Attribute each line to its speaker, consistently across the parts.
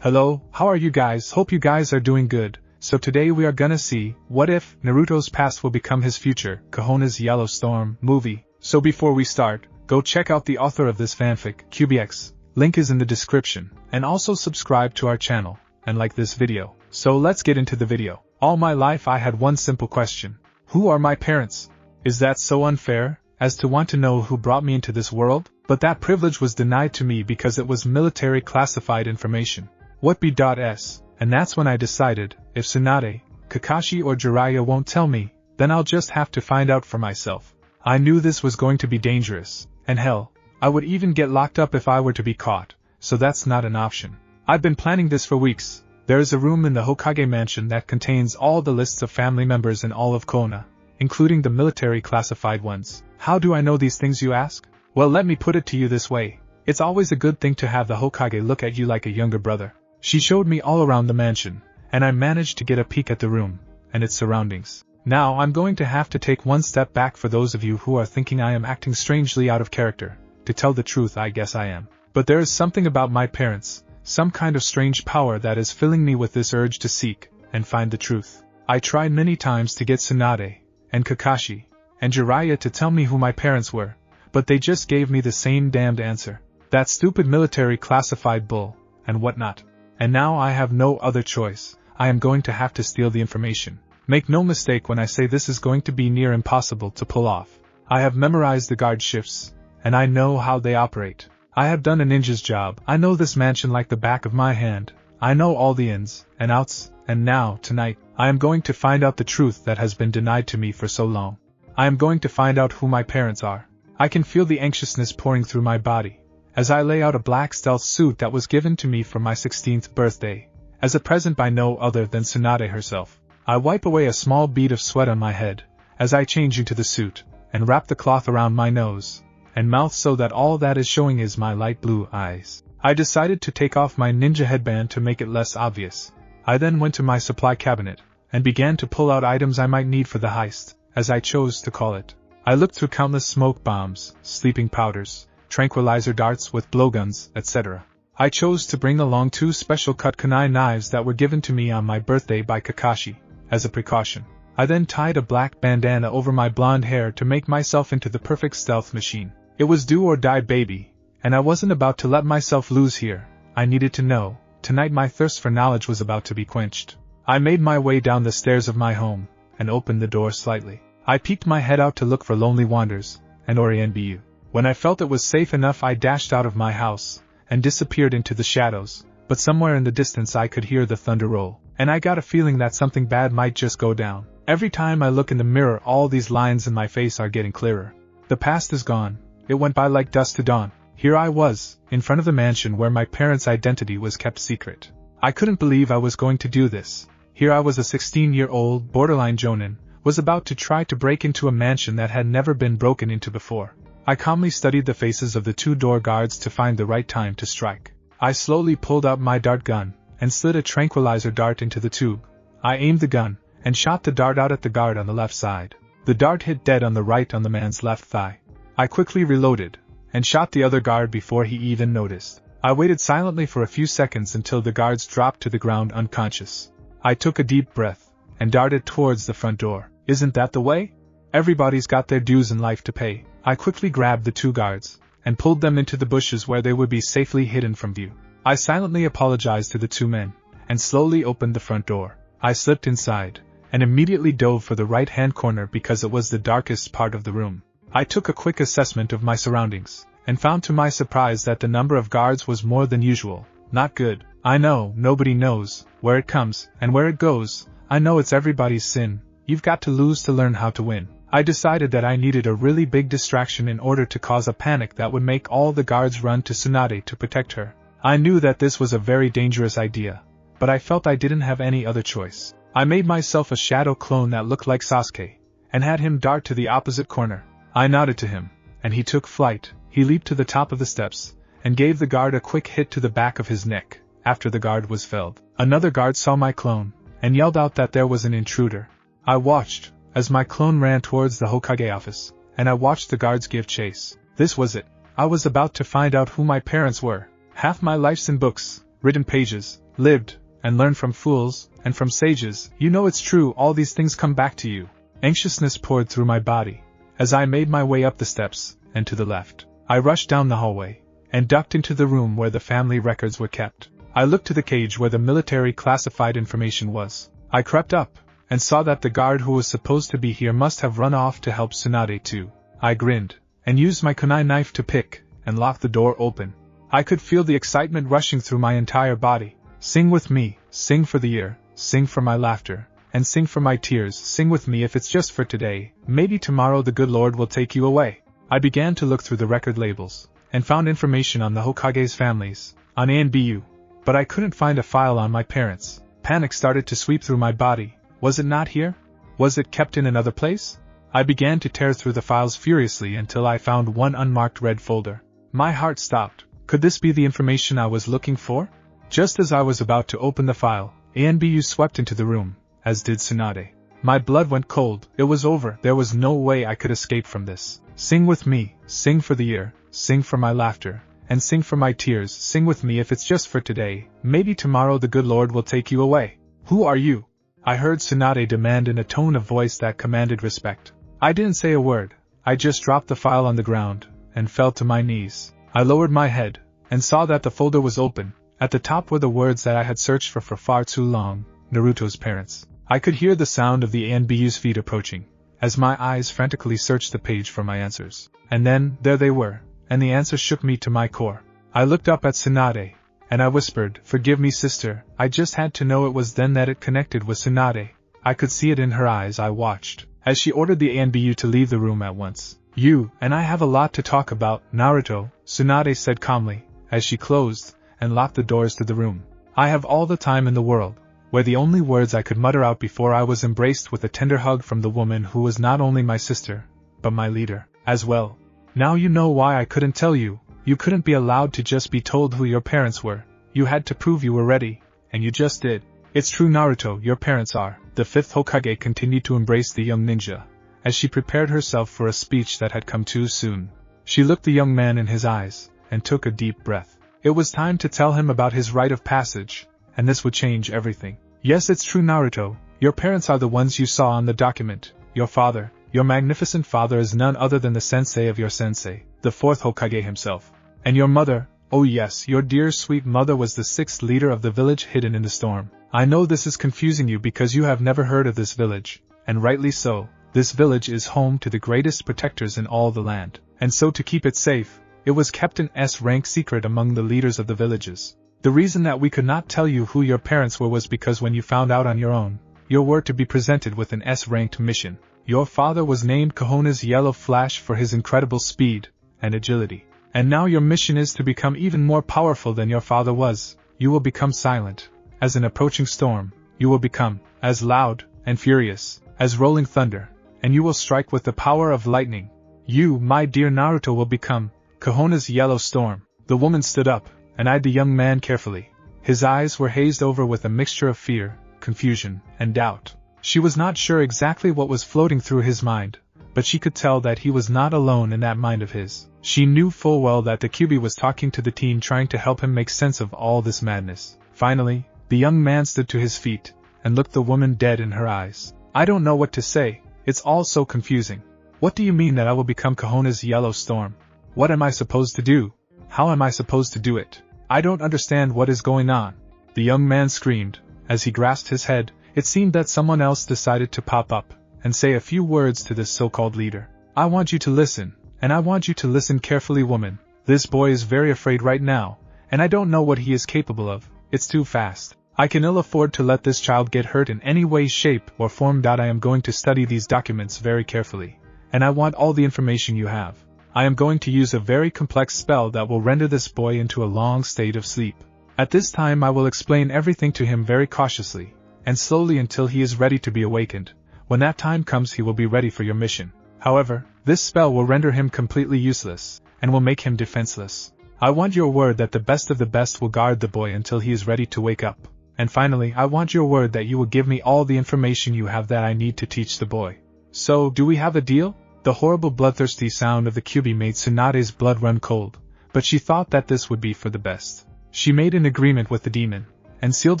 Speaker 1: Hello, how are you guys? Hope you guys are doing good. So today we are gonna see, what if Naruto's past will become his future, Konoha's Yellowstorm movie. So before we start, go check out the author of this fanfic, Kyubi-X. Link is in the description, and also subscribe to our channel, and like this video. So let's get into the video. All my life I had one simple question. Who are my parents? Is that so unfair, as to want to know who brought me into this world? But that privilege was denied to me because it was military classified information. What b.s? And that's when I decided, if Tsunade, Kakashi or Jiraiya won't tell me, then I'll just have to find out for myself. I knew this was going to be dangerous, and hell, I would even get locked up if I were to be caught, so that's not an option. I've been planning this for weeks. There is a room in the Hokage mansion that contains all the lists of family members in all of Konoha, including the military classified ones. How do I know these things, you ask? Well, let me put it to you this way. It's always a good thing to have the Hokage look at you like a younger brother. She showed me all around the mansion, and I managed to get a peek at the room and its surroundings. Now I'm going to have to take one step back for those of you who are thinking I am acting strangely out of character. To tell the truth, I guess I am. But there is something about my parents, some kind of strange power that is filling me with this urge to seek and find the truth. I tried many times to get Tsunade, and Kakashi, and Jiraiya to tell me who my parents were, but they just gave me the same damned answer. That stupid military classified bull, and whatnot. And now I have no other choice. I am going to have to steal the information. Make no mistake when I say this is going to be near impossible to pull off. I have memorized the guard shifts, and I know how they operate. I have done a ninja's job. I know this mansion like the back of my hand. I know all the ins and outs, and now, tonight, I am going to find out the truth that has been denied to me for so long. I am going to find out who my parents are. I can feel the anxiousness pouring through my body as I lay out a black stealth suit that was given to me for my 16th birthday, as a present by no other than Tsunade herself. I wipe away a small bead of sweat on my head as I change into the suit, and wrap the cloth around my nose and mouth so that all that is showing is my light blue eyes. I decided to take off my ninja headband to make it less obvious. I then went to my supply cabinet and began to pull out items I might need for the heist, as I chose to call it. I looked through countless smoke bombs, sleeping powders, tranquilizer darts with blowguns, etc. I chose to bring along 2 special cut kunai knives that were given to me on my birthday by Kakashi, as a precaution. I then tied a black bandana over my blonde hair to make myself into the perfect stealth machine. It was do or die, baby, and I wasn't about to let myself lose here. I needed to know. Tonight my thirst for knowledge was about to be quenched. I made my way down the stairs of my home, and opened the door slightly. I peeked my head out to look for Lonely Wanders, and Orienbu. When I felt it was safe enough, I dashed out of my house, and disappeared into the shadows, but somewhere in the distance I could hear the thunder roll, and I got a feeling that something bad might just go down. Every time I look in the mirror, all these lines in my face are getting clearer. The past is gone. It went by like dust to dawn. Here I was, in front of the mansion where my parents' identity was kept secret. I couldn't believe I was going to do this. Here I was, a 16-year-old, borderline jonin, was about to try to break into a mansion that had never been broken into before. I calmly studied the faces of the 2 door guards to find the right time to strike. I slowly pulled out my dart gun, and slid a tranquilizer dart into the tube. I aimed the gun, and shot the dart out at the guard on the left side. The dart hit dead on the right on the man's left thigh. I quickly reloaded, and shot the other guard before he even noticed. I waited silently for a few seconds until the guards dropped to the ground unconscious. I took a deep breath, and darted towards the front door. Isn't that the way? Everybody's got their dues in life to pay. I quickly grabbed the 2 guards, and pulled them into the bushes where they would be safely hidden from view. I silently apologized to the 2 men, and slowly opened the front door. I slipped inside, and immediately dove for the right-hand corner because it was the darkest part of the room. I took a quick assessment of my surroundings, and found to my surprise that the number of guards was more than usual. Not good. I know, nobody knows where it comes, and where it goes. I know it's everybody's sin. You've got to lose to learn how to win. I decided that I needed a really big distraction in order to cause a panic that would make all the guards run to Tsunade to protect her. I knew that this was a very dangerous idea, but I felt I didn't have any other choice. I made myself a shadow clone that looked like Sasuke, and had him dart to the opposite corner. I nodded to him, and he took flight. He leaped to the top of the steps, and gave the guard a quick hit to the back of his neck. After the guard was felled, another guard saw my clone, and yelled out that there was an intruder. I watched as my clone ran towards the Hokage office, and I watched the guards give chase. This was it. I was about to find out who my parents were. Half my life's in books, written pages, lived, and learned from fools, and from sages. You know it's true, all these things come back to you. Anxiousness poured through my body, as I made my way up the steps, and to the left. I rushed down the hallway, and ducked into the room where the family records were kept. I looked to the cage where the military classified information was. I crept up, and saw that the guard who was supposed to be here must have run off to help Tsunade too. I grinned, and used my kunai knife to pick, and lock the door open. I could feel the excitement rushing through my entire body. Sing with me, sing for the year, sing for my laughter, and sing for my tears. Sing with me if it's just for today, maybe tomorrow the good Lord will take you away. I began to look through the record labels, and found information on the Hokage's families, on A and BU, but I couldn't find a file on my parents. Panic started to sweep through my body. Was it not here? Was it kept in another place? I began to tear through the files furiously until I found one unmarked red folder. My heart stopped. Could this be the information I was looking for? Just as I was about to open the file, ANBU swept into the room, as did Tsunade. My blood went cold. It was over. There was no way I could escape from this. Sing with me, sing for the year, sing for my laughter, and sing for my tears. Sing with me if it's just for today, maybe tomorrow the good Lord will take you away. Who are you? I heard Tsunade demand in a tone of voice that commanded respect. I didn't say a word. I just dropped the file on the ground, and fell to my knees. I lowered my head, and saw that the folder was open. At the top were the words that I had searched for far too long, Naruto's parents. I could hear the sound of the ANBU's feet approaching, as my eyes frantically searched the page for my answers. And then, there they were, and the answers shook me to my core. I looked up at Tsunade, and I whispered, "Forgive me, sister." I just had to know it was then that it connected with Tsunade. I could see it in her eyes. I watched, as she ordered the ANBU to leave the room at once. "You and I have a lot to talk about, Naruto," Tsunade said calmly, as she closed and locked the doors to the room. "I have all the time in the world," were the only words I could mutter out before I was embraced with a tender hug from the woman who was not only my sister, but my leader, as well. "Now you know why I couldn't tell you. You couldn't be allowed to just be told who your parents were. You had to prove you were ready, and you just did. It's true, Naruto, your parents are." The fifth Hokage continued to embrace the young ninja, as she prepared herself for a speech that had come too soon. She looked the young man in his eyes, and took a deep breath. It was time to tell him about his rite of passage, and this would change everything. "Yes, it's true, Naruto. Your parents are the ones you saw on the document. Your father, your magnificent father, is none other than the sensei of your sensei, the fourth Hokage himself. And your mother, oh yes, your dear sweet mother, was the sixth leader of the village hidden in the storm. I know this is confusing you because you have never heard of this village, and rightly so. This village is home to the greatest protectors in all the land, and so to keep it safe, it was kept an S-rank secret among the leaders of the villages. The reason that we could not tell you who your parents were was because when you found out on your own, you were to be presented with an S-ranked mission. Your father was named Konoha's Yellow Flash for his incredible speed and agility. And now your mission is to become even more powerful than your father was. You will become silent as an approaching storm. You will become as loud and furious as rolling thunder, and you will strike with the power of lightning. You, my dear Naruto, will become Konoha's Yellow Storm." The woman stood up and eyed the young man carefully. His eyes were hazed over with a mixture of fear, confusion, and doubt. She was not sure exactly what was floating through his mind, but she could tell that he was not alone in that mind of his. She knew full well that the Kyubi was talking to the teen, trying to help him make sense of all this madness. Finally, the young man stood to his feet, and looked the woman dead in her eyes. "I don't know what to say, it's all so confusing. What do you mean that I will become Konoha's Yellow Storm? What am I supposed to do? How am I supposed to do it? I don't understand what is going on." The young man screamed, as he grasped his head. It seemed that someone else decided to pop up, and say a few words to this so-called leader. "I want you to listen, and I want you to listen carefully, woman. This boy is very afraid right now, and I don't know what he is capable of. It's too fast. I can ill afford to let this child get hurt in any way, shape, or form. I am going to study these documents very carefully, and I want all the information you have. I am going to use a very complex spell that will render this boy into a long state of sleep. At this time I will explain everything to him very cautiously, and slowly until he is ready to be awakened. When that time comes he will be ready for your mission. However, this spell will render him completely useless, and will make him defenseless. I want your word that the best of the best will guard the boy until he is ready to wake up. And finally, I want your word that you will give me all the information you have that I need to teach the boy. So, do we have a deal?" The horrible bloodthirsty sound of the Kyubi made Tsunade's blood run cold, but she thought that this would be for the best. She made an agreement with the demon, and sealed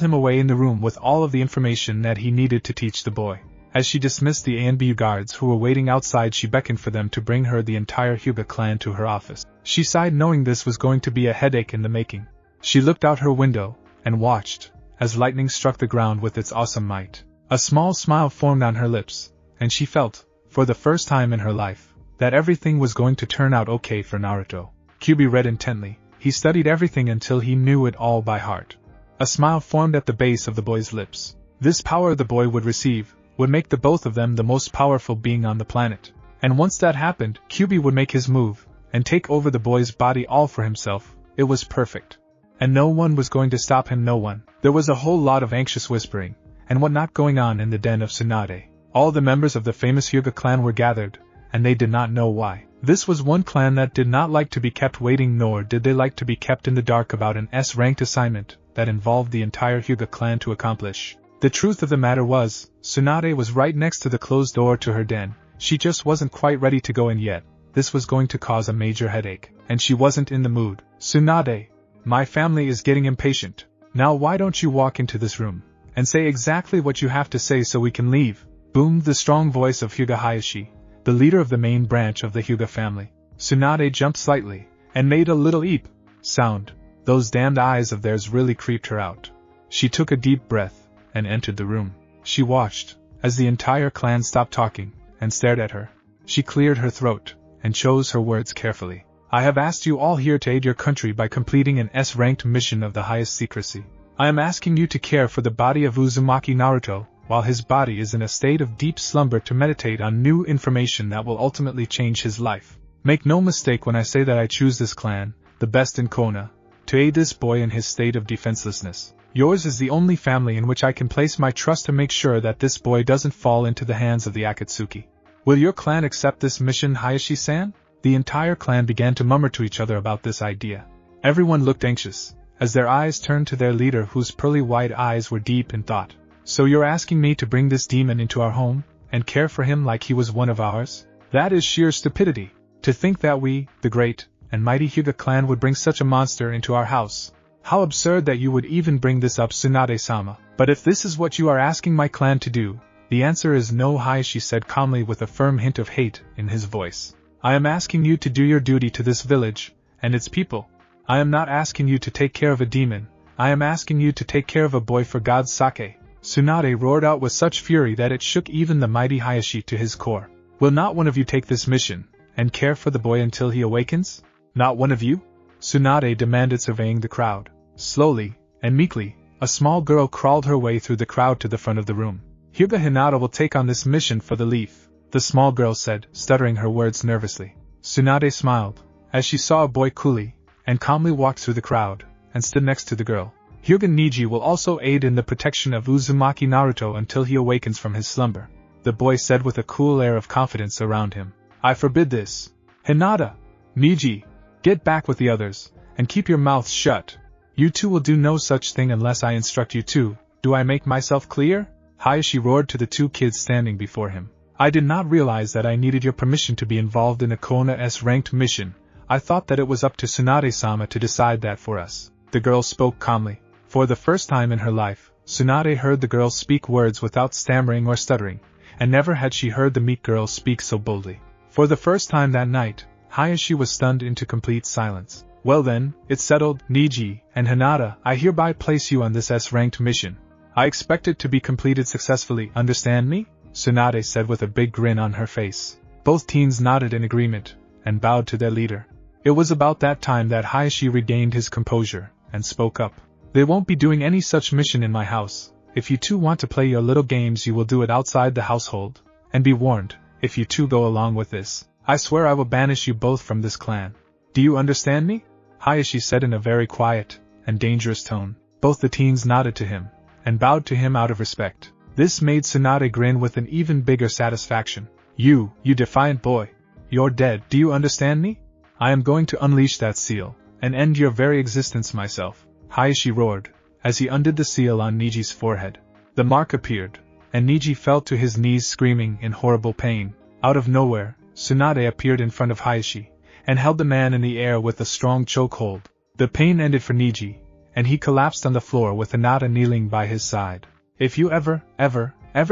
Speaker 1: him away in the room with all of the information that he needed to teach the boy. As she dismissed the A&B guards who were waiting outside, she beckoned for them to bring her the entire Hyuga clan to her office. She sighed, knowing this was going to be a headache in the making. She looked out her window, and watched, as lightning struck the ground with its awesome might. A small smile formed on her lips, and she felt, for the first time in her life, that everything was going to turn out okay for Naruto. Kyubi read intently. He studied everything until he knew it all by heart. A smile formed at the base of the boy's lips. This power the boy would receive would make the both of them the most powerful being on the planet. And once that happened, Kyubi would make his move, and take over the boy's body all for himself. It was perfect. And no one was going to stop him, no one. There was a whole lot of anxious whispering, and whatnot going on in the den of Tsunade. All the members of the famous Hyuga clan were gathered, and they did not know why. This was one clan that did not like to be kept waiting, nor did they like to be kept in the dark about an S-ranked assignment that involved the entire Hyuga clan to accomplish. The truth of the matter was, Tsunade was right next to the closed door to her den. She just wasn't quite ready to go in yet. This was going to cause a major headache, and she wasn't in the mood. "Tsunade, my family is getting impatient. Now why don't you walk into this room, and say exactly what you have to say so we can leave?" boomed the strong voice of Hyuga Hayashi, the leader of the main branch of the Hyuga family. Tsunade jumped slightly, and made a little eep sound. Those damned eyes of theirs really creeped her out. She took a deep breath, and entered the room. She watched, as the entire clan stopped talking, and stared at her. She cleared her throat, and chose her words carefully. "I have asked you all here to aid your country by completing an S-ranked mission of the highest secrecy. I am asking you to care for the body of Uzumaki Naruto, while his body is in a state of deep slumber, to meditate on new information that will ultimately change his life. Make no mistake when I say that I choose this clan, the best in Konoha, to aid this boy in his state of defenselessness. Yours is the only family in which I can place my trust to make sure that this boy doesn't fall into the hands of the Akatsuki. Will your clan accept this mission, Hayashi-san?" The entire clan began to murmur to each other about this idea. Everyone looked anxious, as their eyes turned to their leader, whose pearly white eyes were deep in thought. "So you're asking me to bring this demon into our home, and care for him like he was one of ours? That is sheer stupidity. To think that we, the great and mighty Hyuga clan, would bring such a monster into our house. How absurd that you would even bring this up, Tsunade-sama. But if this is what you are asking my clan to do, the answer is no," Hayashi said calmly with a firm hint of hate in his voice. "I am asking you to do your duty to this village and its people. I am not asking you to take care of a demon. I am asking you to take care of a boy, for God's sake." Tsunade roared out with such fury that it shook even the mighty Hayashi to his core. "Will not one of you take this mission, and care for the boy until he awakens? Not one of you?" Tsunade demanded, surveying the crowd. Slowly, and meekly, a small girl crawled her way through the crowd to the front of the room. "Hyuga Hinata will take on this mission for the leaf," the small girl said, stuttering her words nervously. Tsunade smiled, as she saw a boy coolly and calmly walked through the crowd, and stood next to the girl. "Hyuga Niji will also aid in the protection of Uzumaki Naruto until he awakens from his slumber," the boy said with a cool air of confidence around him. "I forbid this. Hinata! Niji! Get back with the others, and keep your mouths shut. You two will do no such thing unless I instruct you to. Do I make myself clear?" Hayashi roared to the two kids standing before him. "I did not realize that I needed your permission to be involved in a Konoha S-ranked mission. I thought that it was up to Tsunade-sama to decide that for us." The girl spoke calmly. For the first time in her life, Tsunade heard the girl speak words without stammering or stuttering, and never had she heard the meek girl speak so boldly. For the first time that night, Hayashi was stunned into complete silence. "Well then, it's settled, Niji and Hinata. I hereby place you on this S-ranked mission. I expect it to be completed successfully, understand me?" Tsunade said with a big grin on her face. Both teens nodded in agreement, and bowed to their leader. It was about that time that Hayashi regained his composure, and spoke up. "They won't be doing any such mission in my house. If you two want to play your little games, you will do it outside the household. And be warned, if you two go along with this, I swear I will banish you both from this clan. Do you understand me?" Hayashi said in a very quiet and dangerous tone. Both the teens nodded to him, and bowed to him out of respect. This made Tsunade grin with an even bigger satisfaction. You defiant boy. You're dead, do you understand me? I am going to unleash that seal, and end your very existence myself," Hayashi roared, as he undid the seal on Niji's forehead. The mark appeared, and Niji fell to his knees screaming in horrible pain. Out of nowhere, Tsunade appeared in front of Hayashi, and held the man in the air with a strong chokehold. The pain ended for Niji, and he collapsed on the floor with Hinata kneeling by his side. If you ever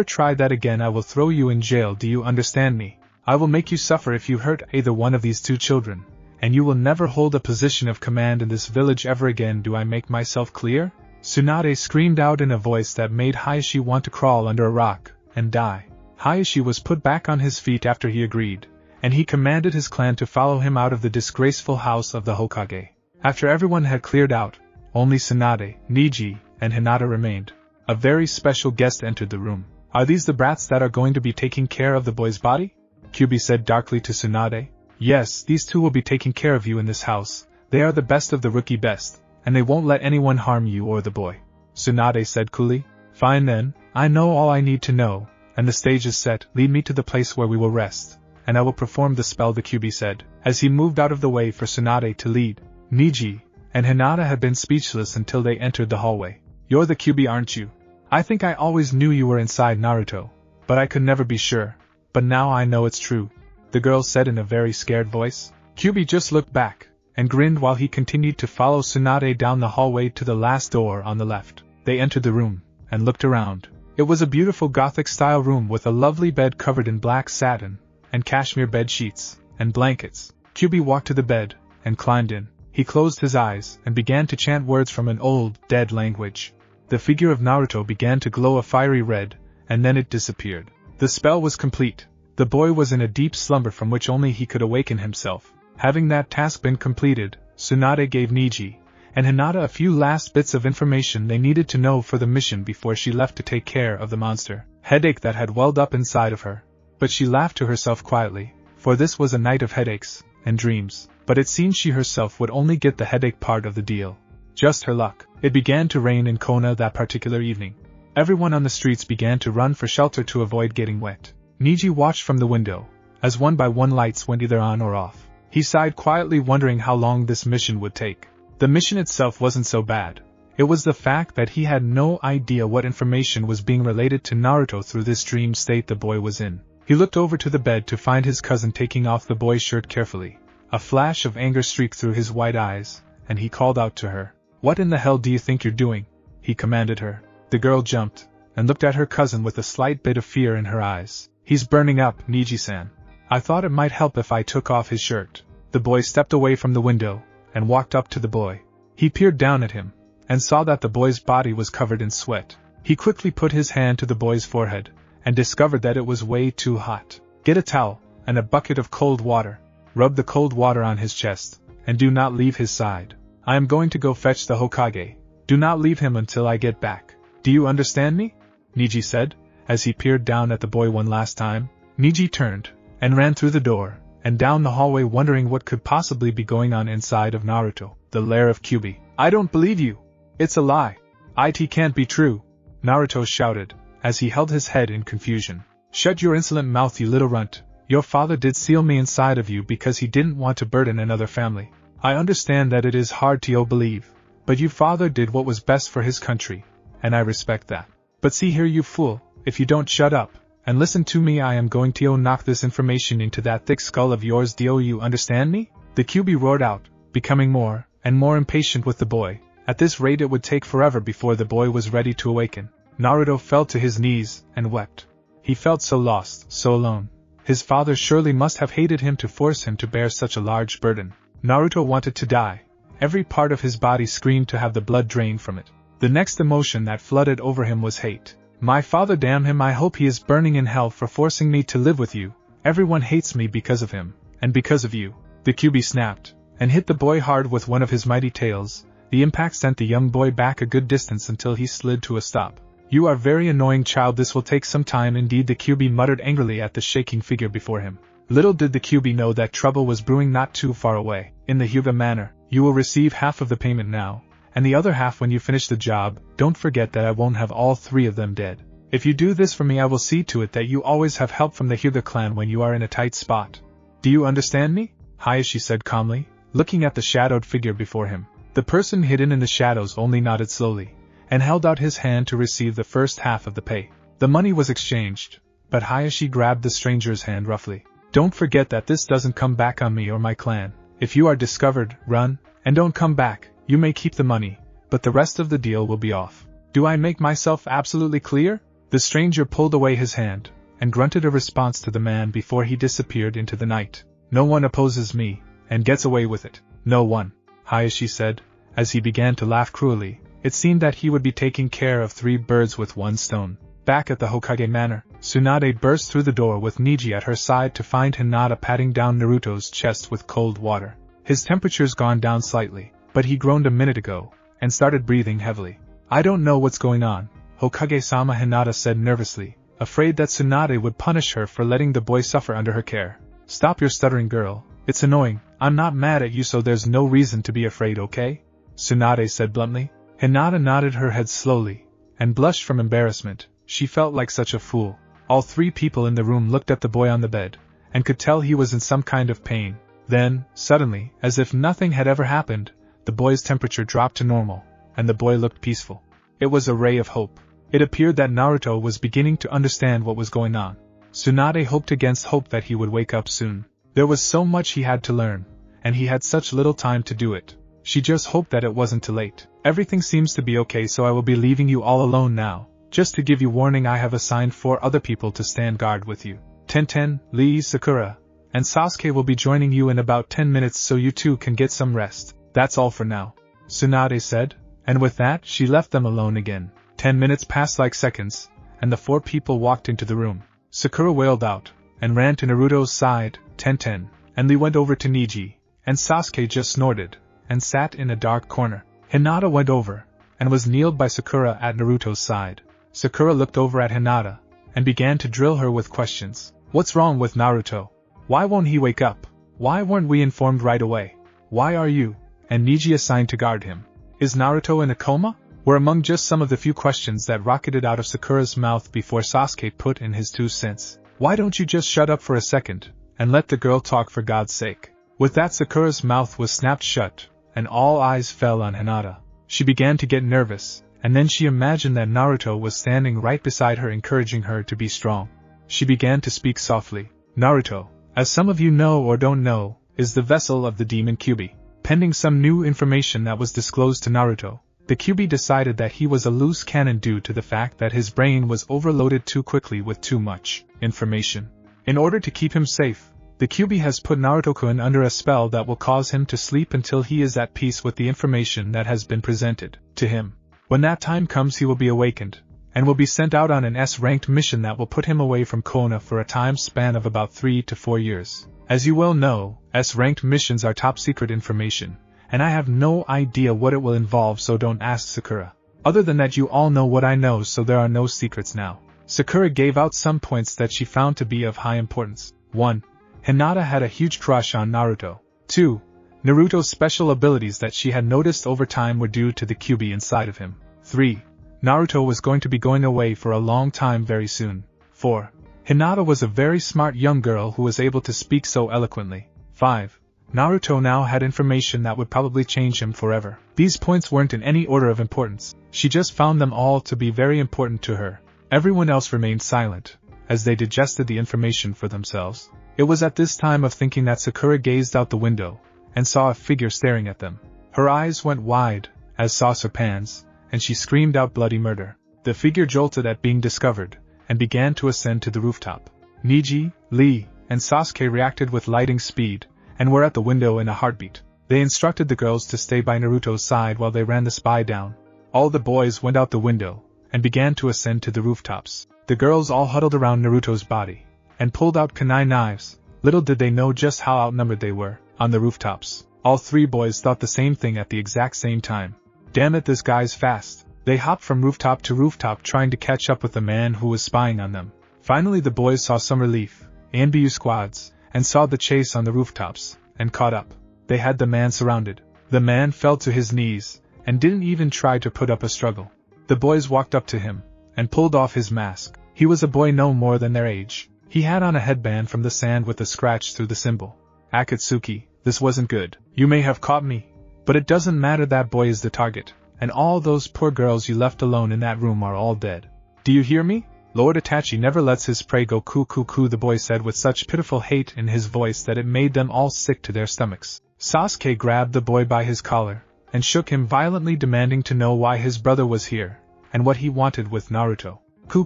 Speaker 1: try that again, I will throw you in jail. Do you understand me? I will make you suffer if you hurt either one of these two children, and you will never hold a position of command in this village ever again. Do I make myself clear? Tsunade screamed out in a voice that made Hayashi want to crawl under a rock and die. Hayashi was put back on his feet after he agreed, and he commanded his clan to follow him out of the disgraceful house of the Hokage. After everyone had cleared out, only Tsunade, Niji, and Hinata remained. A very special guest entered the room. Are these the brats that are going to be taking care of the boy's body? Kyubi said darkly to Tsunade. Yes, these two will be taking care of you in this house. They are the best of the rookie best, and they won't let anyone harm you or the boy. Tsunade said coolly. Fine then, I know all I need to know, and the stage is set. Lead me to the place where we will rest, and I will perform the spell, the Kyubi said, as he moved out of the way for Tsunade to lead. Niji and Hinata had been speechless until they entered the hallway. You're the Kyubi, aren't you? I think I always knew you were inside Naruto, but I could never be sure. But now I know it's true, the girl said in a very scared voice. Kyubi just looked back and grinned while he continued to follow Tsunade down the hallway to the last door on the left. They entered the room and looked around. It was a beautiful Gothic-style room with a lovely bed covered in black satin and cashmere bed sheets and blankets. Kyubi walked to the bed and climbed in. He closed his eyes and began to chant words from an old, dead language. The figure of Naruto began to glow a fiery red, and then it disappeared. The spell was complete. The boy was in a deep slumber from which only he could awaken himself. Having that task been completed, Tsunade gave Niji and Hinata a few last bits of information they needed to know for the mission before she left to take care of the monster headache that had welled up inside of her. But she laughed to herself quietly, for this was a night of headaches and dreams. But it seemed she herself would only get the headache part of the deal. Just her luck. It began to rain in Konoha that particular evening. Everyone on the streets began to run for shelter to avoid getting wet. Niji watched from the window, as one by one lights went either on or off. He sighed quietly, wondering how long this mission would take. The mission itself wasn't so bad. It was the fact that he had no idea what information was being related to Naruto through this dream state the boy was in. He looked over to the bed to find his cousin taking off the boy's shirt carefully. A flash of anger streaked through his white eyes, and he called out to her. What in the hell do you think you're doing? He commanded her. The girl jumped, and looked at her cousin with a slight bit of fear in her eyes. He's burning up, Niji-san. I thought it might help if I took off his shirt. The boy stepped away from the window, and walked up to the boy. He peered down at him, and saw that the boy's body was covered in sweat. He quickly put his hand to the boy's forehead, and discovered that it was way too hot. Get a towel, and a bucket of cold water. Rub the cold water on his chest, and do not leave his side. I am going to go fetch the Hokage. Do not leave him until I get back. Do you understand me? Niji said, as he peered down at the boy one last time. Niji turned, and ran through the door, and down the hallway, wondering what could possibly be going on inside of Naruto, the lair of Kyubi. I don't believe you. It's a lie. It can't be true, Naruto shouted, as he held his head in confusion. Shut your insolent mouth, you little runt. Your father did seal me inside of you because he didn't want to burden another family. I understand that it is hard to believe, but your father did what was best for his country, and I respect that. But see here, you fool, if you don't shut up and listen to me, I am going to knock this information into that thick skull of yours. Do you understand me? The Kyubi roared out, becoming more and more impatient with the boy. At this rate it would take forever before the boy was ready to awaken. Naruto fell to his knees and wept. He felt so lost, so alone. His father surely must have hated him to force him to bear such a large burden. Naruto wanted to die. Every part of his body screamed to have the blood drained from it. The next emotion that flooded over him was hate. My father, damn him, I hope he is burning in hell for forcing me to live with you. Everyone hates me because of him, and because of you. The Kyubi snapped, and hit the boy hard with one of his mighty tails. The impact sent the young boy back a good distance until he slid to a stop. You are very annoying, child, this will take some time indeed, the Kyubi muttered angrily at the shaking figure before him. Little did the Kyubi know that trouble was brewing not too far away. In the Hyuga manner, you will receive half of the payment now, and the other half when you finish the job. Don't forget that I won't have all three of them dead. If you do this for me, I will see to it that you always have help from the Hyuga clan when you are in a tight spot. Do you understand me? Hayashi said calmly, looking at the shadowed figure before him. The person hidden in the shadows only nodded slowly, and held out his hand to receive the first half of the pay. The money was exchanged, but Hayashi grabbed the stranger's hand roughly. Don't forget that this doesn't come back on me or my clan. If you are discovered, run, and don't come back. You may keep the money, but the rest of the deal will be off. Do I make myself absolutely clear? The stranger pulled away his hand, and grunted a response to the man before he disappeared into the night. No one opposes me, and gets away with it. No one. Hayashi said, as he began to laugh cruelly. It seemed that he would be taking care of 3 birds with 1 stone. Back at the Hokage Manor, Tsunade burst through the door with Niji at her side to find Hinata patting down Naruto's chest with cold water. His temperature's gone down slightly, but he groaned a minute ago, and started breathing heavily. I don't know what's going on, Hokage-sama, Hinata said nervously, afraid that Tsunade would punish her for letting the boy suffer under her care. Stop your stuttering, girl. It's annoying. I'm not mad at you, so there's no reason to be afraid, okay? Tsunade said bluntly. Hinata nodded her head slowly, and blushed from embarrassment. She felt like such a fool. All 3 people in the room looked at the boy on the bed, and could tell he was in some kind of pain. Then, suddenly, as if nothing had ever happened, the boy's temperature dropped to normal, and the boy looked peaceful. It was a ray of hope. It appeared that Naruto was beginning to understand what was going on. Tsunade hoped against hope that he would wake up soon. There was so much he had to learn, and he had such little time to do it. She just hoped that it wasn't too late. Everything seems to be okay, so I will be leaving you all alone now. Just to give you warning, I have assigned 4 other people to stand guard with you. Tenten, Lee, Sakura, and Sasuke will be joining you in about 10 minutes, so you 2 can get some rest. That's all for now, Tsunade said, and with that she left them alone again. 10 minutes passed like seconds, and the 4 people walked into the room. Sakura wailed out, and ran to Naruto's side. Tenten and Lee went over to Niji, and Sasuke just snorted, and sat in a dark corner. Hinata went over, and was kneeled by Sakura at Naruto's side. Sakura looked over at Hinata, and began to drill her with questions. What's wrong with Naruto? Why won't he wake up? Why weren't we informed right away? Why are you and Niji assigned to guard him? Is Naruto in a coma? Were among just some of the few questions that rocketed out of Sakura's mouth before Sasuke put in his 2 cents. Why don't you just shut up for a second, and let the girl talk, for God's sake? With that, Sakura's mouth was snapped shut, and all eyes fell on Hinata. She began to get nervous, and then she imagined that Naruto was standing right beside her, encouraging her to be strong. She began to speak softly. Naruto, as some of you know or don't know, is the vessel of the demon Kyubi. Pending some new information that was disclosed to Naruto, the Kyubi decided that he was a loose cannon due to the fact that his brain was overloaded too quickly with too much information. In order to keep him safe, the Kyubi has put Naruto-kun under a spell that will cause him to sleep until he is at peace with the information that has been presented to him. When that time comes, he will be awakened, and will be sent out on an S-ranked mission that will put him away from Konoha for a time span of about 3 to 4 years. As you well know, S-ranked missions are top-secret information, and I have no idea what it will involve, so don't ask Sakura. Other than that, you all know what I know, so there are no secrets now. Sakura gave out some points that she found to be of high importance. 1. Hinata had a huge crush on Naruto. 2. Naruto's special abilities that she had noticed over time were due to the Kyubi inside of him. 3. Naruto was going to be going away for a long time very soon. 4. Hinata was a very smart young girl who was able to speak so eloquently. 5. Naruto now had information that would probably change him forever. These points weren't in any order of importance. She just found them all to be very important to her. Everyone else remained silent, as they digested the information for themselves. It was at this time of thinking that Sakura gazed out the window, and saw a figure staring at them. Her eyes went wide, as saucer pans, and she screamed out bloody murder. The figure jolted at being discovered, and began to ascend to the rooftop. Niji, Lee, and Sasuke reacted with lightning speed, and were at the window in a heartbeat. They instructed the girls to stay by Naruto's side while they ran the spy down. All the boys went out the window, and began to ascend to the rooftops. The girls all huddled around Naruto's body, and pulled out kunai knives. Little did they know just how outnumbered they were. On the rooftops, all 3 boys thought the same thing at the exact same time. Damn it, this guy's fast. They hopped from rooftop to rooftop trying to catch up with the man who was spying on them. Finally the boys saw some relief, ANBU squads, and saw the chase on the rooftops, and caught up. They had the man surrounded. The man fell to his knees, and didn't even try to put up a struggle. The boys walked up to him, and pulled off his mask. He was a boy no more than their age. He had on a headband from the sand with a scratch through the symbol. Akatsuki, this wasn't good. You may have caught me, but it doesn't matter, that boy is the target, and all those poor girls you left alone in that room are all dead. Do you hear me? Lord Itachi never lets his prey go cuckoo, the boy said with such pitiful hate in his voice that it made them all sick to their stomachs. Sasuke grabbed the boy by his collar, and shook him violently, demanding to know why his brother was here, and what he wanted with Naruto. Ku,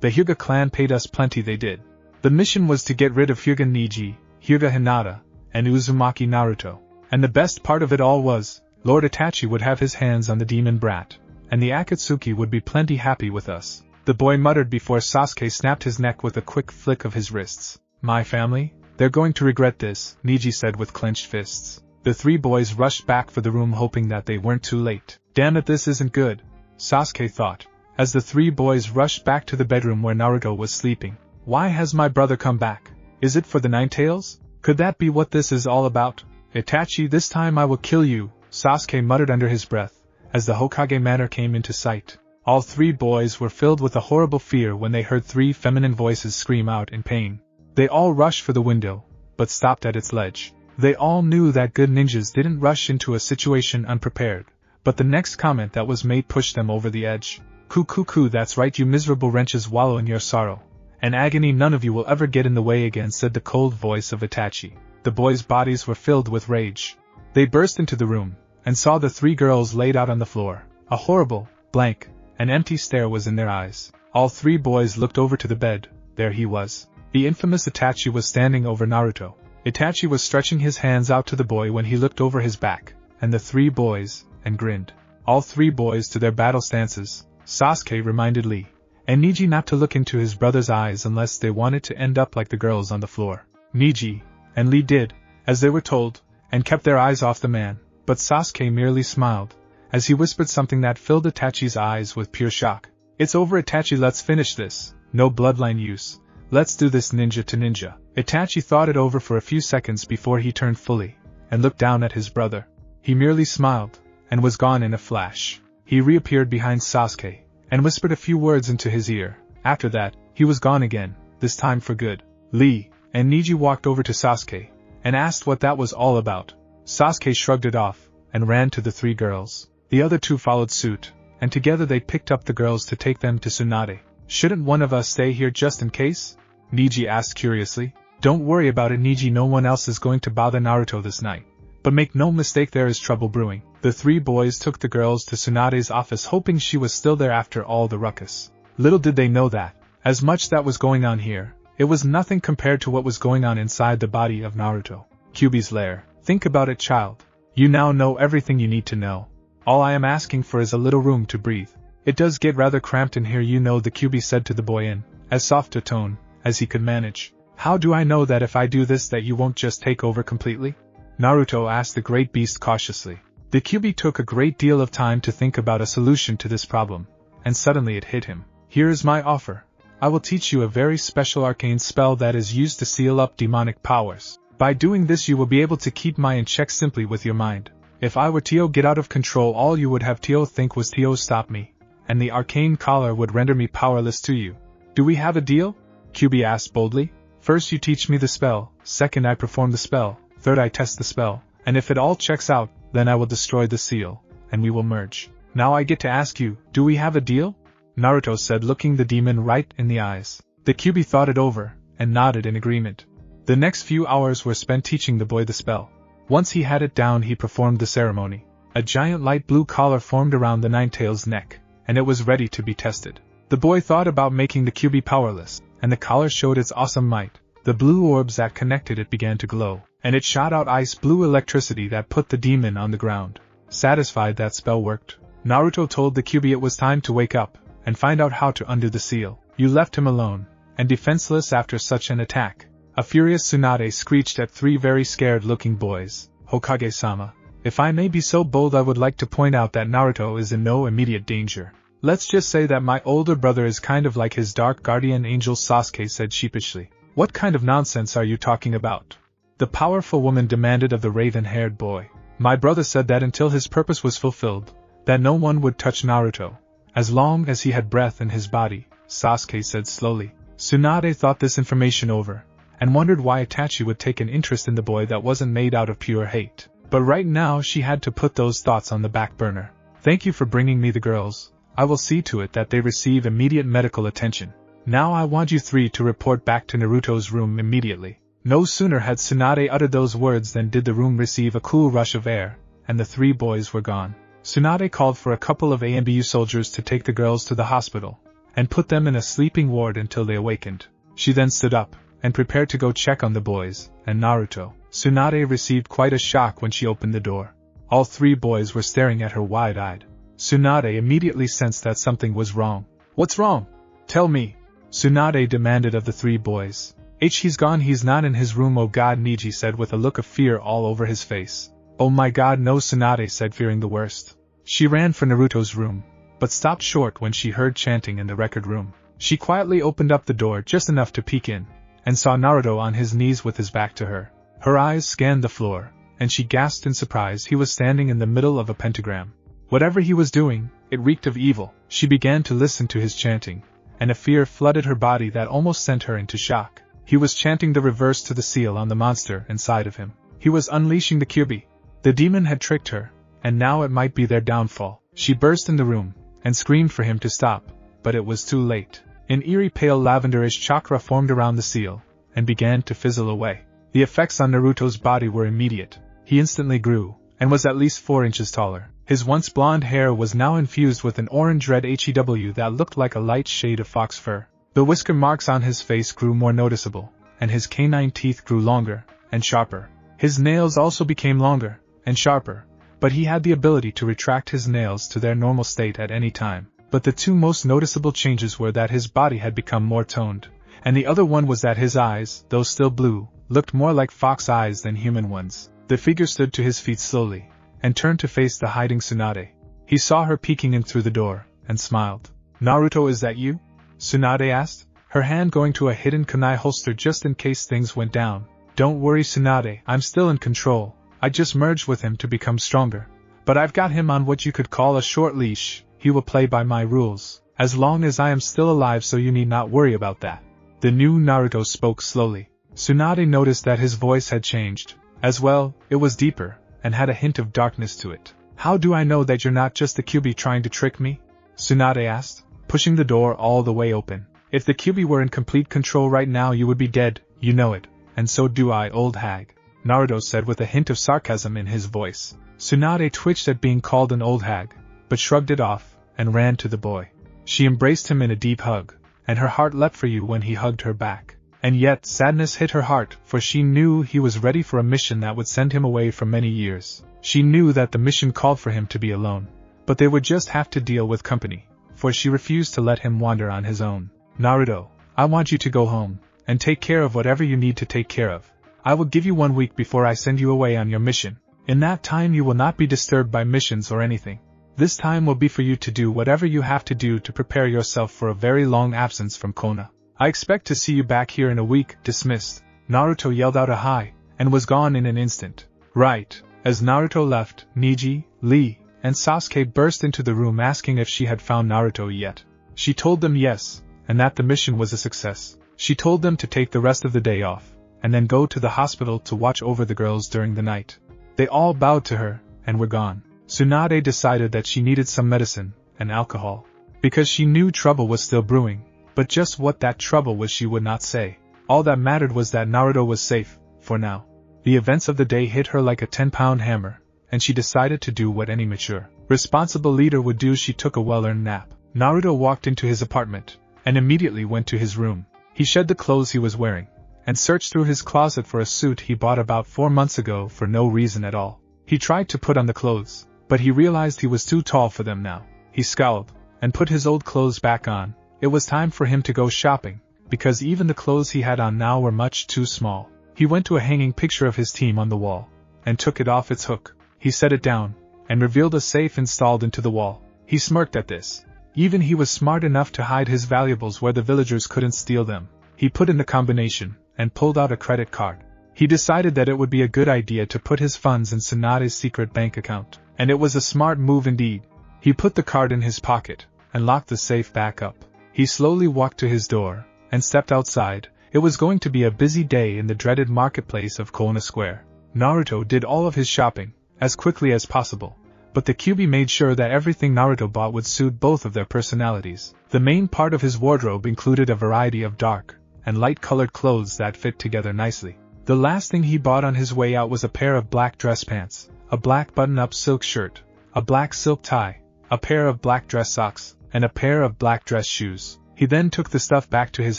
Speaker 1: the Hyuga clan paid us plenty, they did. The mission was to get rid of Hyuga Neji, Hyuga Hinata, and Uzumaki Naruto. And the best part of it all was, Lord Itachi would have his hands on the demon brat, and the Akatsuki would be plenty happy with us, the boy muttered before Sasuke snapped his neck with a quick flick of his wrists. My family? They're going to regret this, Neji said with clenched fists. The three boys rushed back for the room, hoping that they weren't too late. Damn it, this isn't good, Sasuke thought, as the three boys rushed back to the bedroom where Naruto was sleeping. Why has my brother come back? Is it for the Nine Tails? Could that be what this is all about? Itachi, this time I will kill you, Sasuke muttered under his breath, as the Hokage manor came into sight. All three boys were filled with a horrible fear when they heard three feminine voices scream out in pain. They all rushed for the window, but stopped at its ledge. They all knew that good ninjas didn't rush into a situation unprepared, but the next comment that was made pushed them over the edge. Ku, that's right, you miserable wretches, wallow in your sorrow and agony, none of you will ever get in the way again, said the cold voice of Itachi. The boys' bodies were filled with rage. They burst into the room, and saw the three girls laid out on the floor. A horrible, blank, and empty stare was in their eyes. All three boys looked over to the bed. There he was. The infamous Itachi was standing over Naruto. Itachi was stretching his hands out to the boy when he looked over his back, and the three boys, and grinned. All three boys to their battle stances, Sasuke reminded Lee and Neji not to look into his brother's eyes unless they wanted to end up like the girls on the floor. Neji and Lee did, as they were told, and kept their eyes off the man, but Sasuke merely smiled, as he whispered something that filled Itachi's eyes with pure shock. It's over, Itachi, let's finish this. No bloodline use. Let's do this ninja to ninja. Itachi thought it over for a few seconds before he turned fully, and looked down at his brother. He merely smiled, and was gone in a flash. He reappeared behind Sasuke, and whispered a few words into his ear. After that, he was gone again, this time for good. Lee and Neji walked over to Sasuke, and asked what that was all about. Sasuke shrugged it off, and ran to the three girls. The other two followed suit, and together they picked up the girls to take them to Tsunade. Shouldn't one of us stay here just in case? Neji asked curiously. Don't worry about it, Neji, no one else is going to bother Naruto this night. But make no mistake, there is trouble brewing. The three boys took the girls to Tsunade's office, hoping she was still there after all the ruckus. Little did they know that, as much that was going on here, it was nothing compared to what was going on inside the body of Naruto. Kyubi's lair. Think about it, child. You now know everything you need to know. All I am asking for is a little room to breathe. It does get rather cramped in here, you know, the Kyubi said to the boy in as soft a tone as he could manage. How do I know that if I do this that you won't just take over completely? Naruto asked the great beast cautiously. The Kyubi took a great deal of time to think about a solution to this problem, and suddenly it hit him. Here is my offer. I will teach you a very special arcane spell that is used to seal up demonic powers. By doing this you will be able to keep me in check simply with your mind. If I were to get out of control, all you would have to think was to stop me, and the arcane collar would render me powerless to you. Do we have a deal? Kyubi asked boldly. First you teach me the spell, second I perform the spell, third I test the spell, and if it all checks out, then I will destroy the seal, and we will merge. Now I get to ask you, do we have a deal? Naruto said, looking the demon right in the eyes. The Kyubi thought it over, and nodded in agreement. The next few hours were spent teaching the boy the spell. Once he had it down, he performed the ceremony. A giant light blue collar formed around the Ninetales' neck, and it was ready to be tested. The boy thought about making the Kyubi powerless, and the collar showed its awesome might. The blue orbs that connected it began to glow, and it shot out ice blue electricity that put the demon on the ground. Satisfied that spell worked, Naruto told the Kyubi it was time to wake up and find out how to undo the seal. You left him alone and defenseless after such an attack. A furious Tsunade screeched at three very scared-looking boys. Hokage-sama, if I may be so bold, I would like to point out that Naruto is in no immediate danger. Let's just say that my older brother is kind of like his dark guardian angel, Sasuke said sheepishly. What kind of nonsense are you talking about? The powerful woman demanded of the raven-haired boy. My brother said that until his purpose was fulfilled, that no one would touch Naruto, as long as he had breath in his body, Sasuke said slowly. Tsunade thought this information over, and wondered why Itachi would take an interest in the boy that wasn't made out of pure hate. But right now she had to put those thoughts on the back burner. Thank you for bringing me the girls. I will see to it that they receive immediate medical attention. Now I want you three to report back to Naruto's room immediately. No sooner had Tsunade uttered those words than did the room receive a cool rush of air, and the 3 boys were gone. Tsunade called for a couple of AMBU soldiers to take the girls to the hospital, and put them in a sleeping ward until they awakened. She then stood up, and prepared to go check on the boys, and Naruto. Tsunade received quite a shock when she opened the door. All 3 boys were staring at her wide-eyed. Tsunade immediately sensed that something was wrong. "What's wrong? Tell me," Tsunade demanded of the 3 boys. He's gone, he's not in his room, oh god," Niji said with a look of fear all over his face. "Oh my god no," Tsunade said, fearing the worst. She ran for Naruto's room, but stopped short when she heard chanting in the record room. She quietly opened up the door just enough to peek in, and saw Naruto on his knees with his back to her. Her eyes scanned the floor, and she gasped in surprise. He was standing in the middle of a pentagram. Whatever he was doing, it reeked of evil. She began to listen to his chanting, and a fear flooded her body that almost sent her into shock. He was chanting the reverse to the seal on the monster inside of him. He was unleashing the Kyubi. The demon had tricked her, and now it might be their downfall. She burst in the room, and screamed for him to stop, but it was too late. An eerie pale lavenderish chakra formed around the seal, and began to fizzle away. The effects on Naruto's body were immediate. He instantly grew, and was at least 4 inches taller. His once blonde hair was now infused with an orange-red HEW that looked like a light shade of fox fur. The whisker marks on his face grew more noticeable, and his canine teeth grew longer and sharper. His nails also became longer and sharper, but he had the ability to retract his nails to their normal state at any time. But the 2 most noticeable changes were that his body had become more toned, and the other one was that his eyes, though still blue, looked more like fox eyes than human ones. The figure stood to his feet slowly, and turned to face the hiding Tsunade. He saw her peeking in through the door, and smiled. "Naruto, is that you?" Tsunade asked, her hand going to a hidden kunai holster just in case things went down. "Don't worry, Tsunade, I'm still in control. I just merged with him to become stronger. But I've got him on what you could call a short leash. He will play by my rules, as long as I am still alive, so you need not worry about that." The new Naruto spoke slowly. Tsunade noticed that his voice had changed. As well, it was deeper, and had a hint of darkness to it. "How do I know that you're not just the Kyubi trying to trick me?" Tsunade asked, pushing the door all the way open. "If the Kyubi were in complete control right now, you would be dead, you know it, and so do I, old hag," Naruto said with a hint of sarcasm in his voice. Tsunade twitched at being called an old hag, but shrugged it off, and ran to the boy. She embraced him in a deep hug, and her heart leapt for you when he hugged her back. And yet sadness hit her heart, for she knew he was ready for a mission that would send him away for many years. She knew that the mission called for him to be alone, but they would just have to deal with company, for she refused to let him wander on his own. "Naruto, I want you to go home, and take care of whatever you need to take care of. I will give you 1 week before I send you away on your mission. In that time you will not be disturbed by missions or anything. This time will be for you to do whatever you have to do to prepare yourself for a very long absence from Konoha. I expect to see you back here in a week." Dismissed. Naruto yelled out a hi, and was gone in an instant. Right. As Naruto left, Niji, Lee, and Sasuke burst into the room asking if she had found Naruto yet. She told them yes, and that the mission was a success. She told them to take the rest of the day off, and then go to the hospital to watch over the girls during the night. They all bowed to her, and were gone. Tsunade decided that she needed some medicine, and alcohol, because she knew trouble was still brewing, but just what that trouble was she would not say. All that mattered was that Naruto was safe, for now. The events of the day hit her like a 10-pound hammer, and she decided to do what any mature, responsible leader would do. She took a well-earned nap. Naruto walked into his apartment, and immediately went to his room. He shed the clothes he was wearing, and searched through his closet for a suit he bought about 4 months ago for no reason at all. He tried to put on the clothes, but he realized he was too tall for them now. He scowled, and put his old clothes back on. It was time for him to go shopping, because even the clothes he had on now were much too small. He went to a hanging picture of his team on the wall, and took it off its hook. He set it down, and revealed a safe installed into the wall. He smirked at this. Even he was smart enough to hide his valuables where the villagers couldn't steal them. He put in the combination, and pulled out a credit card. He decided that it would be a good idea to put his funds in Tsunade's secret bank account, and it was a smart move indeed. He put the card in his pocket, and locked the safe back up. He slowly walked to his door, and stepped outside. It was going to be a busy day in the dreaded marketplace of Konoha Square. Naruto did all of his shopping, as quickly as possible, but the Kyubi made sure that everything Naruto bought would suit both of their personalities. The main part of his wardrobe included a variety of dark and light-colored clothes that fit together nicely. The last thing he bought on his way out was a pair of black dress pants, a black button-up silk shirt, a black silk tie, a pair of black dress socks, and a pair of black dress shoes. He then took the stuff back to his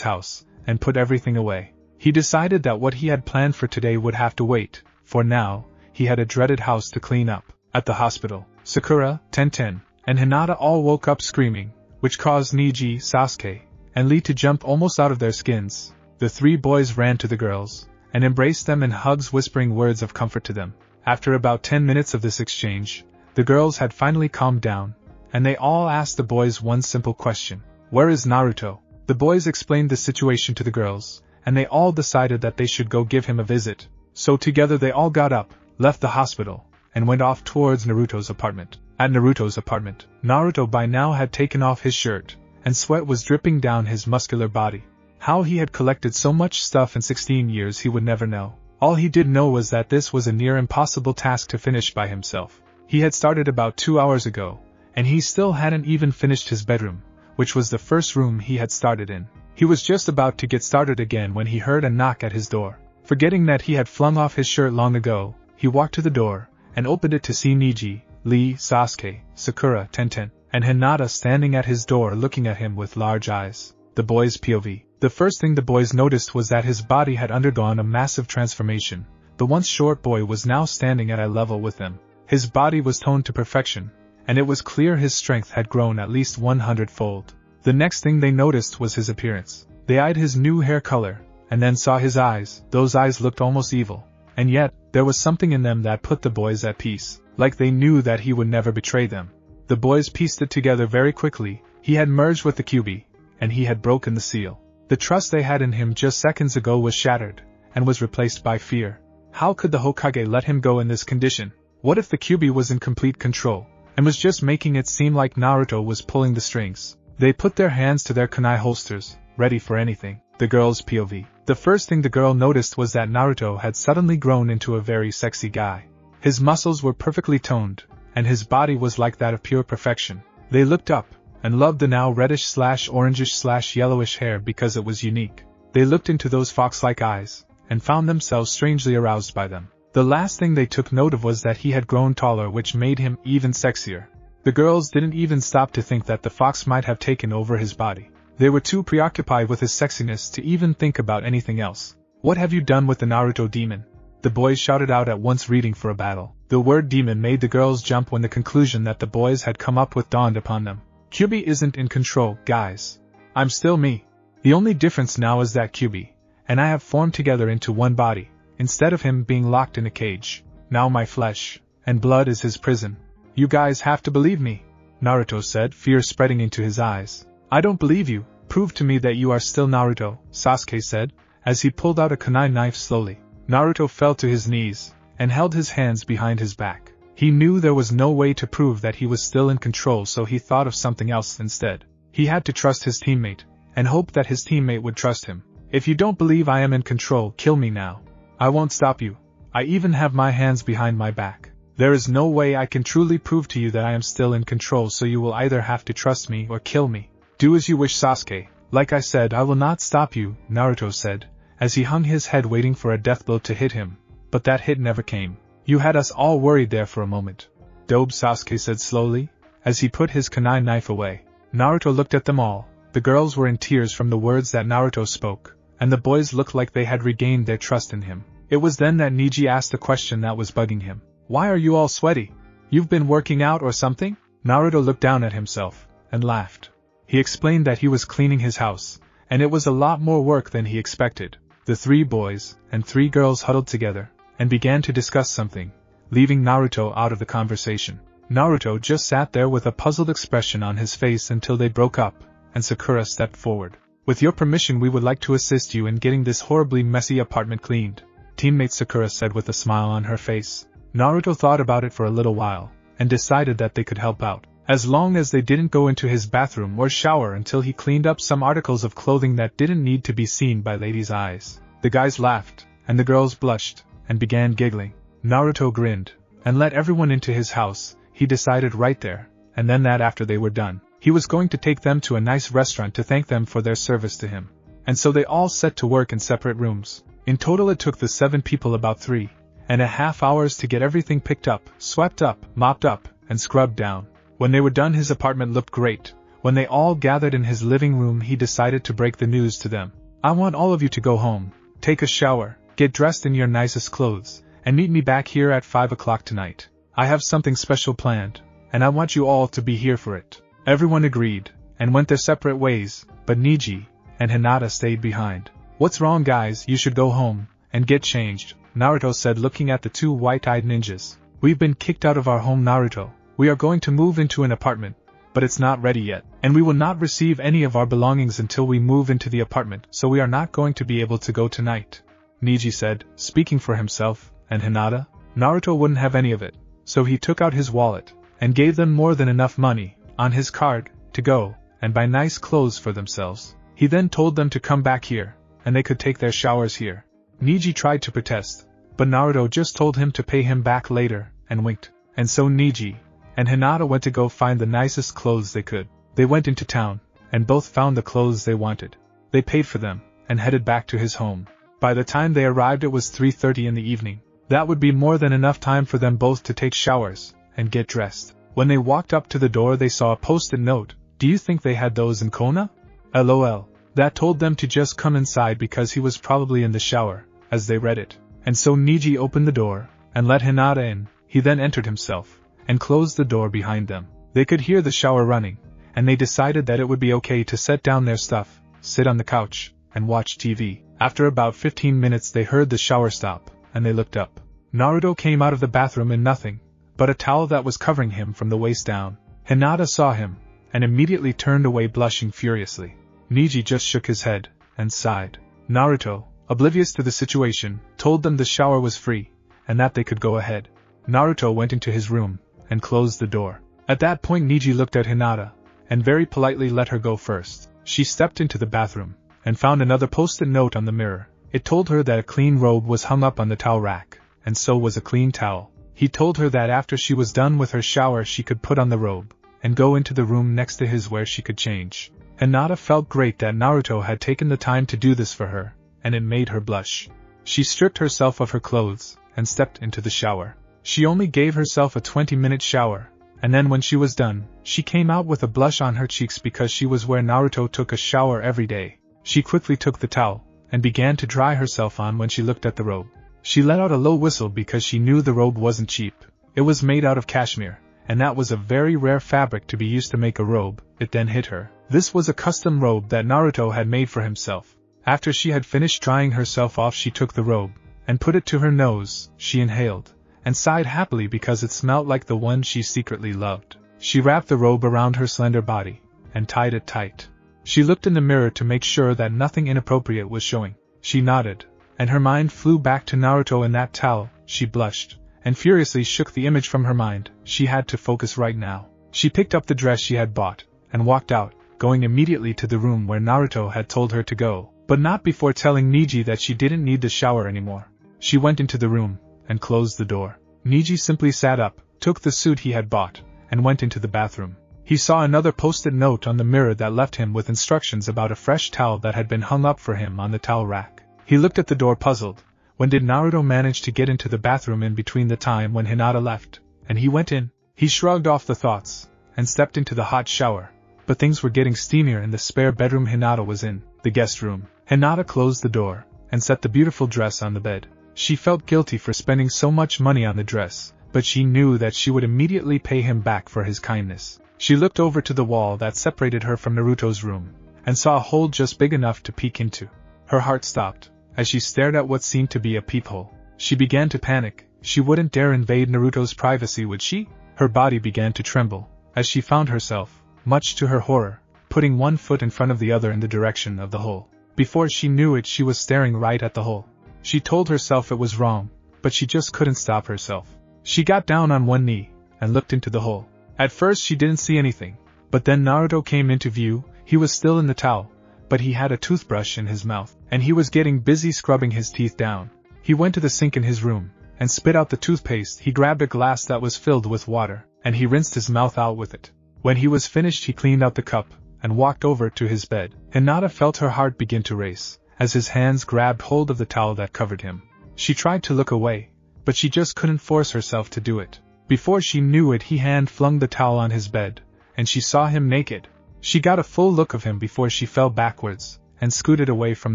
Speaker 1: house, and put everything away. He decided that what he had planned for today would have to wait, for now, he had a dreaded house to clean up. At the hospital, Sakura, Tenten, and Hinata all woke up screaming, which caused Niji, Sasuke, and Lee to jump almost out of their skins. The three boys ran to the girls, and embraced them in hugs, whispering words of comfort to them. After about 10 minutes of this exchange, the girls had finally calmed down, and they all asked the boys one simple question: "Where is Naruto?" The boys explained the situation to the girls, and they all decided that they should go give him a visit. So together they all got up, left the hospital, and went off towards Naruto's apartment. At Naruto's apartment, Naruto by now had taken off his shirt, and sweat was dripping down his muscular body. How he had collected so much stuff in 16 years he would never know. All he did know was that this was a near impossible task to finish by himself. He had started about 2 hours ago, and he still hadn't even finished his bedroom, which was the first room he had started in. He was just about to get started again when he heard a knock at his door. Forgetting that he had flung off his shirt long ago, he walked to the door, and opened it to see Niji, Lee, Sasuke, Sakura, Tenten, and Hinata standing at his door looking at him with large eyes. The boy's POV. The first thing the boys noticed was that his body had undergone a massive transformation. The once short boy was now standing at eye level with them. His body was toned to perfection, and it was clear his strength had grown at least 100-fold. The next thing they noticed was his appearance. They eyed his new hair color, and then saw his eyes. Those eyes looked almost evil, and yet, there was something in them that put the boys at peace, like they knew that he would never betray them. The boys pieced it together very quickly. He had merged with the Kyubi, and he had broken the seal. The trust they had in him just seconds ago was shattered, and was replaced by fear. How could the Hokage let him go in this condition? What if the Kyubi was in complete control, and was just making it seem like Naruto was pulling the strings? They put their hands to their kunai holsters, ready for anything. The girl's POV. The first thing the girl noticed was that Naruto had suddenly grown into a very sexy guy. His muscles were perfectly toned, and his body was like that of pure perfection. They looked up, and loved the now reddish/orangish/yellowish hair because it was unique. They looked into those fox-like eyes, and found themselves strangely aroused by them. The last thing they took note of was that he had grown taller, which made him even sexier. The girls didn't even stop to think that the fox might have taken over his body. They were too preoccupied with his sexiness to even think about anything else. "What have you done with the Naruto demon?" The boys shouted out at once, reading for a battle. The word demon made the girls jump when the conclusion that the boys had come up with dawned upon them. Kyubi isn't in control, guys. I'm still me. The only difference now is that Kyubi and I have formed together into one body, instead of him being locked in a cage. Now my flesh and blood is his prison. You guys have to believe me, Naruto said, fear spreading into his eyes. I don't believe you. Prove to me that you are still Naruto, Sasuke said, as he pulled out a kunai knife slowly. Naruto fell to his knees, and held his hands behind his back. He knew there was no way to prove that he was still in control, so he thought of something else instead. He had to trust his teammate, and hope that his teammate would trust him. If you don't believe I am in control, kill me now. I won't stop you. I even have my hands behind my back. There is no way I can truly prove to you that I am still in control, so you will either have to trust me or kill me. Do as you wish, Sasuke. Like I said, I will not stop you, Naruto said, as he hung his head waiting for a death blow to hit him, but that hit never came. You had us all worried there for a moment. Dobe, Sasuke said slowly, as he put his kunai knife away. Naruto looked at them all. The girls were in tears from the words that Naruto spoke, and the boys looked like they had regained their trust in him. It was then that Niji asked a question that was bugging him. Why are you all sweaty? You've been working out or something? Naruto looked down at himself, and laughed. He explained that he was cleaning his house, and it was a lot more work than he expected. The 3 boys and 3 girls huddled together, and began to discuss something, leaving Naruto out of the conversation. Naruto just sat there with a puzzled expression on his face until they broke up, and Sakura stepped forward. With your permission, we would like to assist you in getting this horribly messy apartment cleaned, teammate Sakura said with a smile on her face. Naruto thought about it for a little while, and decided that they could help out, as long as they didn't go into his bathroom or shower until he cleaned up some articles of clothing that didn't need to be seen by ladies' eyes. The guys laughed, and the girls blushed, and began giggling. Naruto grinned, and let everyone into his house. He decided right there, and then that after they were done, he was going to take them to a nice restaurant to thank them for their service to him. And so they all set to work in separate rooms. In total it took the 7 people about 3.5 hours to get everything picked up, swept up, mopped up, and scrubbed down. When they were done, his apartment looked great. When they all gathered in his living room, he decided to break the news to them. I want all of you to go home, take a shower, get dressed in your nicest clothes, and meet me back here at 5 o'clock tonight. I have something special planned, and I want you all to be here for it. Everyone agreed, and went their separate ways, but Niji and Hinata stayed behind. What's wrong, guys? You should go home and get changed, Naruto said, looking at the 2 white-eyed ninjas. We've been kicked out of our home, Naruto. We are going to move into an apartment, but it's not ready yet, and we will not receive any of our belongings until we move into the apartment, so we are not going to be able to go tonight, Niji said, speaking for himself. And Hinata? Naruto wouldn't have any of it, so he took out his wallet and gave them more than enough money on his card to go and buy nice clothes for themselves. He then told them to come back here, and they could take their showers here. Niji tried to protest, but Naruto just told him to pay him back later, and winked. And so Niji and Hinata went to go find the nicest clothes they could. They went into town, and both found the clothes they wanted. They paid for them, and headed back to his home. By the time they arrived, it was 3:30 in the evening. That would be more than enough time for them both to take showers and get dressed. When they walked up to the door, they saw a post-it note. Do you think they had those in Konoha? LOL. That told them to just come inside because he was probably in the shower, as they read it. And so Niji opened the door and let Hinata in. He then entered himself and closed the door behind them. They could hear the shower running, and they decided that it would be okay to set down their stuff, sit on the couch, and watch TV. After about 15 minutes they heard the shower stop, and they looked up. Naruto came out of the bathroom in nothing but a towel that was covering him from the waist down. Hinata saw him, and immediately turned away, blushing furiously. Niji just shook his head and sighed. Naruto, oblivious to the situation, told them the shower was free, and that they could go ahead. Naruto went into his room and closed the door. At that point Niji looked at Hinata, and very politely let her go first. She stepped into the bathroom, and found another post-it note on the mirror. It told her that a clean robe was hung up on the towel rack, and so was a clean towel. He told her that after she was done with her shower she could put on the robe, and go into the room next to his where she could change. Hinata felt great that Naruto had taken the time to do this for her, and it made her blush. She stripped herself of her clothes, and stepped into the shower. She only gave herself a 20-minute shower, and then when she was done, she came out with a blush on her cheeks because she was where Naruto took a shower every day. She quickly took the towel, and began to dry herself on. When she looked at the robe, she let out a low whistle because she knew the robe wasn't cheap. It was made out of cashmere, and that was a very rare fabric to be used to make a robe. It then hit her. This was a custom robe that Naruto had made for himself. After she had finished drying herself off, she took the robe, and put it to her nose. She inhaled, and sighed happily because it smelled like the one she secretly loved. She wrapped the robe around her slender body, and tied it tight. She looked in the mirror to make sure that nothing inappropriate was showing. She nodded, and her mind flew back to Naruto in that towel. She blushed, and furiously shook the image from her mind. She had to focus right now. She picked up the dress she had bought, and walked out, going immediately to the room where Naruto had told her to go, but not before telling Niji that she didn't need the shower anymore. She went into the room, and closed the door. Niji simply sat up, took the suit he had bought, and went into the bathroom. He saw another post-it note on the mirror that left him with instructions about a fresh towel that had been hung up for him on the towel rack. He looked at the door puzzled. When did Naruto manage to get into the bathroom in between the time when Hinata left, and he went in? He shrugged off the thoughts, and stepped into the hot shower. But things were getting steamier in the spare bedroom Hinata was in, the guest room. Hinata closed the door, and set the beautiful dress on the bed. She felt guilty for spending so much money on the dress, but she knew that she would immediately pay him back for his kindness. She looked over to the wall that separated her from Naruto's room, and saw a hole just big enough to peek into. Her heart stopped, as she stared at what seemed to be a peephole. She began to panic. She wouldn't dare invade Naruto's privacy, would she? Her body began to tremble, as she found herself, much to her horror, putting one foot in front of the other in the direction of the hole. Before she knew it, she was staring right at the hole. She told herself it was wrong, but she just couldn't stop herself. She got down on one knee, and looked into the hole. At first she didn't see anything, but then Naruto came into view. He was still in the towel, but he had a toothbrush in his mouth, and he was getting busy scrubbing his teeth down. He went to the sink in his room, and spit out the toothpaste. He grabbed a glass that was filled with water, and he rinsed his mouth out with it. When he was finished, he cleaned out the cup, and walked over to his bed. Hinata felt her heart begin to race, as his hands grabbed hold of the towel that covered him. She tried to look away, but she just couldn't force herself to do it. Before she knew it, he hand-flung the towel on his bed, and she saw him naked. She got a full look of him before she fell backwards, and scooted away from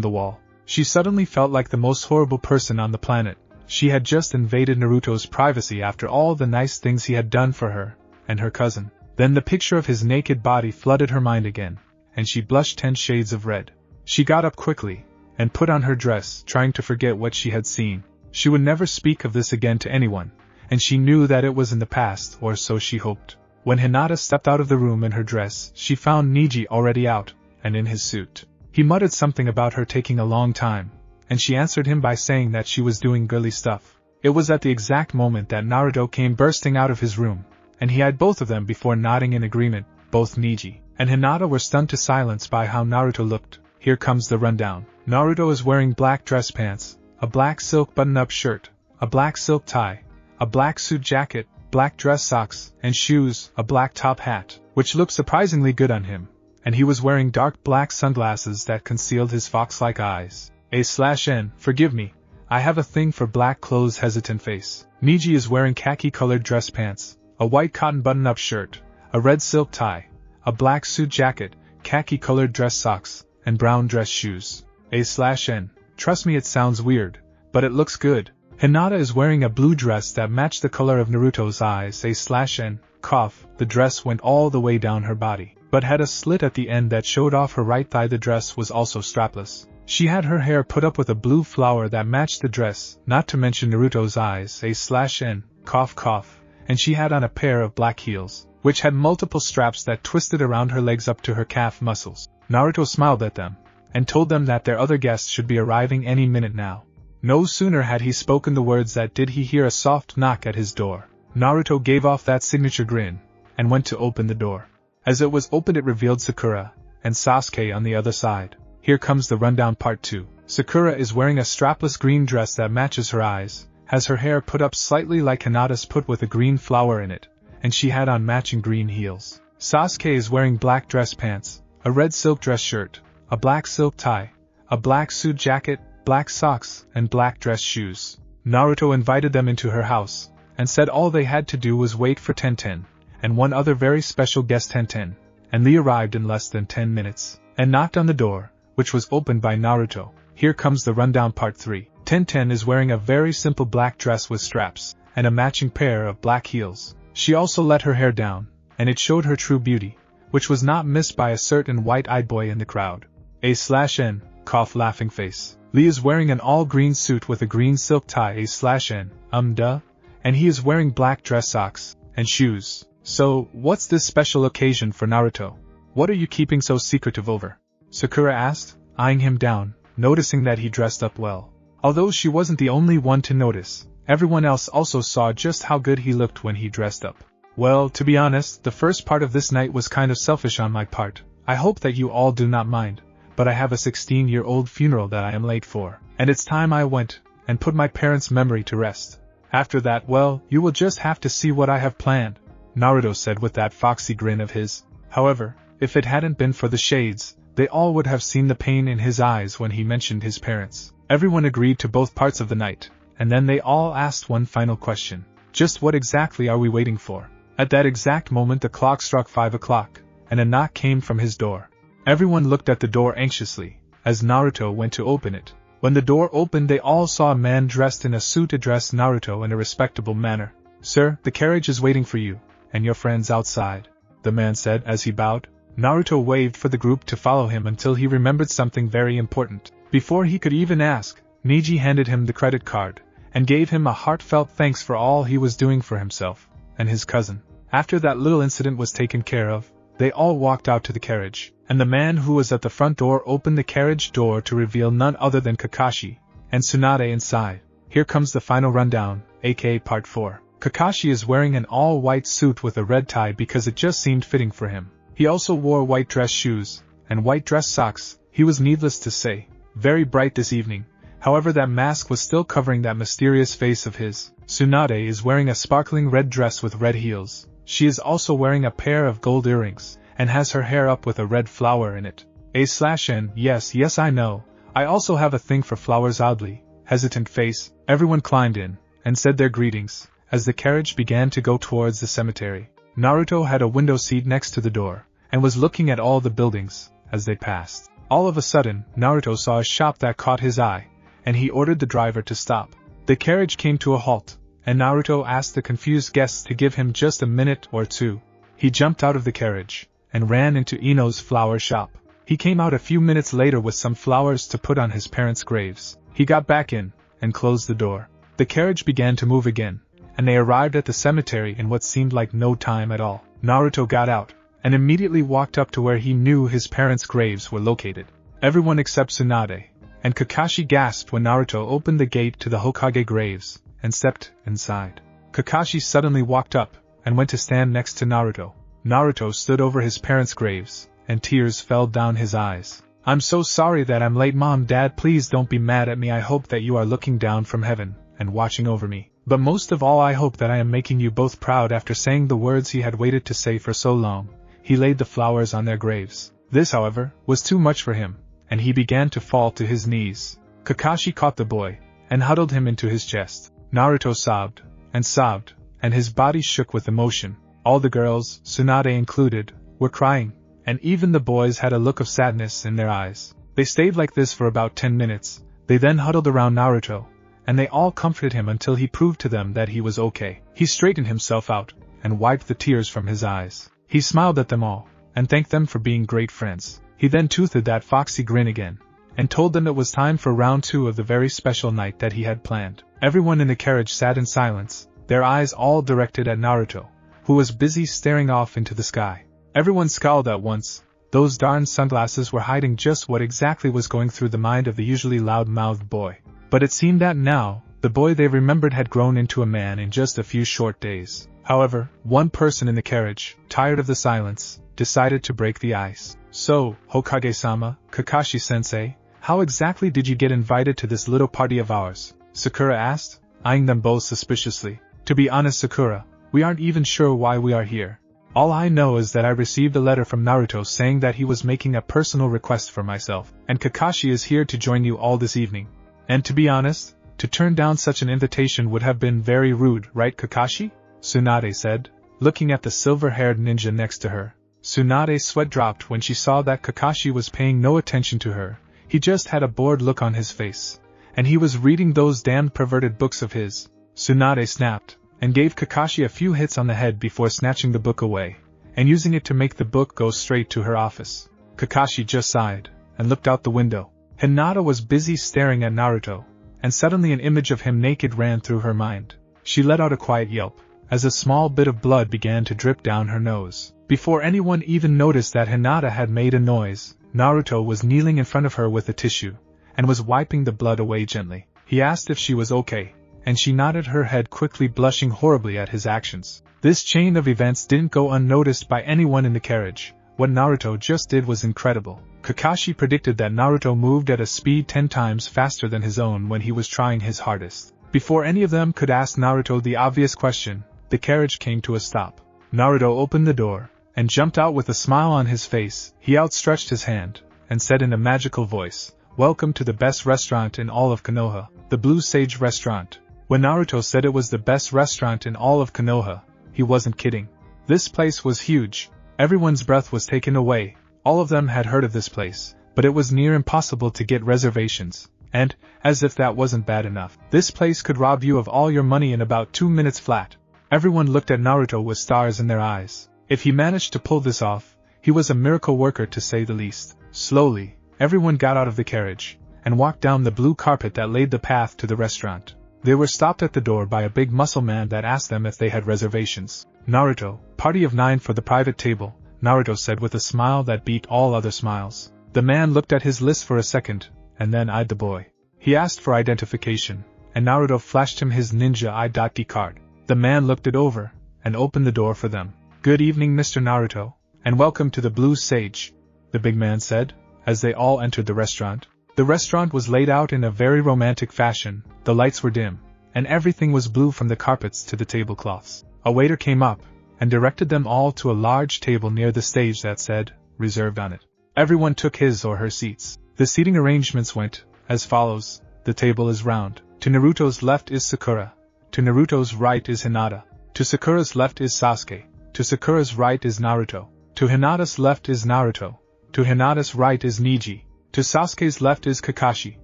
Speaker 1: the wall. She suddenly felt like the most horrible person on the planet. She had just invaded Naruto's privacy after all the nice things he had done for her, and her cousin. Then the picture of his naked body flooded her mind again, and she blushed 10 shades of red. She got up quickly, and put on her dress, trying to forget what she had seen. She would never speak of this again to anyone, and she knew that it was in the past, or so she hoped. When Hinata stepped out of the room in her dress, she found Neji already out, and in his suit. He muttered something about her taking a long time, and she answered him by saying that she was doing girly stuff. It was at the exact moment that Naruto came bursting out of his room, and he eyed both of them before nodding in agreement. Both Neji and Hinata were stunned to silence by how Naruto looked. Here comes the rundown. Naruto is wearing black dress pants, a black silk button-up shirt, a black silk tie, a black suit jacket, black dress socks, and shoes, a black top hat, which looked surprisingly good on him, and he was wearing dark black sunglasses that concealed his fox-like eyes. A/N, forgive me, I have a thing for black clothes. Hesitant face. Neji is wearing khaki-colored dress pants, a white cotton button-up shirt, a red silk tie, a black suit jacket, khaki-colored dress socks, and brown dress shoes. A/N, trust me, it sounds weird, but it looks good. Hinata is wearing a blue dress that matched the color of Naruto's eyes. A/N, cough. The dress went all the way down her body, but had a slit at the end that showed off her right thigh. The dress was also strapless. She had her hair put up with a blue flower that matched the dress, not to mention Naruto's eyes. A/N, cough cough. And she had on a pair of black heels, which had multiple straps that twisted around her legs up to her calf muscles. Naruto smiled at them, and told them that their other guests should be arriving any minute now. No sooner had he spoken the words that did he hear a soft knock at his door. Naruto gave off that signature grin, and went to open the door. As it was opened, it revealed Sakura, and Sasuke on the other side. Here comes the rundown part 2. Sakura is wearing a strapless green dress that matches her eyes, has her hair put up slightly like Hinata's put with a green flower in it, and she had on matching green heels. Sasuke is wearing black dress pants, a red silk dress shirt, a black silk tie, a black suit jacket, black socks, and black dress shoes. Naruto invited them into her house, and said all they had to do was wait for Tenten, and one other very special guest. Tenten and Lee arrived in less than 10 minutes, and knocked on the door, which was opened by Naruto. Here comes the rundown part 3. Tenten is wearing a very simple black dress with straps, and a matching pair of black heels. She also let her hair down, and it showed her true beauty, which was not missed by a certain white-eyed boy in the crowd. A/N, cough laughing face. Lee is wearing an all-green suit with a green silk tie. A/N, duh. And he is wearing black dress socks, and shoes. So, what's this special occasion for Naruto? What are you keeping so secretive over? Sakura asked, eyeing him down, noticing that he dressed up well. Although she wasn't the only one to notice, everyone else also saw just how good he looked when he dressed up. Well, to be honest, the first part of this night was kind of selfish on my part. I hope that you all do not mind, but I have a 16-year-old funeral that I am late for, and it's time I went and put my parents' memory to rest. After that, well, you will just have to see what I have planned, Naruto said with that foxy grin of his. However, if it hadn't been for the shades, they all would have seen the pain in his eyes when he mentioned his parents. Everyone agreed to both parts of the night, and then they all asked one final question. Just what exactly are we waiting for? At that exact moment the clock struck 5 o'clock, and a knock came from his door. Everyone looked at the door anxiously, as Naruto went to open it. When the door opened, they all saw a man dressed in a suit address Naruto in a respectable manner. "Sir, the carriage is waiting for you, and your friends outside," the man said as he bowed. Naruto waved for the group to follow him until he remembered something very important. Before he could even ask, Neji handed him the credit card, and gave him a heartfelt thanks for all he was doing for himself and his cousin. After that little incident was taken care of, they all walked out to the carriage, and the man who was at the front door opened the carriage door to reveal none other than Kakashi and Tsunade inside. Here comes the final rundown, aka part 4. Kakashi is wearing an all-white suit with a red tie because it just seemed fitting for him. He also wore white dress shoes and white dress socks. He was, needless to say, very bright this evening. However, that mask was still covering that mysterious face of his. Tsunade is wearing a sparkling red dress with red heels. She is also wearing a pair of gold earrings, and has her hair up with a red flower in it. A/N, yes, I know. I also have a thing for flowers. Oddly hesitant face, everyone climbed in, and said their greetings, as the carriage began to go towards the cemetery. Naruto had a window seat next to the door, and was looking at all the buildings, as they passed. All of a sudden, Naruto saw a shop that caught his eye, and he ordered the driver to stop. The carriage came to a halt, and Naruto asked the confused guests to give him just a minute or two. He jumped out of the carriage, and ran into Ino's flower shop. He came out a few minutes later with some flowers to put on his parents' graves. He got back in, and closed the door. The carriage began to move again, and they arrived at the cemetery in what seemed like no time at all. Naruto got out, and immediately walked up to where he knew his parents' graves were located. Everyone except Tsunade and Kakashi gasped when Naruto opened the gate to the Hokage graves, and stepped inside. Kakashi suddenly walked up, and went to stand next to Naruto. Naruto stood over his parents' graves, and tears fell down his eyes. "I'm so sorry that I'm late, Mom, Dad, please don't be mad at me. I hope that you are looking down from heaven, and watching over me. But most of all, I hope that I am making you both proud." After saying the words he had waited to say for so long, he laid the flowers on their graves. This, however, was too much for him, and he began to fall to his knees. Kakashi caught the boy, and huddled him into his chest. Naruto sobbed, and his body shook with emotion. All the girls, Tsunade included, were crying, and even the boys had a look of sadness in their eyes. They stayed like this for about 10 minutes, they then huddled around Naruto, and they all comforted him until he proved to them that he was okay. He straightened himself out, and wiped the tears from his eyes. He smiled at them all, and thanked them for being great friends. He then toothed that foxy grin again, and told them it was time for round 2 of the very special night that he had planned. Everyone in the carriage sat in silence, their eyes all directed at Naruto, who was busy staring off into the sky. Everyone scowled at once. Those darn sunglasses were hiding just what exactly was going through the mind of the usually loud-mouthed boy. But it seemed that now, the boy they remembered had grown into a man in just a few short days. However, one person in the carriage, tired of the silence, decided to break the ice. "So, Hokage-sama, Kakashi-sensei, how exactly did you get invited to this little party of ours?" Sakura asked, eyeing them both suspiciously. "To be honest, Sakura, we aren't even sure why we are here. All I know is that I received a letter from Naruto saying that he was making a personal request for myself, and Kakashi is here to join you all this evening. And to be honest, to turn down such an invitation would have been very rude, right, Kakashi?" Tsunade said, looking at the silver-haired ninja next to her. Tsunade's sweat dropped when she saw that Kakashi was paying no attention to her. He just had a bored look on his face, and he was reading those damned perverted books of his. Tsunade snapped, and gave Kakashi a few hits on the head before snatching the book away, and using it to make the book go straight to her office. Kakashi just sighed, and looked out the window. Hinata was busy staring at Naruto, and suddenly an image of him naked ran through her mind. She let out a quiet yelp, as a small bit of blood began to drip down her nose. Before anyone even noticed that Hinata had made a noise, Naruto was kneeling in front of her with a tissue, and was wiping the blood away gently. He asked if she was okay, and she nodded her head quickly, blushing horribly at his actions. This chain of events didn't go unnoticed by anyone in the carriage. What Naruto just did was incredible. Kakashi predicted that Naruto moved at a speed 10 times faster than his own when he was trying his hardest. Before any of them could ask Naruto the obvious question, the carriage came to a stop. Naruto opened the door, and jumped out with a smile on his face. He outstretched his hand, and said in a magical voice, "Welcome to the best restaurant in all of Konoha, the Blue Sage Restaurant." When Naruto said it was the best restaurant in all of Konoha, he wasn't kidding. This place was huge. Everyone's breath was taken away. All of them had heard of this place, but it was near impossible to get reservations. And, as if that wasn't bad enough, this place could rob you of all your money in about 2 minutes flat. Everyone looked at Naruto with stars in their eyes. If he managed to pull this off, he was a miracle worker to say the least. Slowly, everyone got out of the carriage, and walked down the blue carpet that laid the path to the restaurant. They were stopped at the door by a big muscle man that asked them if they had reservations. "Naruto, party of 9 for the private table," Naruto said with a smile that beat all other smiles. The man looked at his list for a second, and then eyed the boy. He asked for identification, and Naruto flashed him his ninja ID card. The man looked it over, and opened the door for them. "Good evening, Mr. Naruto, and welcome to the Blue Sage," the big man said, as they all entered the restaurant. The restaurant was laid out in a very romantic fashion. The lights were dim, and everything was blue from the carpets to the tablecloths. A waiter came up, and directed them all to a large table near the stage that said, "Reserved" on it. Everyone took his or her seats. The seating arrangements went as follows. The table is round. To Naruto's left is Sakura. To Naruto's right is Hinata. To Sakura's left is Sasuke. To Sakura's right is Naruto. To Hinata's left is Naruto. To Hinata's right is Neji. To Sasuke's left is Kakashi.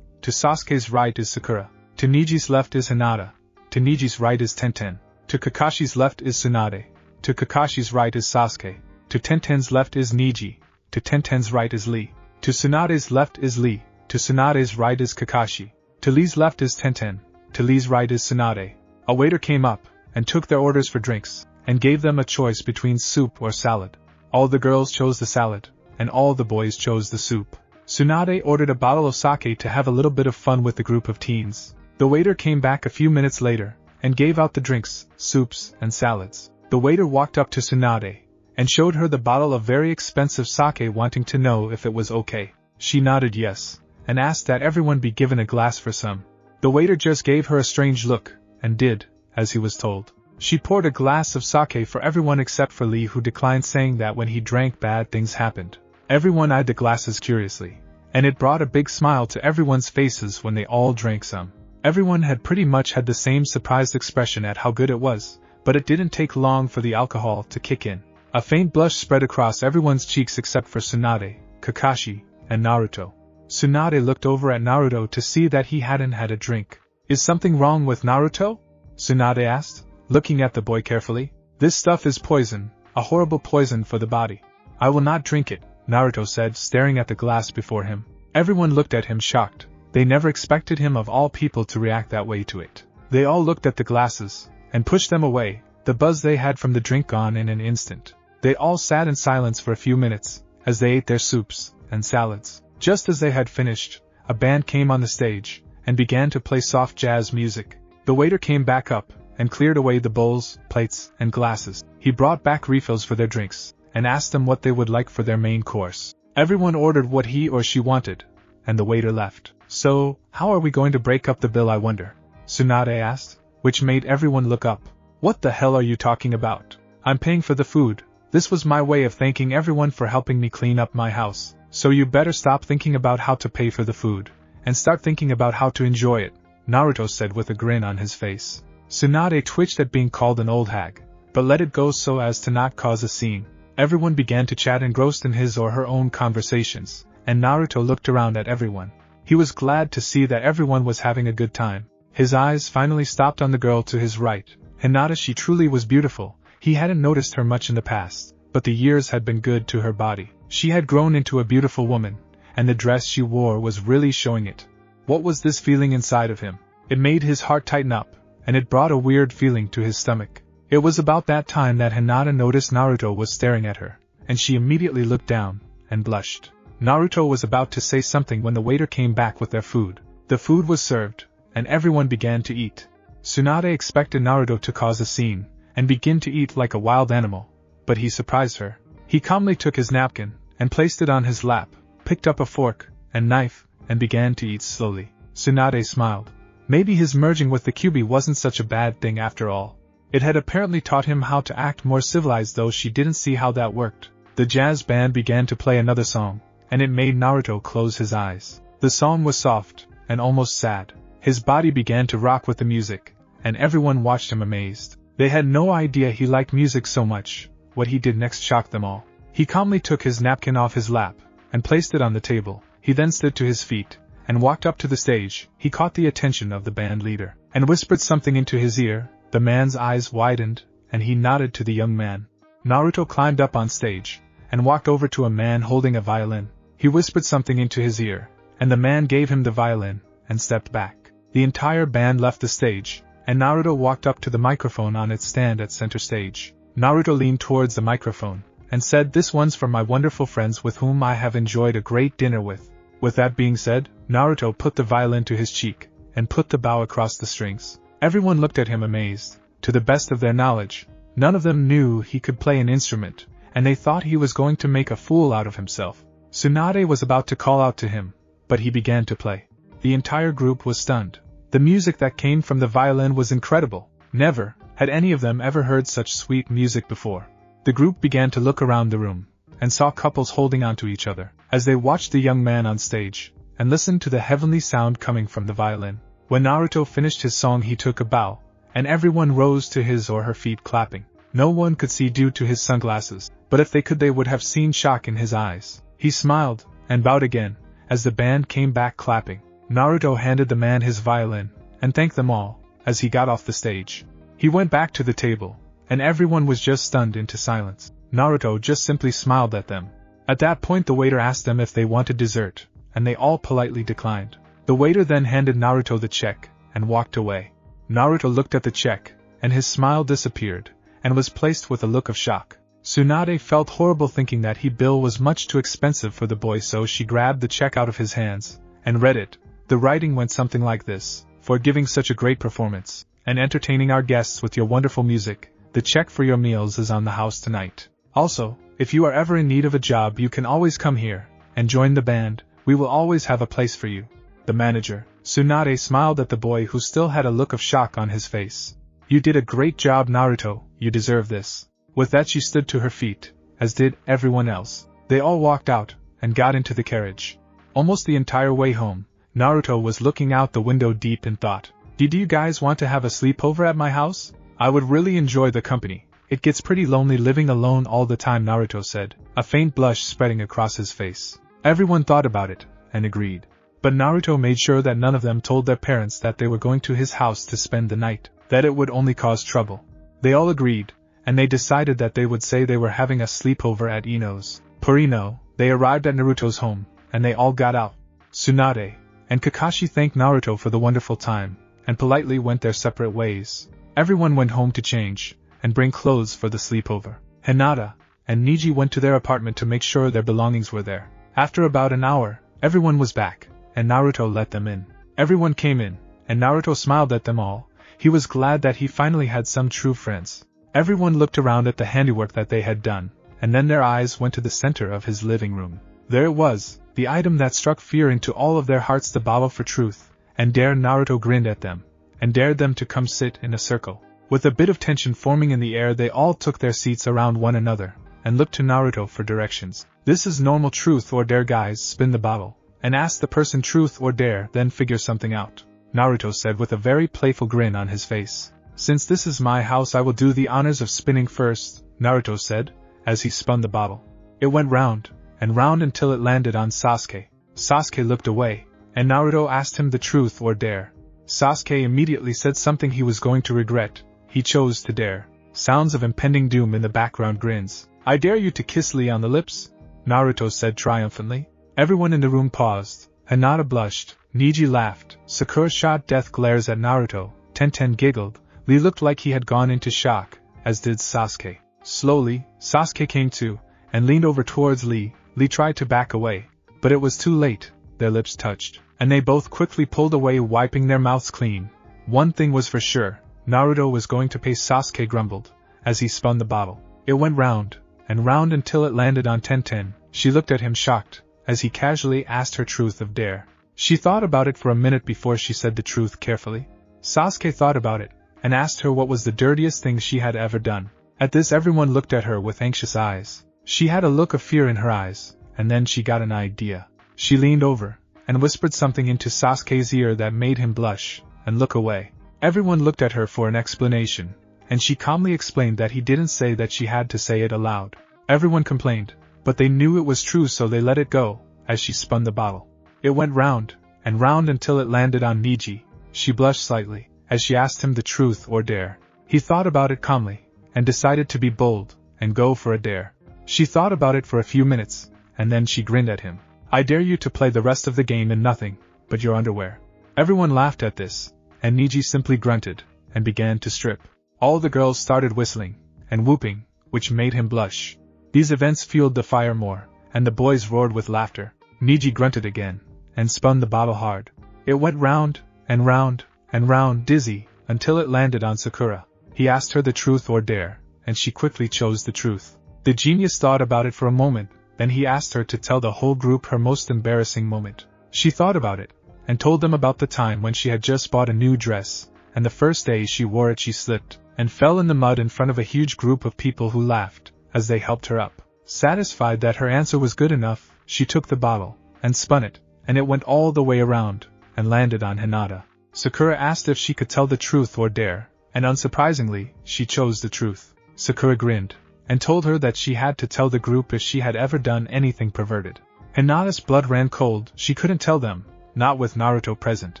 Speaker 1: To Sasuke's right is Sakura. To Neji's left is Hinata. To Neji's right is Tenten. To Kakashi's left is Tsunade. To Kakashi's right is Sasuke. To Tenten's left is Neji. To Tenten's right is Lee. To Tsunade's left is Lee. To Tsunade's right is Kakashi. To Lee's left is Tenten. To Lee's right is Tsunade. A waiter came up and took their orders for drinks, and gave them a choice between soup or salad. All the girls chose the salad, and all the boys chose the soup. Tsunade ordered a bottle of sake to have a little bit of fun with the group of teens. The waiter came back a few minutes later, and gave out the drinks, soups, and salads. The waiter walked up to Tsunade, and showed her the bottle of very expensive sake, wanting to know if it was okay. She nodded yes, and asked that everyone be given a glass for some. The waiter just gave her a strange look, and did as he was told. She poured a glass of sake for everyone except for Lee, who declined, saying that when he drank bad things happened. Everyone eyed the glasses curiously, and it brought a big smile to everyone's faces when they all drank some. Everyone had pretty much had the same surprised expression at how good it was, but it didn't take long for the alcohol to kick in. A faint blush spread across everyone's cheeks except for Tsunade, Kakashi, and Naruto. Tsunade looked over at Naruto to see that he hadn't had a drink. "Is something wrong with Naruto?" Tsunade asked, looking at the boy carefully. "This stuff is poison, a horrible poison for the body. I will not drink it," Naruto said, staring at the glass before him. Everyone looked at him shocked. They never expected him of all people to react that way to it. They all looked at the glasses, and pushed them away, the buzz they had from the drink gone in an instant. They all sat in silence for a few minutes, as they ate their soups and salads. Just as they had finished, a band came on the stage, and began to play soft jazz music. The waiter came back up, and cleared away the bowls, plates, and glasses. He brought back refills for their drinks, and asked them what they would like for their main course. Everyone ordered what he or she wanted, and the waiter left. "So, how are we going to break up the bill, I wonder?" Tsunade asked, which made everyone look up. "What the hell are you talking about? I'm paying for the food. This was my way of thanking everyone for helping me clean up my house. So you better stop thinking about how to pay for the food, and start thinking about how to enjoy it," Naruto said with a grin on his face. Tsunade twitched at being called an old hag, but let it go so as to not cause a scene. Everyone began to chat engrossed in his or her own conversations, and Naruto looked around at everyone. He was glad to see that everyone was having a good time. His eyes finally stopped on the girl to his right. Hinata, she truly was beautiful. He hadn't noticed her much in the past, but the years had been good to her body. She had grown into a beautiful woman, and the dress she wore was really showing it. What was this feeling inside of him? It made his heart tighten up, and it brought a weird feeling to his stomach. It was about that time that Hinata noticed Naruto was staring at her, and she immediately looked down, and blushed. Naruto was about to say something when the waiter came back with their food. The food was served, and everyone began to eat. Tsunade expected Naruto to cause a scene, and begin to eat like a wild animal, but he surprised her. He calmly took his napkin, and placed it on his lap, picked up a fork and knife, and began to eat slowly. Tsunade smiled. Maybe his merging with the Kyubi wasn't such a bad thing after all. It had apparently taught him how to act more civilized, though she didn't see how that worked. The jazz band began to play another song, and it made Naruto close his eyes. The song was soft, and almost sad. His body began to rock with the music, and everyone watched him amazed. They had no idea he liked music so much. What he did next shocked them all. He calmly took his napkin off his lap, and placed it on the table. He then stood to his feet, and walked up to the stage. He caught the attention of the band leader, and whispered something into his ear. The man's eyes widened, and he nodded to the young man. Naruto climbed up on stage, and walked over to a man holding a violin. He whispered something into his ear, and the man gave him the violin, and stepped back. The entire band left the stage, and Naruto walked up to the microphone on its stand at center stage. Naruto leaned towards the microphone, and said, "This one's for my wonderful friends with whom I have enjoyed a great dinner with." With that being said, Naruto put the violin to his cheek, and put the bow across the strings. Everyone looked at him amazed. To the best of their knowledge, none of them knew he could play an instrument, and they thought he was going to make a fool out of himself. Tsunade was about to call out to him, but he began to play. The entire group was stunned. The music that came from the violin was incredible. Never had any of them ever heard such sweet music before. The group began to look around the room, and saw couples holding onto each other. As they watched the young man on stage, and listened to the heavenly sound coming from the violin. When Naruto finished his song he took a bow, and everyone rose to his or her feet clapping. No one could see due to his sunglasses, but if they could they would have seen shock in his eyes. He smiled, and bowed again, as the band came back clapping. Naruto handed the man his violin, and thanked them all, as he got off the stage. He went back to the table, and everyone was just stunned into silence. Naruto just simply smiled at them. At that point the waiter asked them if they wanted dessert, and they all politely declined. The waiter then handed Naruto the check, and walked away. Naruto looked at the check, and his smile disappeared, and was placed with a look of shock. Tsunade felt horrible thinking that his bill was much too expensive for the boy, so she grabbed the check out of his hands, and read it. The writing went something like this: for giving such a great performance, and entertaining our guests with your wonderful music, the check for your meals is on the house tonight. Also, if you are ever in need of a job you can always come here, and join the band, we will always have a place for you. The manager, Tsunade, smiled at the boy who still had a look of shock on his face. You did a great job, Naruto, you deserve this. With that she stood to her feet, as did everyone else. They all walked out, and got into the carriage. Almost the entire way home, Naruto was looking out the window deep in thought. Do you guys want to have a sleepover at my house? I would really enjoy the company. It gets pretty lonely living alone all the time, Naruto said, a faint blush spreading across his face. Everyone thought about it, and agreed. But Naruto made sure that none of them told their parents that they were going to his house to spend the night, that it would only cause trouble. They all agreed, and they decided that they would say they were having a sleepover at Ino's. Per Ino, they arrived at Naruto's home, and they all got out. Tsunade and Kakashi thanked Naruto for the wonderful time, and politely went their separate ways. Everyone went home to change, and bring clothes for the sleepover. Hinata and Niji went to their apartment to make sure their belongings were there. After about an hour, everyone was back, and Naruto let them in. Everyone came in, and Naruto smiled at them all. He was glad that he finally had some true friends. Everyone looked around at the handiwork that they had done, and then their eyes went to the center of his living room. There it was, the item that struck fear into all of their hearts, the bottle for truth, and dare. Naruto grinned at them, and dared them to come sit in a circle. With a bit of tension forming in the air, they all took their seats around one another, and looked to Naruto for directions. This is normal, truth or dare, guys. Spin the bottle, and ask the person truth or dare, then figure something out, Naruto said with a very playful grin on his face. Since this is my house I will do the honors of spinning first, Naruto said, as he spun the bottle. It went round and round until it landed on Sasuke. Sasuke looked away, and Naruto asked him the truth or dare. Sasuke immediately said something he was going to regret. He chose to dare. Sounds of impending doom in the background. Grins. I dare you to kiss Lee on the lips, Naruto said triumphantly. Everyone in the room paused. Hinata blushed, Niji laughed, Sakura shot death glares at Naruto, Tenten giggled, Lee looked like he had gone into shock, as did Sasuke. Slowly, Sasuke came to, and leaned over towards Lee. Lee tried to back away, but it was too late. Their lips touched, and they both quickly pulled away, wiping their mouths clean. One thing was for sure, Naruto was going to pay. Sasuke grumbled, as he spun the bottle. It went round and round until it landed on Tenten. She looked at him shocked, as he casually asked her truth of dare. She thought about it for a minute before she said the truth carefully. Sasuke thought about it, and asked her what was the dirtiest thing she had ever done. At this everyone looked at her with anxious eyes. She had a look of fear in her eyes, and then she got an idea. She leaned over, and whispered something into Sasuke's ear that made him blush, and look away. Everyone looked at her for an explanation, and she calmly explained that he didn't say that she had to say it aloud. Everyone complained, but they knew it was true, so they let it go, as she spun the bottle. It went round and round until it landed on Niji. She blushed slightly, as she asked him the truth or dare. He thought about it calmly, and decided to be bold, and go for a dare. She thought about it for a few minutes, and then she grinned at him. I dare you to play the rest of the game in nothing but your underwear. Everyone laughed at this, and Niji simply grunted, and began to strip. All the girls started whistling, and whooping, which made him blush. These events fueled the fire more, and the boys roared with laughter. Niji grunted again, and spun the bottle hard. It went round and round and round, dizzy, until it landed on Sakura. He asked her the truth or dare, and she quickly chose the truth. The genius thought about it for a moment, then he asked her to tell the whole group her most embarrassing moment. She thought about it, and told them about the time when she had just bought a new dress, and the first day she wore it she slipped, and fell in the mud in front of a huge group of people who laughed, as they helped her up. Satisfied that her answer was good enough, she took the bottle, and spun it, and it went all the way around, and landed on Hinata. Sakura asked if she could tell the truth or dare, and unsurprisingly, she chose the truth. Sakura grinned, and told her that she had to tell the group if she had ever done anything perverted. Hinata's blood ran cold. She couldn't tell them, not with Naruto present.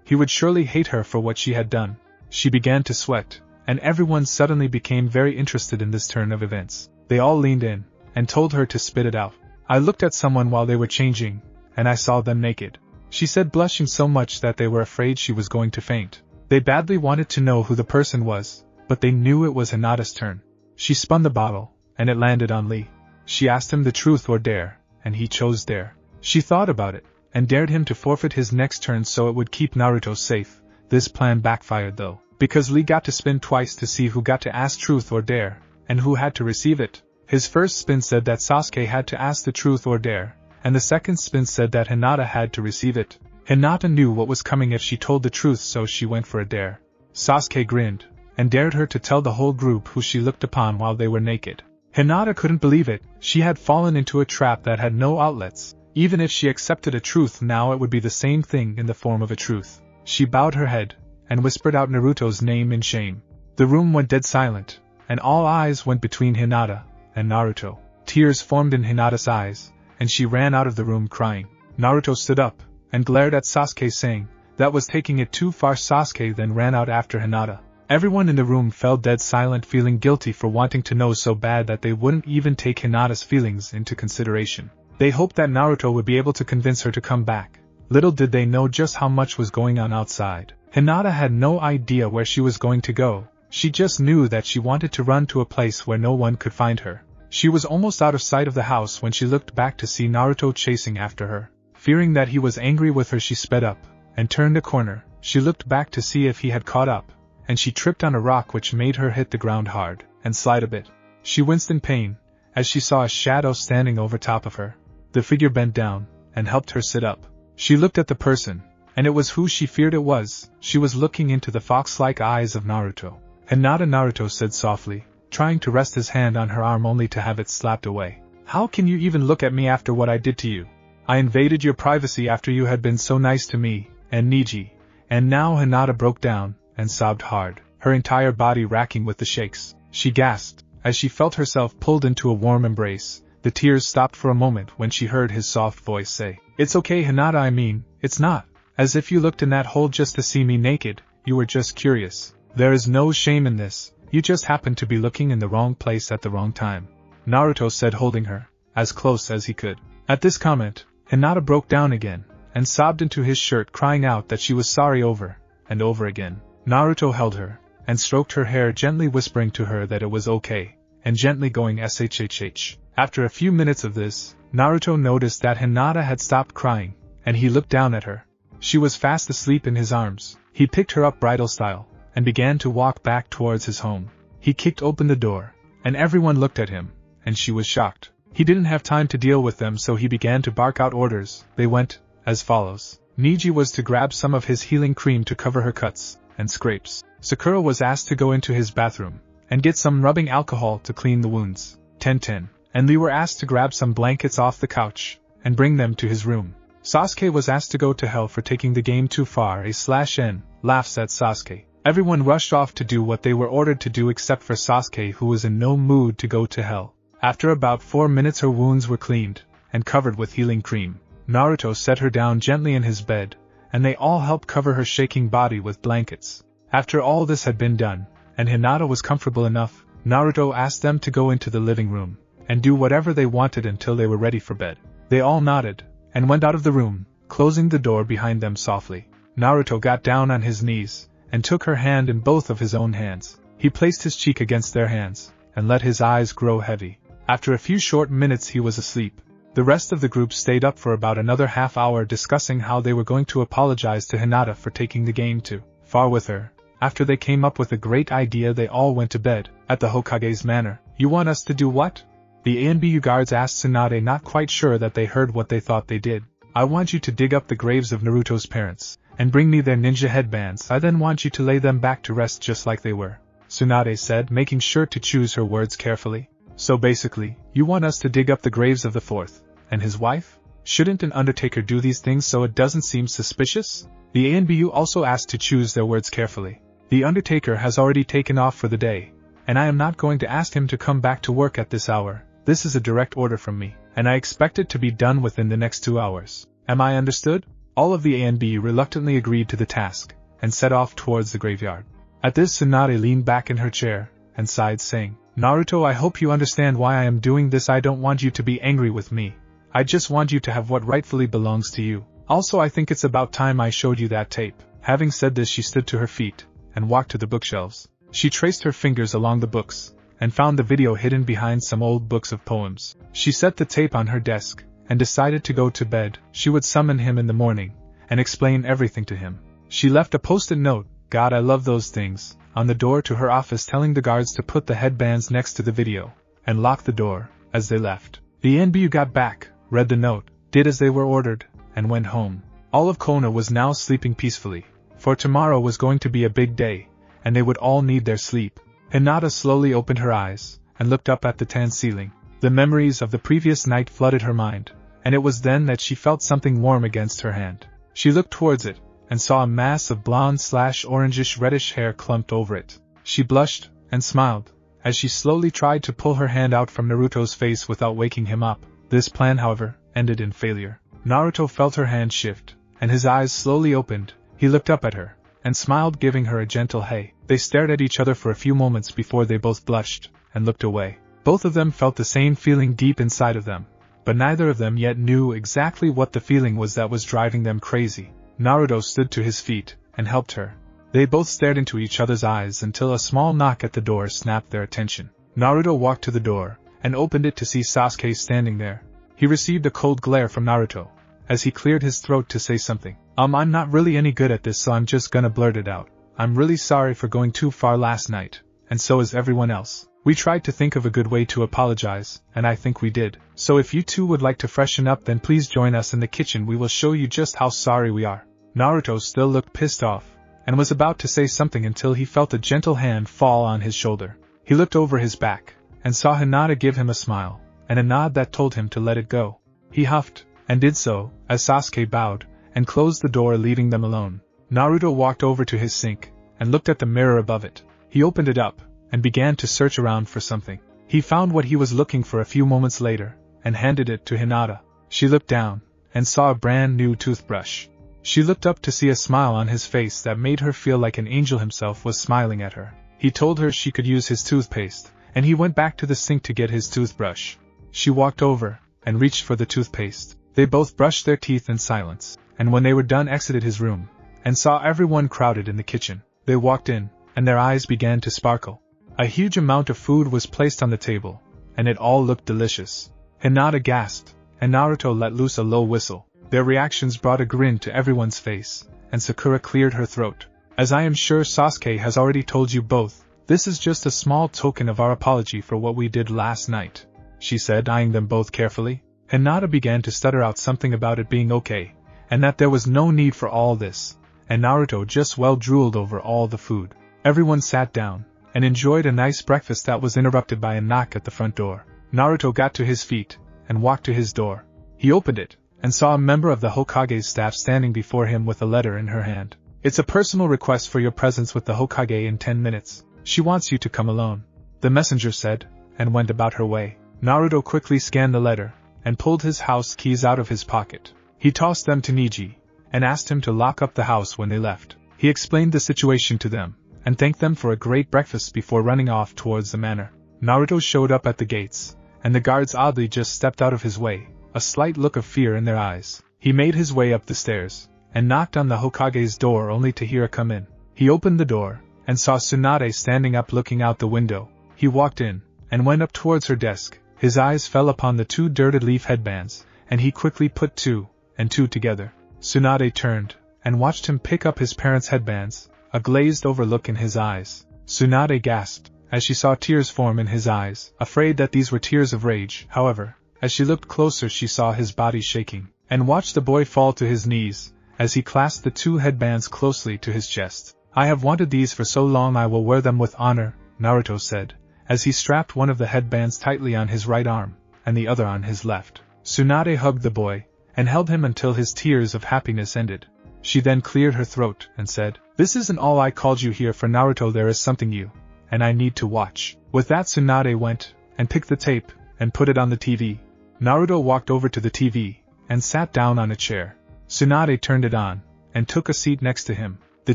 Speaker 1: He would surely hate her for what she had done. She began to sweat, and everyone suddenly became very interested in this turn of events. They all leaned in, and told her to spit it out. I looked at someone while they were changing, and I saw them naked. She said, blushing so much that they were afraid she was going to faint. They badly wanted to know who the person was, but they knew it was Hinata's turn. She spun the bottle, and it landed on Lee. She asked him the truth or dare, and he chose dare. She thought about it, and dared him to forfeit his next turn so it would keep Naruto safe. This plan backfired though, because Lee got to spin twice to see who got to ask truth or dare, and who had to receive it. His first spin said that Sasuke had to ask the truth or dare, and the second spin said that Hinata had to receive it. Hinata knew what was coming if she told the truth, so she went for a dare. Sasuke grinned, and dared her to tell the whole group who she looked upon while they were naked. Hinata couldn't believe it. She had fallen into a trap that had no outlets. Even if she accepted a truth now, it would be the same thing in the form of a truth. She bowed her head, and whispered out Naruto's name in shame. The room went dead silent, and all eyes went between Hinata and Naruto. Tears formed in Hinata's eyes, and she ran out of the room crying. Naruto stood up, and glared at Sasuke saying, "That was taking it too far." Sasuke then ran out after Hinata. Everyone in the room fell dead silent, feeling guilty for wanting to know so bad that they wouldn't even take Hinata's feelings into consideration. They hoped that Naruto would be able to convince her to come back. Little did they know just how much was going on outside. Hinata had no idea where she was going to go. She just knew that she wanted to run to a place where no one could find her. She was almost out of sight of the house when she looked back to see Naruto chasing after her. Fearing that he was angry with her, she sped up, and turned a corner. She looked back to see if he had caught up, and she tripped on a rock which made her hit the ground hard, and slide a bit. She winced in pain, as she saw a shadow standing over top of her. The figure bent down, and helped her sit up. She looked at the person, and it was who she feared it was. She was looking into the fox-like eyes of Naruto. Hinata. Naruto said softly, trying to rest his hand on her arm only to have it slapped away. "How can you even look at me after what I did to you? I invaded your privacy after you had been so nice to me, and Niji." And now Hinata broke down, and sobbed hard, her entire body racking with the shakes. She gasped, as she felt herself pulled into a warm embrace. The tears stopped for a moment when she heard his soft voice say, "It's okay, Hinata, I mean, it's not as if you looked in that hole just to see me naked. You were just curious. There is no shame in this. You just happened to be looking in the wrong place at the wrong time," Naruto said, holding her as close as he could. At this comment, Hinata broke down again, and sobbed into his shirt, crying out that she was sorry over and over again. Naruto held her, and stroked her hair gently, whispering to her that it was okay, and gently going shhh. After a few minutes of this, Naruto noticed that Hinata had stopped crying, and he looked down at her. She was fast asleep in his arms. He picked her up bridal style, and began to walk back towards his home. He kicked open the door, and everyone looked at him, and she was shocked. He didn't have time to deal with them, so he began to bark out orders. They went as follows. Niji was to grab some of his healing cream to cover her cuts and scrapes. Sakura was asked to go into his bathroom and get some rubbing alcohol to clean the wounds. 10-10. And Lee were asked to grab some blankets off the couch and bring them to his room. Sasuke was asked to go to hell for taking the game too far. A/N laughs at Sasuke. Everyone rushed off to do what they were ordered to do except for Sasuke, who was in no mood to go to hell. After about 4 minutes her wounds were cleaned and covered with healing cream. Naruto set her down gently in his bed, and they all helped cover her shaking body with blankets. After all this had been done, and Hinata was comfortable enough, Naruto asked them to go into the living room and do whatever they wanted until they were ready for bed. They all nodded, and went out of the room, closing the door behind them softly. Naruto got down on his knees, and took her hand in both of his own hands. He placed his cheek against their hands, and let his eyes grow heavy. After a few short minutes he was asleep. The rest of the group stayed up for about another half hour discussing how they were going to apologize to Hinata for taking the game too far with her. After they came up with a great idea, they all went to bed. At the Hokage's manor. "You want us to do what?" The ANBU guards asked Tsunade, not quite sure that they heard what they thought they did. "I want you to dig up the graves of Naruto's parents, and bring me their ninja headbands. I then want you to lay them back to rest just like they were," Tsunade said, making sure to choose her words carefully. "So basically, you want us to dig up the graves of the fourth and his wife?" Shouldn't an undertaker do these things so it doesn't seem suspicious? The ANBU also asked to choose their words carefully. The undertaker has already taken off for the day, and I am not going to ask him to come back to work at this hour. This is a direct order from me, and I expect it to be done within the next 2 hours. Am I understood? All of the ANB reluctantly agreed to the task, and set off towards the graveyard. At this, Tsunade leaned back in her chair, and sighed, saying, Naruto, I hope you understand why I am doing this. I don't want you to be angry with me. I just want you to have what rightfully belongs to you. Also, I think it's about time I showed you that tape. Having said this, she stood to her feet, and walked to the bookshelves. She traced her fingers along the books, and found the video hidden behind some old books of poems. She set the tape on her desk, and decided to go to bed. She would summon him in the morning, and explain everything to him. She left a post-it note, God I love those things, on the door to her office, telling the guards to put the headbands next to the video, and lock the door, as they left. The NBU got back, read the note, did as they were ordered, and went home. All of Konoha was now sleeping peacefully, for tomorrow was going to be a big day, and they would all need their sleep. Hinata slowly opened her eyes, and looked up at the tan ceiling. The memories of the previous night flooded her mind, and it was then that she felt something warm against her hand. She looked towards it, and saw a mass of blonde/orangish-reddish hair clumped over it. She blushed, and smiled, as she slowly tried to pull her hand out from Naruto's face without waking him up. This plan, however, ended in failure. Naruto felt her hand shift, and his eyes slowly opened. He looked up at her, and smiled, giving her a gentle hey. They stared at each other for a few moments before they both blushed, and looked away. Both of them felt the same feeling deep inside of them, but neither of them yet knew exactly what the feeling was that was driving them crazy. Naruto stood to his feet, and helped her. They both stared into each other's eyes until a small knock at the door snapped their attention. Naruto walked to the door, and opened it to see Sasuke standing there. He received a cold glare from Naruto, as he cleared his throat to say something. I'm not really any good at this, so I'm just gonna blurt it out. I'm really sorry for going too far last night, and so is everyone else. We tried to think of a good way to apologize, and I think we did. So if you two would like to freshen up, then please join us in the kitchen. We will show you just how sorry we are. Naruto still looked pissed off, and was about to say something until he felt a gentle hand fall on his shoulder. He looked over his back, and saw Hinata give him a smile, and a nod that told him to let it go. He huffed, and did so, as Sasuke bowed, and closed the door, leaving them alone. Naruto walked over to his sink, and looked at the mirror above it. He opened it up, and began to search around for something. He found what he was looking for a few moments later, and handed it to Hinata. She looked down, and saw a brand new toothbrush. She looked up to see a smile on his face that made her feel like an angel himself was smiling at her. He told her she could use his toothpaste, and he went back to the sink to get his toothbrush. She walked over, and reached for the toothpaste. They both brushed their teeth in silence, and when they were done exited his room, and saw everyone crowded in the kitchen. They walked in, and their eyes began to sparkle. A huge amount of food was placed on the table, and it all looked delicious. Hinata gasped, and Naruto let loose a low whistle. Their reactions brought a grin to everyone's face, and Sakura cleared her throat. As I am sure Sasuke has already told you both, this is just a small token of our apology for what we did last night, she said, eyeing them both carefully. Hinata began to stutter out something about it being okay, and that there was no need for all this, and Naruto just drooled over all the food. Everyone sat down, and enjoyed a nice breakfast that was interrupted by a knock at the front door. Naruto got to his feet, and walked to his door. He opened it, and saw a member of the Hokage's staff standing before him with a letter in her hand. It's a personal request for your presence with the Hokage in 10 minutes. She wants you to come alone, the messenger said, and went about her way. Naruto quickly scanned the letter, and pulled his house keys out of his pocket. He tossed them to Niji, and asked him to lock up the house when they left. He explained the situation to them, and thanked them for a great breakfast before running off towards the manor. Naruto showed up at the gates, and the guards oddly just stepped out of his way, a slight look of fear in their eyes. He made his way up the stairs, and knocked on the Hokage's door only to hear her come in. He opened the door, and saw Tsunade standing up looking out the window. He walked in, and went up towards her desk. His eyes fell upon the 2 dirted leaf headbands, and he quickly put 2 and 2 together. Tsunade turned, and watched him pick up his parents' headbands, a glazed-over look in his eyes. Tsunade gasped, as she saw tears form in his eyes, afraid that these were tears of rage. However, as she looked closer she saw his body shaking, and watched the boy fall to his knees, as he clasped the 2 headbands closely to his chest. I have wanted these for so long, I will wear them with honor, Naruto said, as he strapped one of the headbands tightly on his right arm, and the other on his left. Tsunade hugged the boy, and held him until his tears of happiness ended. She then cleared her throat and said, "This isn't all I called you here for, Naruto. There is something you and I need to watch." With that, Tsunade went and picked the tape and put it on the TV. Naruto walked over to the TV and sat down on a chair. Tsunade turned it on and took a seat next to him. The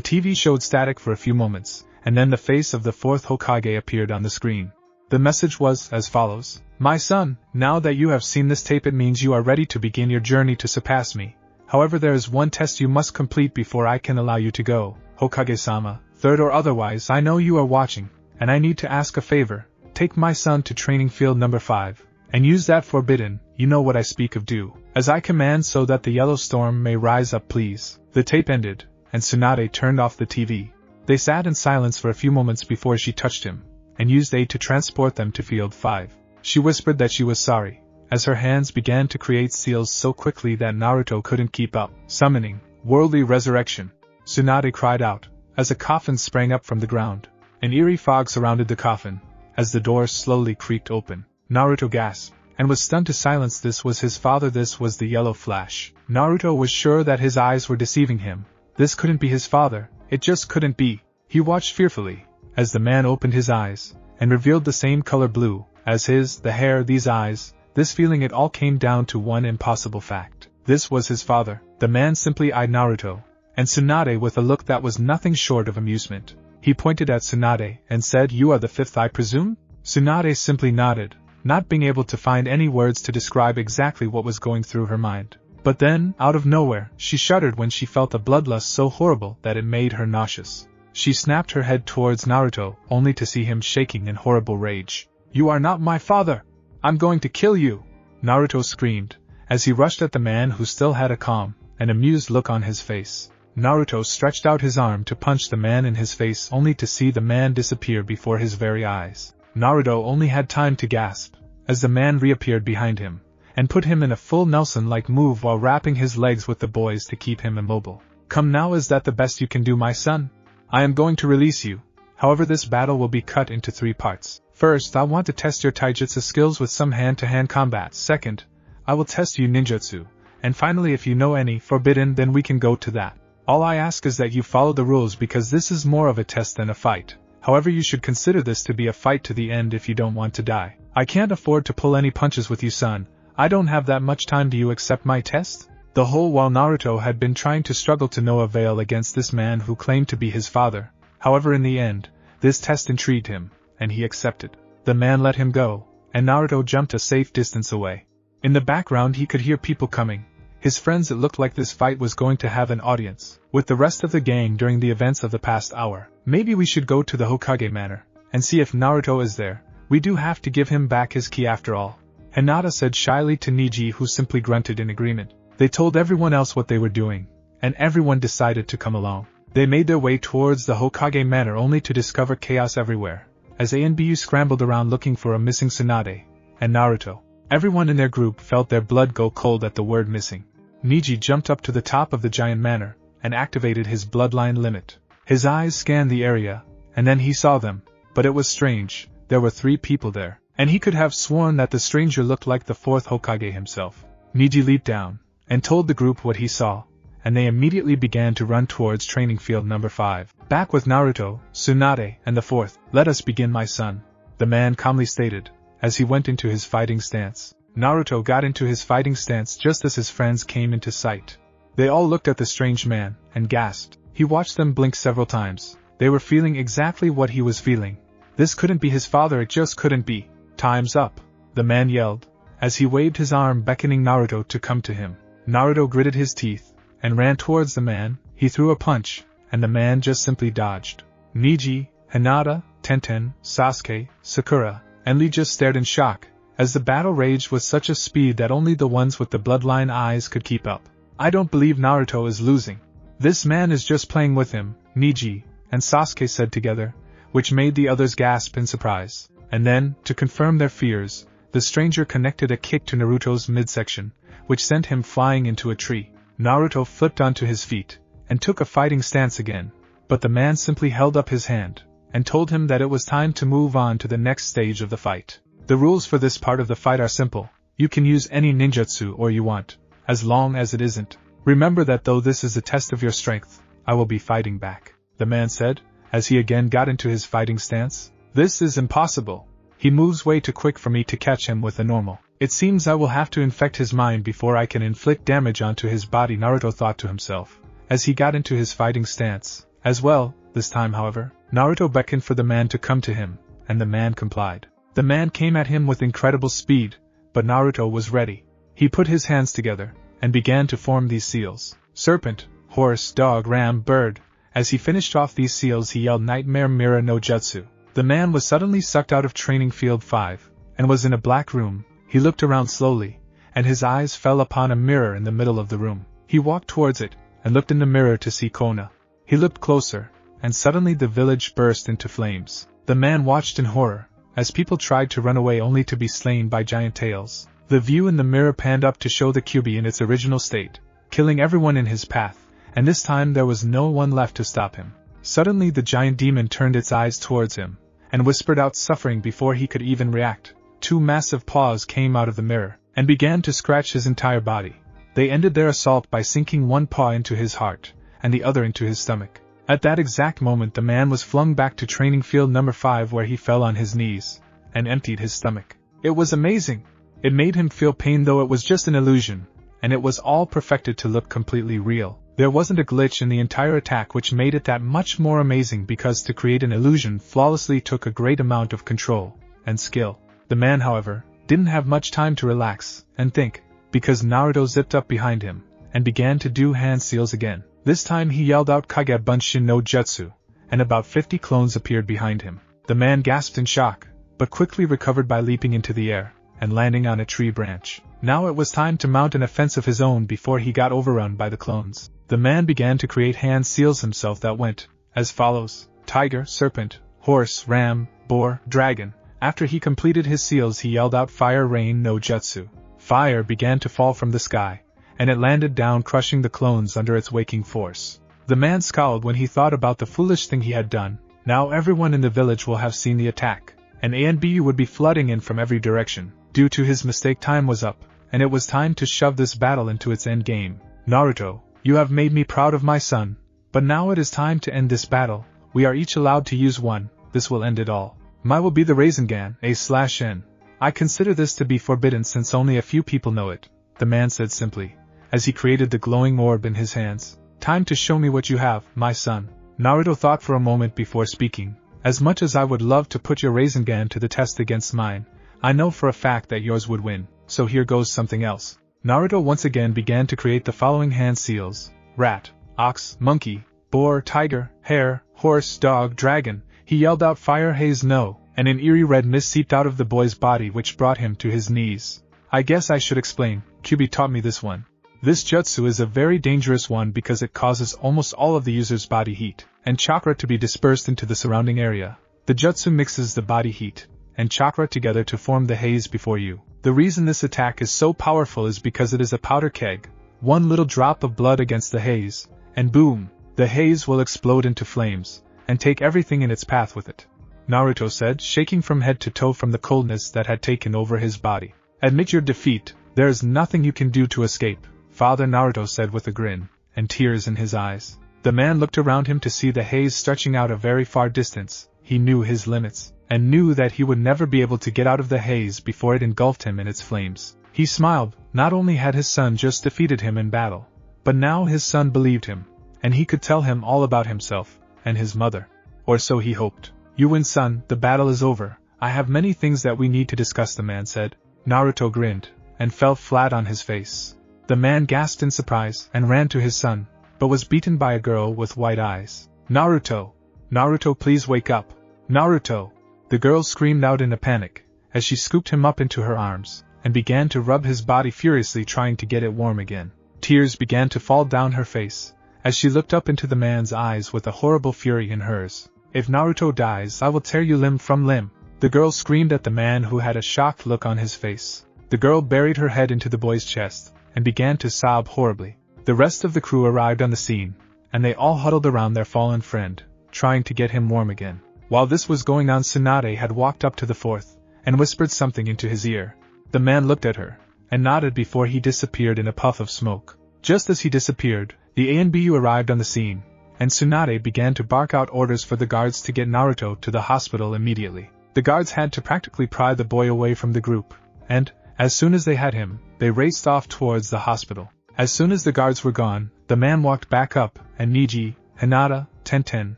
Speaker 1: TV showed static for a few moments, and then the face of the fourth Hokage appeared on the screen. The message was as follows: "My son, now that you have seen this tape, it means you are ready to begin your journey to surpass me. However, there is one test you must complete before I can allow you to go. Hokage-sama, third or otherwise, I know you are watching, and I need to ask a favor. Take my son to training field number 5, and use that forbidden, you know what I speak of, do as I command so that the yellow storm may rise up, please." The tape ended, and Tsunade turned off the TV. They sat in silence for a few moments before she touched him, and used aid to transport them to field 5. She whispered that she was sorry, as her hands began to create seals so quickly that Naruto couldn't keep up. Summoning, worldly resurrection. Tsunade cried out, as a coffin sprang up from the ground. An eerie fog surrounded the coffin, as the door slowly creaked open. Naruto gasped, and was stunned to silence. This was his father. This was the yellow flash. Naruto was sure that his eyes were deceiving him. This couldn't be his father, it just couldn't be. He watched fearfully, as the man opened his eyes, and revealed the same color blue, as his, the hair, these eyes, this feeling. It all came down to one impossible fact. This was his father. The man simply eyed Naruto, and Tsunade with a look that was nothing short of amusement. He pointed at Tsunade, and said, "You are the fifth, I presume?" Tsunade simply nodded, not being able to find any words to describe exactly what was going through her mind. But then, out of nowhere, she shuddered when she felt a bloodlust so horrible that it made her nauseous. She snapped her head towards Naruto, only to see him shaking in horrible rage. "You are not my father! I'm going to kill you!" Naruto screamed, as he rushed at the man who still had a calm and amused look on his face. Naruto stretched out his arm to punch the man in his face, only to see the man disappear before his very eyes. Naruto only had time to gasp, as the man reappeared behind him, and put him in a full Nelson-like move while wrapping his legs with the boys to keep him immobile. "Come now, is that the best you can do, my son? I am going to release you. However, this battle will be cut into 3 parts. First, I want to test your taijutsu skills with some hand-to-hand combat. Second, I will test you ninjutsu. And finally, if you know any forbidden, then we can go to that. All I ask is that you follow the rules, because this is more of a test than a fight. However, you should consider this to be a fight to the end if you don't want to die. I can't afford to pull any punches with you, son. I don't have that much time. Do you accept my test?" The whole while Naruto had been trying to struggle to no avail against this man who claimed to be his father. However, in the end, this test intrigued him, and he accepted. The man let him go, and Naruto jumped a safe distance away. In the background he could hear people coming. His friends. It looked like this fight was going to have an audience with the rest of the gang during the events of the past hour. "Maybe we should go to the Hokage Manor and see if Naruto is there. We do have to give him back his ki after all," Hinata said shyly to Neji, who simply grunted in agreement. They told everyone else what they were doing, and everyone decided to come along. They made their way towards the Hokage Manor only to discover chaos everywhere, as A and Bu scrambled around looking for a missing Tsunade and Naruto. Everyone in their group felt their blood go cold at the word missing. Neji jumped up to the top of the giant manor and activated his bloodline limit. His eyes scanned the area, and then he saw them, but it was strange. There were 3 people there, and he could have sworn that the stranger looked like the 4th Hokage himself. Neji leaped down and told the group what he saw, and they immediately began to run towards training field number 5. Back with Naruto, Tsunade, and the 4th. "Let us begin, my son," the man calmly stated, as he went into his fighting stance. Naruto got into his fighting stance just as his friends came into sight. They all looked at the strange man and gasped. He watched them blink several times. They were feeling exactly what he was feeling. This couldn't be his father, it just couldn't be. "Time's up," the man yelled, as he waved his arm beckoning Naruto to come to him. Naruto gritted his teeth and ran towards the man. He threw a punch, and the man just simply dodged. Neji, Hinata, Tenten, Sasuke, Sakura, and Lee just stared in shock, as the battle raged with such a speed that only the ones with the bloodline eyes could keep up. "I don't believe Naruto is losing. This man is just playing with him," Neji and Sasuke said together, which made the others gasp in surprise. And then, to confirm their fears, the stranger connected a kick to Naruto's midsection, which sent him flying into a tree. Naruto flipped onto his feet and took a fighting stance again, but the man simply held up his hand and told him that it was time to move on to the next stage of the fight. "The rules for this part of the fight are simple. You can use any ninjutsu or you want. as long as it isn't. Remember that though this is a test of your strength, I will be fighting back, the man said, as he again got into his fighting stance. This is impossible. He moves way too quick for me to catch him with a normal. It seems I will have to infect his mind before I can inflict damage onto his body, Naruto thought to himself, as he got into his fighting stance. As well, this time however, Naruto beckoned for the man to come to him, and the man complied. The man came at him with incredible speed, but Naruto was ready. He put his hands together, and began to form these seals: serpent, horse, dog, ram, bird. As he finished off these seals he yelled Nightmare Mirror no Jutsu. The man was suddenly sucked out of Training Field 5, and was in a black room. He looked around slowly, and his eyes fell upon a mirror in the middle of the room. He walked towards it, and looked in the mirror to see Konoha. He looked closer, and suddenly the village burst into flames. The man watched in horror, as people tried to run away only to be slain by giant tails. The view in the mirror panned up to show the Kyubi in its original state, killing everyone in his path, and this time there was no one left to stop him. Suddenly the giant demon turned its eyes towards him, and whispered out suffering before he could even react. 2 massive paws came out of the mirror, and began to scratch his entire body. They ended their assault by sinking one paw into his heart, and the other into his stomach. At that exact moment the man was flung back to Training Field number 5, where he fell on his knees, and emptied his stomach. It was amazing. It made him feel pain, though it was just an illusion, and it was all perfected to look completely real. There wasn't a glitch in the entire attack, which made it that much more amazing, because to create an illusion flawlessly took a great amount of control and skill. The man, however, didn't have much time to relax and think, because Naruto zipped up behind him and began to do hand seals again. This time he yelled out Kage Bunshin no Jutsu, and about 50 clones appeared behind him. The man gasped in shock, but quickly recovered by leaping into the air and landing on a tree branch. Now it was time to mount an offense of his own before he got overrun by the clones. The man began to create hand seals himself that went as follows: tiger, serpent, horse, ram, boar, dragon. After he completed his seals he yelled out Fire Rain no Jutsu. Fire began to fall from the sky, and it landed down, crushing the clones under its waking force. The man scowled when he thought about the foolish thing he had done. Now everyone in the village will have seen the attack, and A and B would be flooding in from every direction. Due to his mistake, time was up, and it was time to shove this battle into its end game. Naruto, you have made me proud of my son, but now it is time to end this battle. We are each allowed to use one. This will end it all. Mine will be the Rasengan A/N. I consider this to be forbidden since only a few people know it, the man said simply, as he created the glowing orb in his hands. Time to show me what you have, my son. Naruto thought for a moment before speaking. As much as I would love to put your Rasengan to the test against mine, I know for a fact that yours would win, so here goes something else. Naruto once again began to create the following hand seals: rat, ox, monkey, boar, tiger, hare, horse, dog, dragon. He yelled out Fire Haze no, and an eerie red mist seeped out of the boy's body, which brought him to his knees. I guess I should explain. Kyubi taught me this one. This jutsu is a very dangerous one because it causes almost all of the user's body heat and chakra to be dispersed into the surrounding area. The jutsu mixes the body heat and chakra together to form the haze before you. The reason this attack is so powerful is because it is a powder keg. One little drop of blood against the haze, and boom, the haze will explode into flames and take everything in its path with it, Naruto said, shaking from head to toe from the coldness that had taken over his body. Admit your defeat. There is nothing you can do to escape, Father, Naruto said with a grin and tears in his eyes. The man looked around him to see the haze stretching out a very far distance. He knew his limits, and knew that he would never be able to get out of the haze before it engulfed him in its flames. He smiled. Not only had his son just defeated him in battle, but now his son believed him, and he could tell him all about himself and his mother. Or so he hoped. You win, son, the battle is over. I have many things that we need to discuss, the man said. Naruto grinned, and fell flat on his face. The man gasped in surprise and ran to his son, but was beaten by a girl with white eyes. Naruto! Naruto, please wake up! Naruto! The girl screamed out in a panic, as she scooped him up into her arms, and began to rub his body furiously, trying to get it warm again. Tears began to fall down her face, as she looked up into the man's eyes with a horrible fury in hers. If Naruto dies, I will tear you limb from limb, the girl screamed at the man, who had a shocked look on his face. The girl buried her head into the boy's chest, and began to sob horribly. The rest of the crew arrived on the scene, and they all huddled around their fallen friend, trying to get him warm again. While this was going on, Tsunade had walked up to the fourth, and whispered something into his ear. The man looked at her, and nodded before he disappeared in a puff of smoke. Just as he disappeared, the ANBU arrived on the scene, and Tsunade began to bark out orders for the guards to get Naruto to the hospital immediately. The guards had to practically pry the boy away from the group, and, as soon as they had him, they raced off towards the hospital. As soon as the guards were gone, the man walked back up, and Neji, Hinata, Tenten,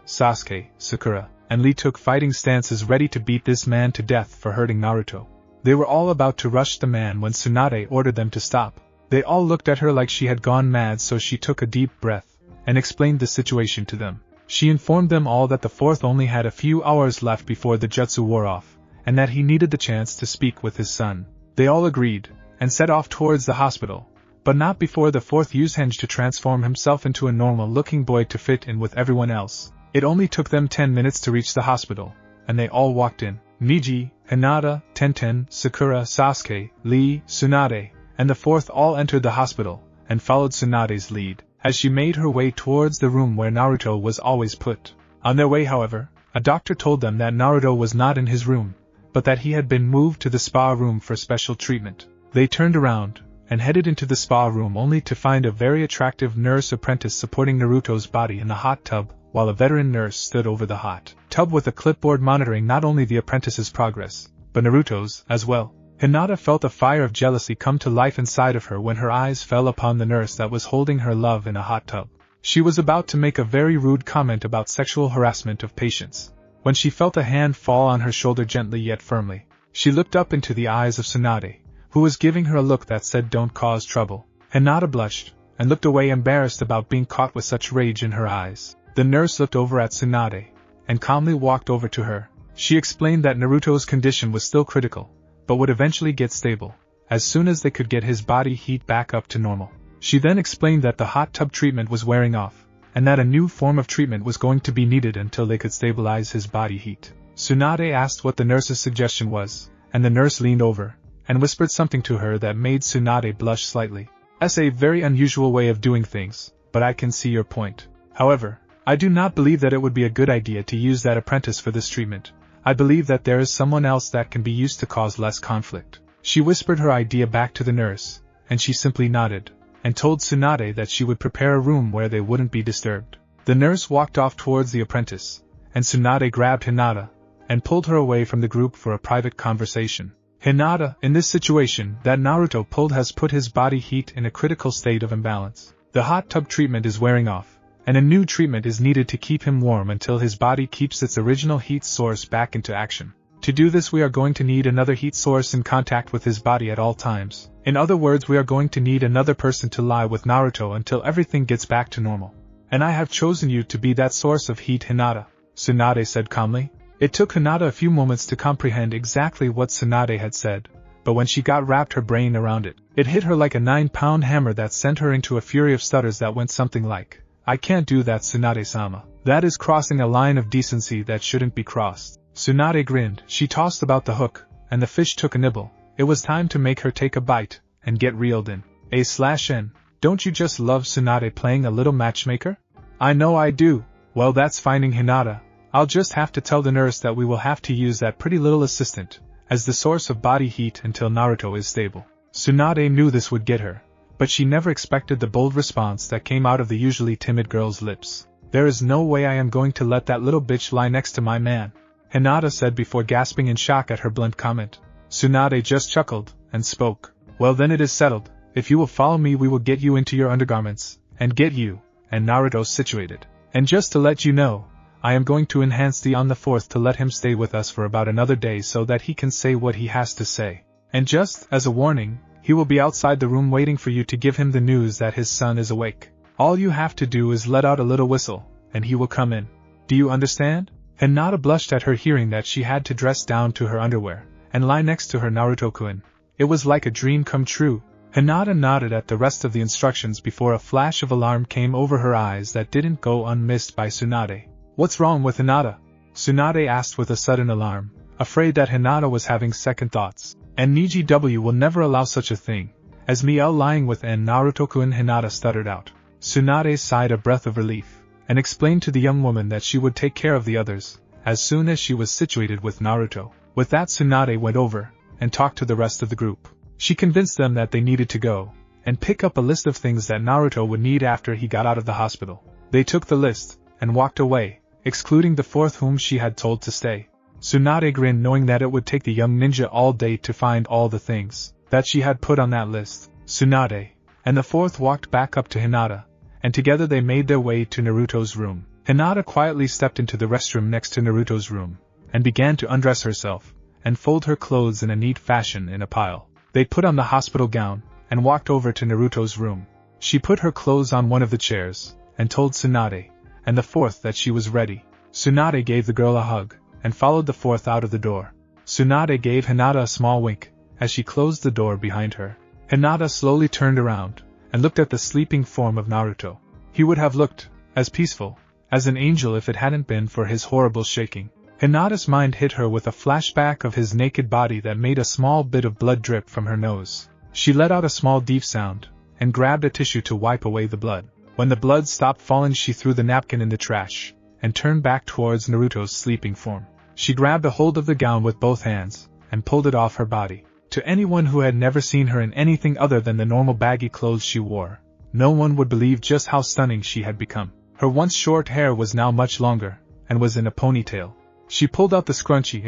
Speaker 1: Sasuke, Sakura, and Lee took fighting stances ready to beat this man to death for hurting Naruto. They were all about to rush the man when Tsunade ordered them to stop. They all looked at her like she had gone mad, so she took a deep breath and explained the situation to them. She informed them all that the fourth only had a few hours left before the jutsu wore off, and that he needed the chance to speak with his son. They all agreed, and set off towards the hospital, but not before the fourth used Henge to transform himself into a normal-looking boy to fit in with everyone else. It only took them 10 minutes to reach the hospital, and they all walked in. Neji, Hinata, Tenten, Sakura, Sasuke, Lee, Tsunade, and the fourth all entered the hospital, and followed Tsunade's lead, as she made her way towards the room where Naruto was always put. On their way, however, a doctor told them that Naruto was not in his room, but that he had been moved to the spa room for special treatment. They turned around, and headed into the spa room only to find a very attractive nurse apprentice supporting Naruto's body in the hot tub, while a veteran nurse stood over the hot tub with a clipboard monitoring not only the apprentice's progress, but Naruto's as well. Hinata felt a fire of jealousy come to life inside of her when her eyes fell upon the nurse that was holding her love in a hot tub. She was about to make a very rude comment about sexual harassment of patients, when she felt a hand fall on her shoulder gently yet firmly. She looked up into the eyes of Tsunade, who was giving her a look that said "Don't cause trouble." Hinata blushed, and looked away embarrassed about being caught with such rage in her eyes. The nurse looked over at Tsunade, and calmly walked over to her. She explained that Naruto's condition was still critical, but would eventually get stable, as soon as they could get his body heat back up to normal. She then explained that the hot tub treatment was wearing off, and that a new form of treatment was going to be needed until they could stabilize his body heat. Tsunade asked what the nurse's suggestion was, and the nurse leaned over, and whispered something to her that made Tsunade blush slightly. "That's a very unusual way of doing things, but I can see your point. However, I do not believe that it would be a good idea to use that apprentice for this treatment. I believe that there is someone else that can be used to cause less conflict." She whispered her idea back to the nurse, and she simply nodded, and told Tsunade that she would prepare a room where they wouldn't be disturbed. The nurse walked off towards the apprentice, and Tsunade grabbed Hinata, and pulled her away from the group for a private conversation. Hinata, in this situation that Naruto pulled, has put his body heat in a critical state of imbalance. The hot tub treatment is wearing off, and a new treatment is needed to keep him warm until his body keeps its original heat source back into action. To do this, we are going to need another heat source in contact with his body at all times. In other words, we are going to need another person to lie with Naruto until everything gets back to normal. And I have chosen you to be that source of heat, Hinata, Tsunade said calmly. It took Hinata a few moments to comprehend exactly what Tsunade had said, but when she got wrapped her brain around it, it hit her like a 9-pound hammer that sent her into a fury of stutters that went something like, "I can't do that, Tsunade-sama. That is crossing a line of decency that shouldn't be crossed." Tsunade grinned. She tossed about the hook, and the fish took a nibble. It was time to make her take a bite, and get reeled in. A/N. Don't you just love Tsunade playing a little matchmaker? I know I do. Well, that's finding Hinata. I'll just have to tell the nurse that we will have to use that pretty little assistant as the source of body heat until Naruto is stable. Tsunade knew this would get her, but she never expected the bold response that came out of the usually timid girl's lips. "There is no way I am going to let that little bitch lie next to my man," Hinata said before gasping in shock at her blunt comment. Tsunade just chuckled, and spoke. "Well, then it is settled. If you will follow me, we will get you into your undergarments, and get you and Naruto situated. And just to let you know, I am going to enhance the on the 4th to let him stay with us for about another day so that he can say what he has to say. And just as a warning, he will be outside the room waiting for you to give him the news that his son is awake. All you have to do is let out a little whistle, and he will come in. Do you understand?" Hinata blushed at her hearing that she had to dress down to her underwear, and lie next to her Naruto-kun. It was like a dream come true. Hinata nodded at the rest of the instructions before a flash of alarm came over her eyes that didn't go unmissed by Tsunade. "What's wrong with Hinata?" Tsunade asked with a sudden alarm, afraid that Hinata was having second thoughts. "And Niji will never allow such a thing as me lying with N Naruto-kun," Hinata stuttered out. Tsunade sighed a breath of relief, and explained to the young woman that she would take care of the others as soon as she was situated with Naruto. With that, Tsunade went over and talked to the rest of the group. She convinced them that they needed to go and pick up a list of things that Naruto would need after he got out of the hospital. They took the list and walked away, excluding the fourth whom she had told to stay. Tsunade grinned, knowing that it would take the young ninja all day to find all the things that she had put on that list. Tsunade and the fourth walked back up to Hinata, and together they made their way to Naruto's room. Hinata quietly stepped into the restroom next to Naruto's room, and began to undress herself, and fold her clothes in a neat fashion in a pile. They put on the hospital gown, and walked over to Naruto's room. She put her clothes on one of the chairs, and told Tsunade and the fourth that she was ready. Tsunade gave the girl a hug, and followed the fourth out of the door. Tsunade gave Hinata a small wink, as she closed the door behind her. Hinata slowly turned around, and looked at the sleeping form of Naruto. He would have looked as peaceful as an angel if it hadn't been for his horrible shaking. Hinata's mind hit her with a flashback of his naked body that made a small bit of blood drip from her nose. She let out a small deep sound, and grabbed a tissue to wipe away the blood. When the blood stopped falling, she threw the napkin in the trash, and turned back towards Naruto's sleeping form. She grabbed a hold of the gown with both hands, and pulled it off her body. To anyone who had never seen her in anything other than the normal baggy clothes she wore, no one would believe just how stunning she had become. Her once short hair was now much longer, and was in a ponytail. She pulled out the scrunchie,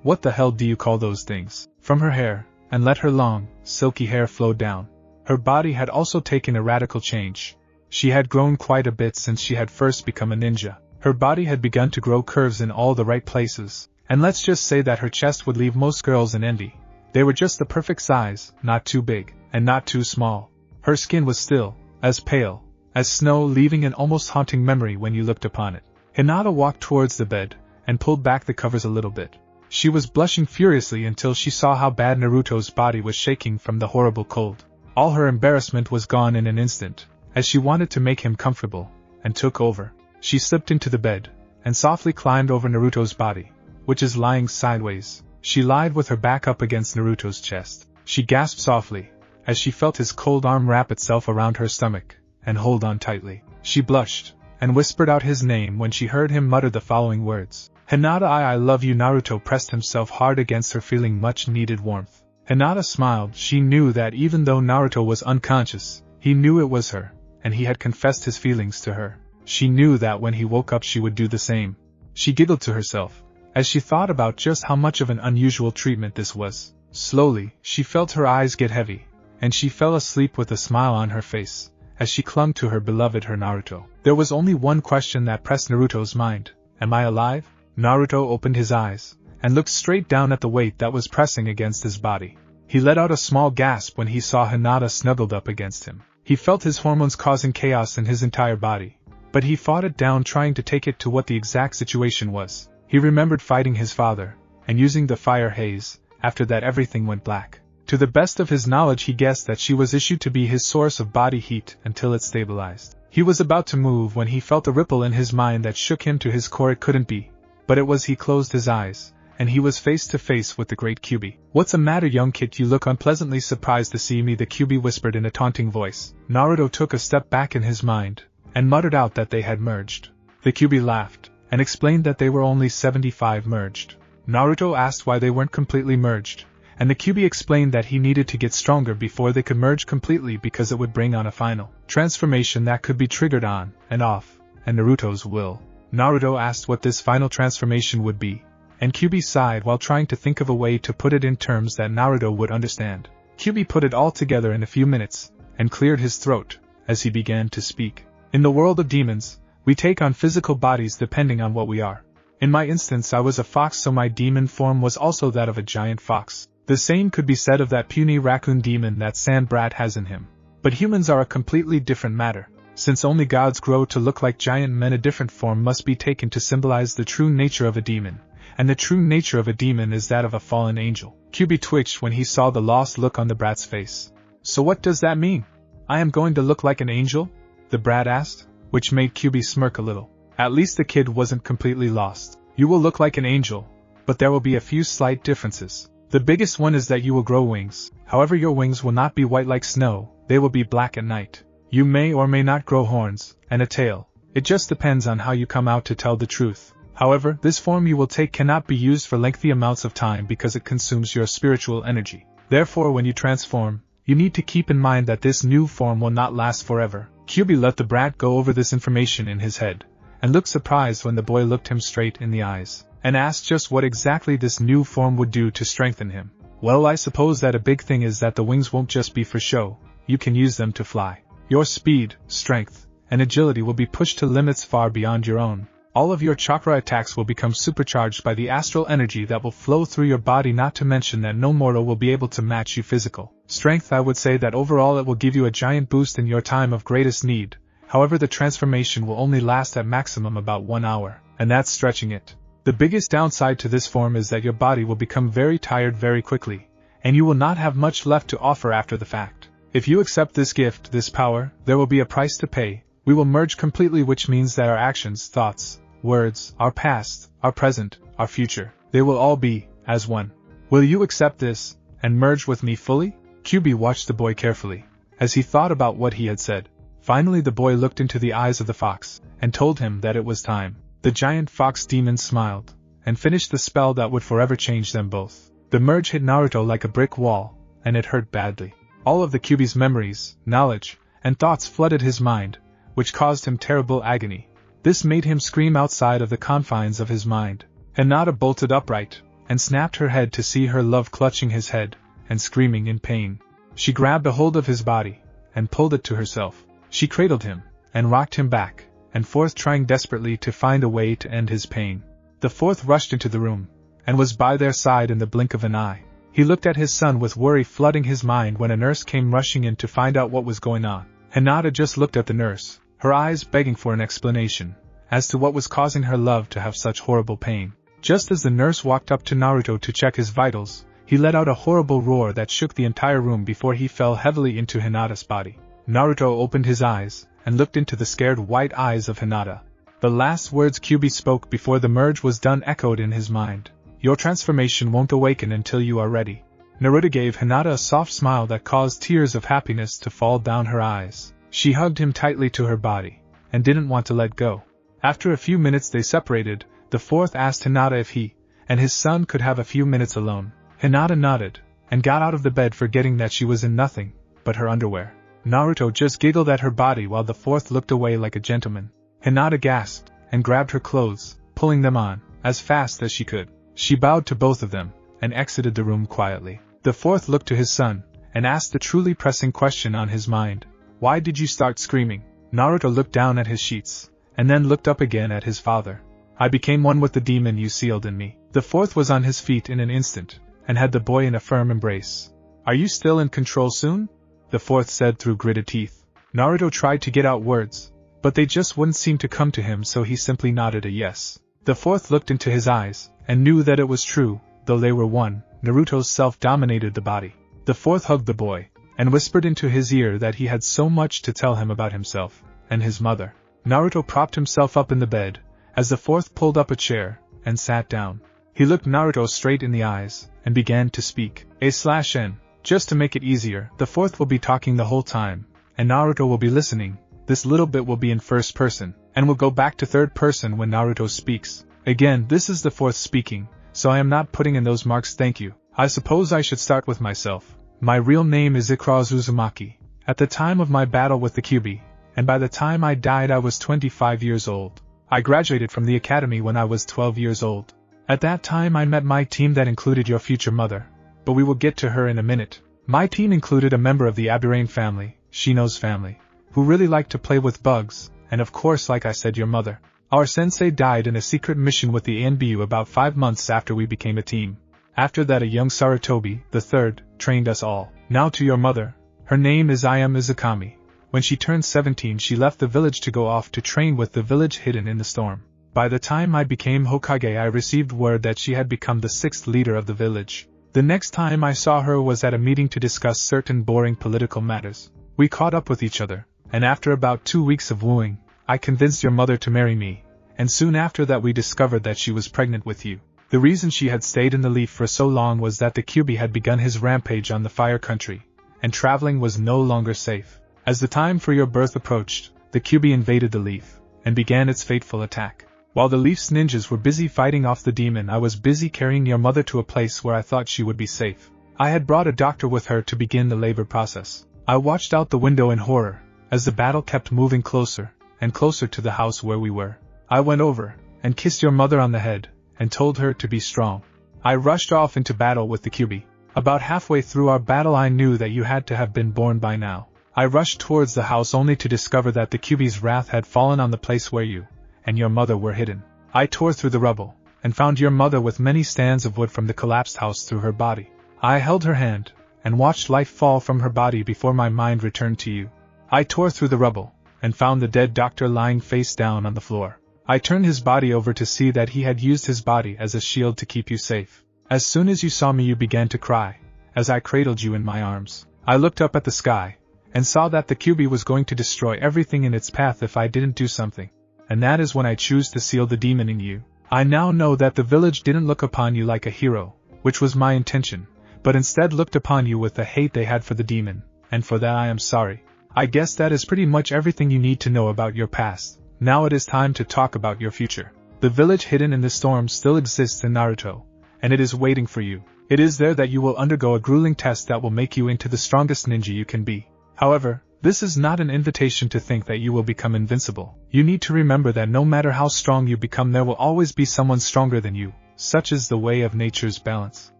Speaker 1: what the hell do you call those things, from her hair, and let her long, silky hair flow down. Her body had also taken a radical change. She had grown quite a bit since she had first become a ninja. Her body had begun to grow curves in all the right places, and let's just say that her chest would leave most girls in envy. They were just the perfect size, not too big, and not too small. Her skin was still as pale as snow, leaving an almost haunting memory when you looked upon it. Hinata walked towards the bed, and pulled back the covers a little bit. She was blushing furiously until she saw how bad Naruto's body was shaking from the horrible cold. All her embarrassment was gone in an instant, as she wanted to make him comfortable, and took over. She slipped into the bed, and softly climbed over Naruto's body, which is lying sideways. She lied with her back up against Naruto's chest. She gasped softly, as she felt his cold arm wrap itself around her stomach, and hold on tightly. She blushed, and whispered out his name when she heard him mutter the following words. Hinata, I love you. Naruto pressed himself hard against her, feeling much needed warmth. Hinata smiled. She knew that even though Naruto was unconscious, he knew it was her, and he had confessed his feelings to her. She knew that when he woke up she would do the same. She giggled to herself, as she thought about just how much of an unusual treatment this was. Slowly, she felt her eyes get heavy, and she fell asleep with a smile on her face, as she clung to her beloved Naruto. There was only one question that pressed Naruto's mind. Am I alive? Naruto opened his eyes, and looked straight down at the weight that was pressing against his body. He let out a small gasp when he saw Hinata snuggled up against him. He felt his hormones causing chaos in his entire body, but he fought it down, trying to take it to what the exact situation was. He remembered fighting his father, and using the fire haze. After that everything went black. To the best of his knowledge he guessed that she was issued to be his source of body heat until it stabilized. He was about to move when he felt a ripple in his mind that shook him to his core. It couldn't be. But it was. He closed his eyes, and he was face to face with the great Kyubi. What's the matter, young kid? You look unpleasantly surprised to see me, the Kyubi whispered in a taunting voice. Naruto took a step back in his mind, and muttered out that they had merged. The Kyubi laughed, and explained that they were only 75 merged. Naruto asked why they weren't completely merged, and the Kyubi explained that he needed to get stronger before they could merge completely, because it would bring on a final transformation that could be triggered on and off, and Naruto's will. Naruto asked what this final transformation would be, and Kyubi sighed while trying to think of a way to put it in terms that Naruto would understand. Kyubi put it all together in a few minutes, and cleared his throat, as he began to speak. In the world of demons, we take on physical bodies depending on what we are. In my instance I was a fox, so my demon form was also that of a giant fox. The same could be said of that puny raccoon demon that Sand Brat has in him. But humans are a completely different matter. Since only gods grow to look like giant men, a different form must be taken to symbolize the true nature of a demon, and the true nature of a demon is that of a fallen angel. Kyubi twitched when he saw the lost look on the brat's face. So what does that mean? I am going to look like an angel? The brat asked, which made Kyubi smirk a little. At least the kid wasn't completely lost. You will look like an angel, but there will be a few slight differences. The biggest one is that you will grow wings. However, your wings will not be white like snow, they will be black at night. You may or may not grow horns, and a tail. It just depends on how you come out to tell the truth. However, this form you will take cannot be used for lengthy amounts of time because it consumes your spiritual energy. Therefore when you transform, you need to keep in mind that this new form will not last forever. Kyubi let the brat go over this information in his head, and looked surprised when the boy looked him straight in the eyes, and asked just what exactly this new form would do to strengthen him. Well, I suppose that a big thing is that the wings won't just be for show, you can use them to fly. Your speed, strength, and agility will be pushed to limits far beyond your own. All of your chakra attacks will become supercharged by the astral energy that will flow through your body, not to mention that no mortal will be able to match you physical strength. I would say that overall it will give you a giant boost in your time of greatest need. However, the transformation will only last at maximum about 1 hour, and that's stretching it. The biggest downside to this form is that your body will become very tired very quickly, and you will not have much left to offer after the fact. If you accept this gift, this power, there will be a price to pay. We will merge completely, which means that our actions, thoughts, words, our past, our present, our future, they will all be as one. Will you accept this, and merge with me fully? Kyubi watched the boy carefully, as he thought about what he had said. Finally the boy looked into the eyes of the fox, and told him that it was time. The giant fox demon smiled, and finished the spell that would forever change them both. The merge hit Naruto like a brick wall, and it hurt badly. All of the Kyubi's memories, knowledge, and thoughts flooded his mind, which caused him terrible agony. This made him scream outside of the confines of his mind. Hinata bolted upright, and snapped her head to see her love clutching his head, and screaming in pain. She grabbed a hold of his body, and pulled it to herself. She cradled him, and rocked him back and forth, trying desperately to find a way to end his pain. The fourth rushed into the room, and was by their side in the blink of an eye. He looked at his son with worry flooding his mind when a nurse came rushing in to find out what was going on. Hinata just looked at the nurse, her eyes begging for an explanation as to what was causing her love to have such horrible pain. Just as the nurse walked up to Naruto to check his vitals, he let out a horrible roar that shook the entire room before he fell heavily into Hinata's body. Naruto opened his eyes, and looked into the scared white eyes of Hinata. The last words Kyubi spoke before the merge was done echoed in his mind. Your transformation won't awaken until you are ready. Naruto gave Hinata a soft smile that caused tears of happiness to fall down her eyes. She hugged him tightly to her body, and didn't want to let go. After a few minutes they separated. The fourth asked Hinata if he and his son could have a few minutes alone. Hinata nodded, and got out of the bed, forgetting that she was in nothing but her underwear. Naruto just giggled at her body while the fourth looked away like a gentleman. Hinata gasped, and grabbed her clothes, pulling them on, as fast as she could. She bowed to both of them, and exited the room quietly. The fourth looked to his son, and asked the truly pressing question on his mind. Why did you start screaming? Naruto looked down at his sheets, and then looked up again at his father. I became one with the demon you sealed in me. The fourth was on his feet in an instant, and had the boy in a firm embrace. Are you still in control soon? The fourth said through gritted teeth. Naruto tried to get out words, but they just wouldn't seem to come to him, so he simply nodded a yes. The fourth looked into his eyes, and knew that it was true, though they were one. Naruto's self dominated the body. The fourth hugged the boy, and whispered into his ear that he had so much to tell him about himself, and his mother. Naruto propped himself up in the bed, as the fourth pulled up a chair, and sat down. He looked Naruto straight in the eyes, and began to speak. A/N. Just to make it easier, the fourth will be talking the whole time, and Naruto will be listening. This little bit will be in first person, and will go back to third person when Naruto speaks. Again, this is the fourth speaking, so I am not putting in those marks. Thank you. I suppose I should start with myself. My real name is Ikura Uzumaki. At the time of my battle with the Kyubi, and by the time I died I was 25 years old. I graduated from the academy when I was 12 years old. At that time I met my team that included your future mother, but we will get to her in a minute. My team included a member of the Aburane family, Shino's family, who really liked to play with bugs, and of course, like I said, your mother. Our sensei died in a secret mission with the ANBU about 5 months after we became a team. After that a young Sarutobi, the third, trained us all. Now to your mother. Her name is Ayame Izukami. When she turned 17 she left the village to go off to train with the village hidden in the storm. By the time I became Hokage I received word that she had become the 6th leader of the village. The next time I saw her was at a meeting to discuss certain boring political matters. We caught up with each other, and after about 2 weeks of wooing, I convinced your mother to marry me, and soon after that we discovered that she was pregnant with you. The reason she had stayed in the leaf for so long was that the Kyubi had begun his rampage on the Fire Country, and traveling was no longer safe. As the time for your birth approached, the Kyubi invaded the leaf, and began its fateful attack. While the leaf's ninjas were busy fighting off the demon, I was busy carrying your mother to a place where I thought she would be safe. I had brought a doctor with her to begin the labor process. I watched out the window in horror, as the battle kept moving closer and closer to the house where we were. I went over and kissed your mother on the head and told her to be strong. I rushed off into battle with the Kyubi. About halfway through our battle I knew that you had to have been born by now. I rushed towards the house only to discover that the Kyubi's wrath had fallen on the place where you and your mother were hidden. I tore through the rubble and found your mother with many stands of wood from the collapsed house through her body. I held her hand and watched life fall from her body before my mind returned to you. I tore through the rubble and found the dead doctor lying face down on the floor. I turned his body over to see that he had used his body as a shield to keep you safe. As soon as you saw me you began to cry, as I cradled you in my arms. I looked up at the sky, and saw that the Kyubi was going to destroy everything in its path if I didn't do something. And that is when I choose to seal the demon in you. I now know that the village didn't look upon you like a hero, which was my intention, but instead looked upon you with the hate they had for the demon, and for that I am sorry. I guess that is pretty much everything you need to know about your past. Now it is time to talk about your future. The village hidden in the storm still exists in Naruto, and it is waiting for you. It is there that you will undergo a grueling test that will make you into the strongest ninja you can be. However, this is not an invitation to think that you will become invincible. You need to remember that no matter how strong you become there will always be someone stronger than you. Such is the way of nature's balance.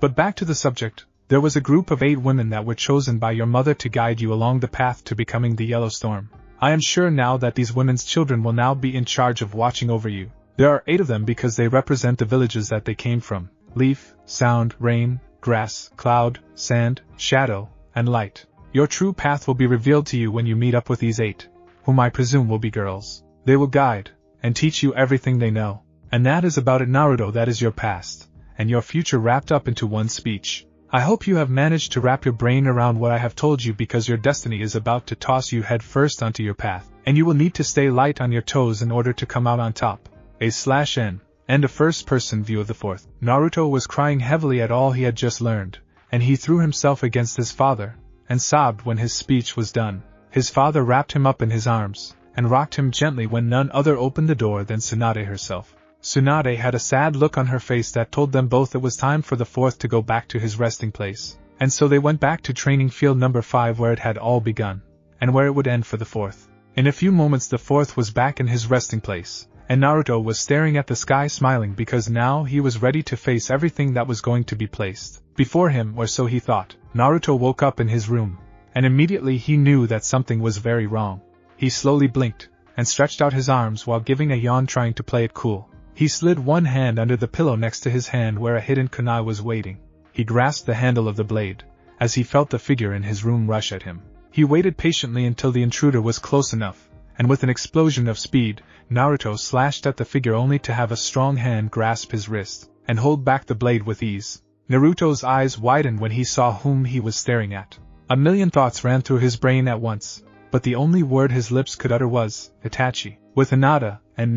Speaker 1: But back to the subject. There was a group of 8 women that were chosen by your mother to guide you along the path to becoming the Yellow Storm. I am sure now that these women's children will now be in charge of watching over you. There are 8 of them because they represent the villages that they came from: leaf, sound, rain, grass, cloud, sand, shadow, and light. Your true path will be revealed to you when you meet up with these 8, whom I presume will be girls. They will guide and teach you everything they know. And that is about it, Naruto. That is your past and your future wrapped up into one speech. I hope you have managed to wrap your brain around what I have told you, because your destiny is about to toss you head first onto your path, and you will need to stay light on your toes in order to come out on top. A/N. End of first-person view of the 4th. Naruto was crying heavily at all he had just learned, and he threw himself against his father, and sobbed when his speech was done. His father wrapped him up in his arms, and rocked him gently when none other opened the door than Tsunade herself. Tsunade had a sad look on her face that told them both it was time for the 4th to go back to his resting place, and so they went back to training field number 5 where it had all begun, and where it would end for the 4th. In a few moments the 4th was back in his resting place, and Naruto was staring at the sky smiling because now he was ready to face everything that was going to be placed before him, or so he thought. Naruto woke up in his room, and immediately he knew that something was very wrong. He slowly blinked, and stretched out his arms while giving a yawn, trying to play it cool. He slid one hand under the pillow next to his hand where a hidden kunai was waiting. He grasped the handle of the blade, as he felt the figure in his room rush at him. He waited patiently until the intruder was close enough, and with an explosion of speed, Naruto slashed at the figure only to have a strong hand grasp his wrist, and hold back the blade with ease. Naruto's eyes widened when he saw whom he was staring at. A million thoughts ran through his brain at once, but the only word his lips could utter was, Itachi. With Hinata and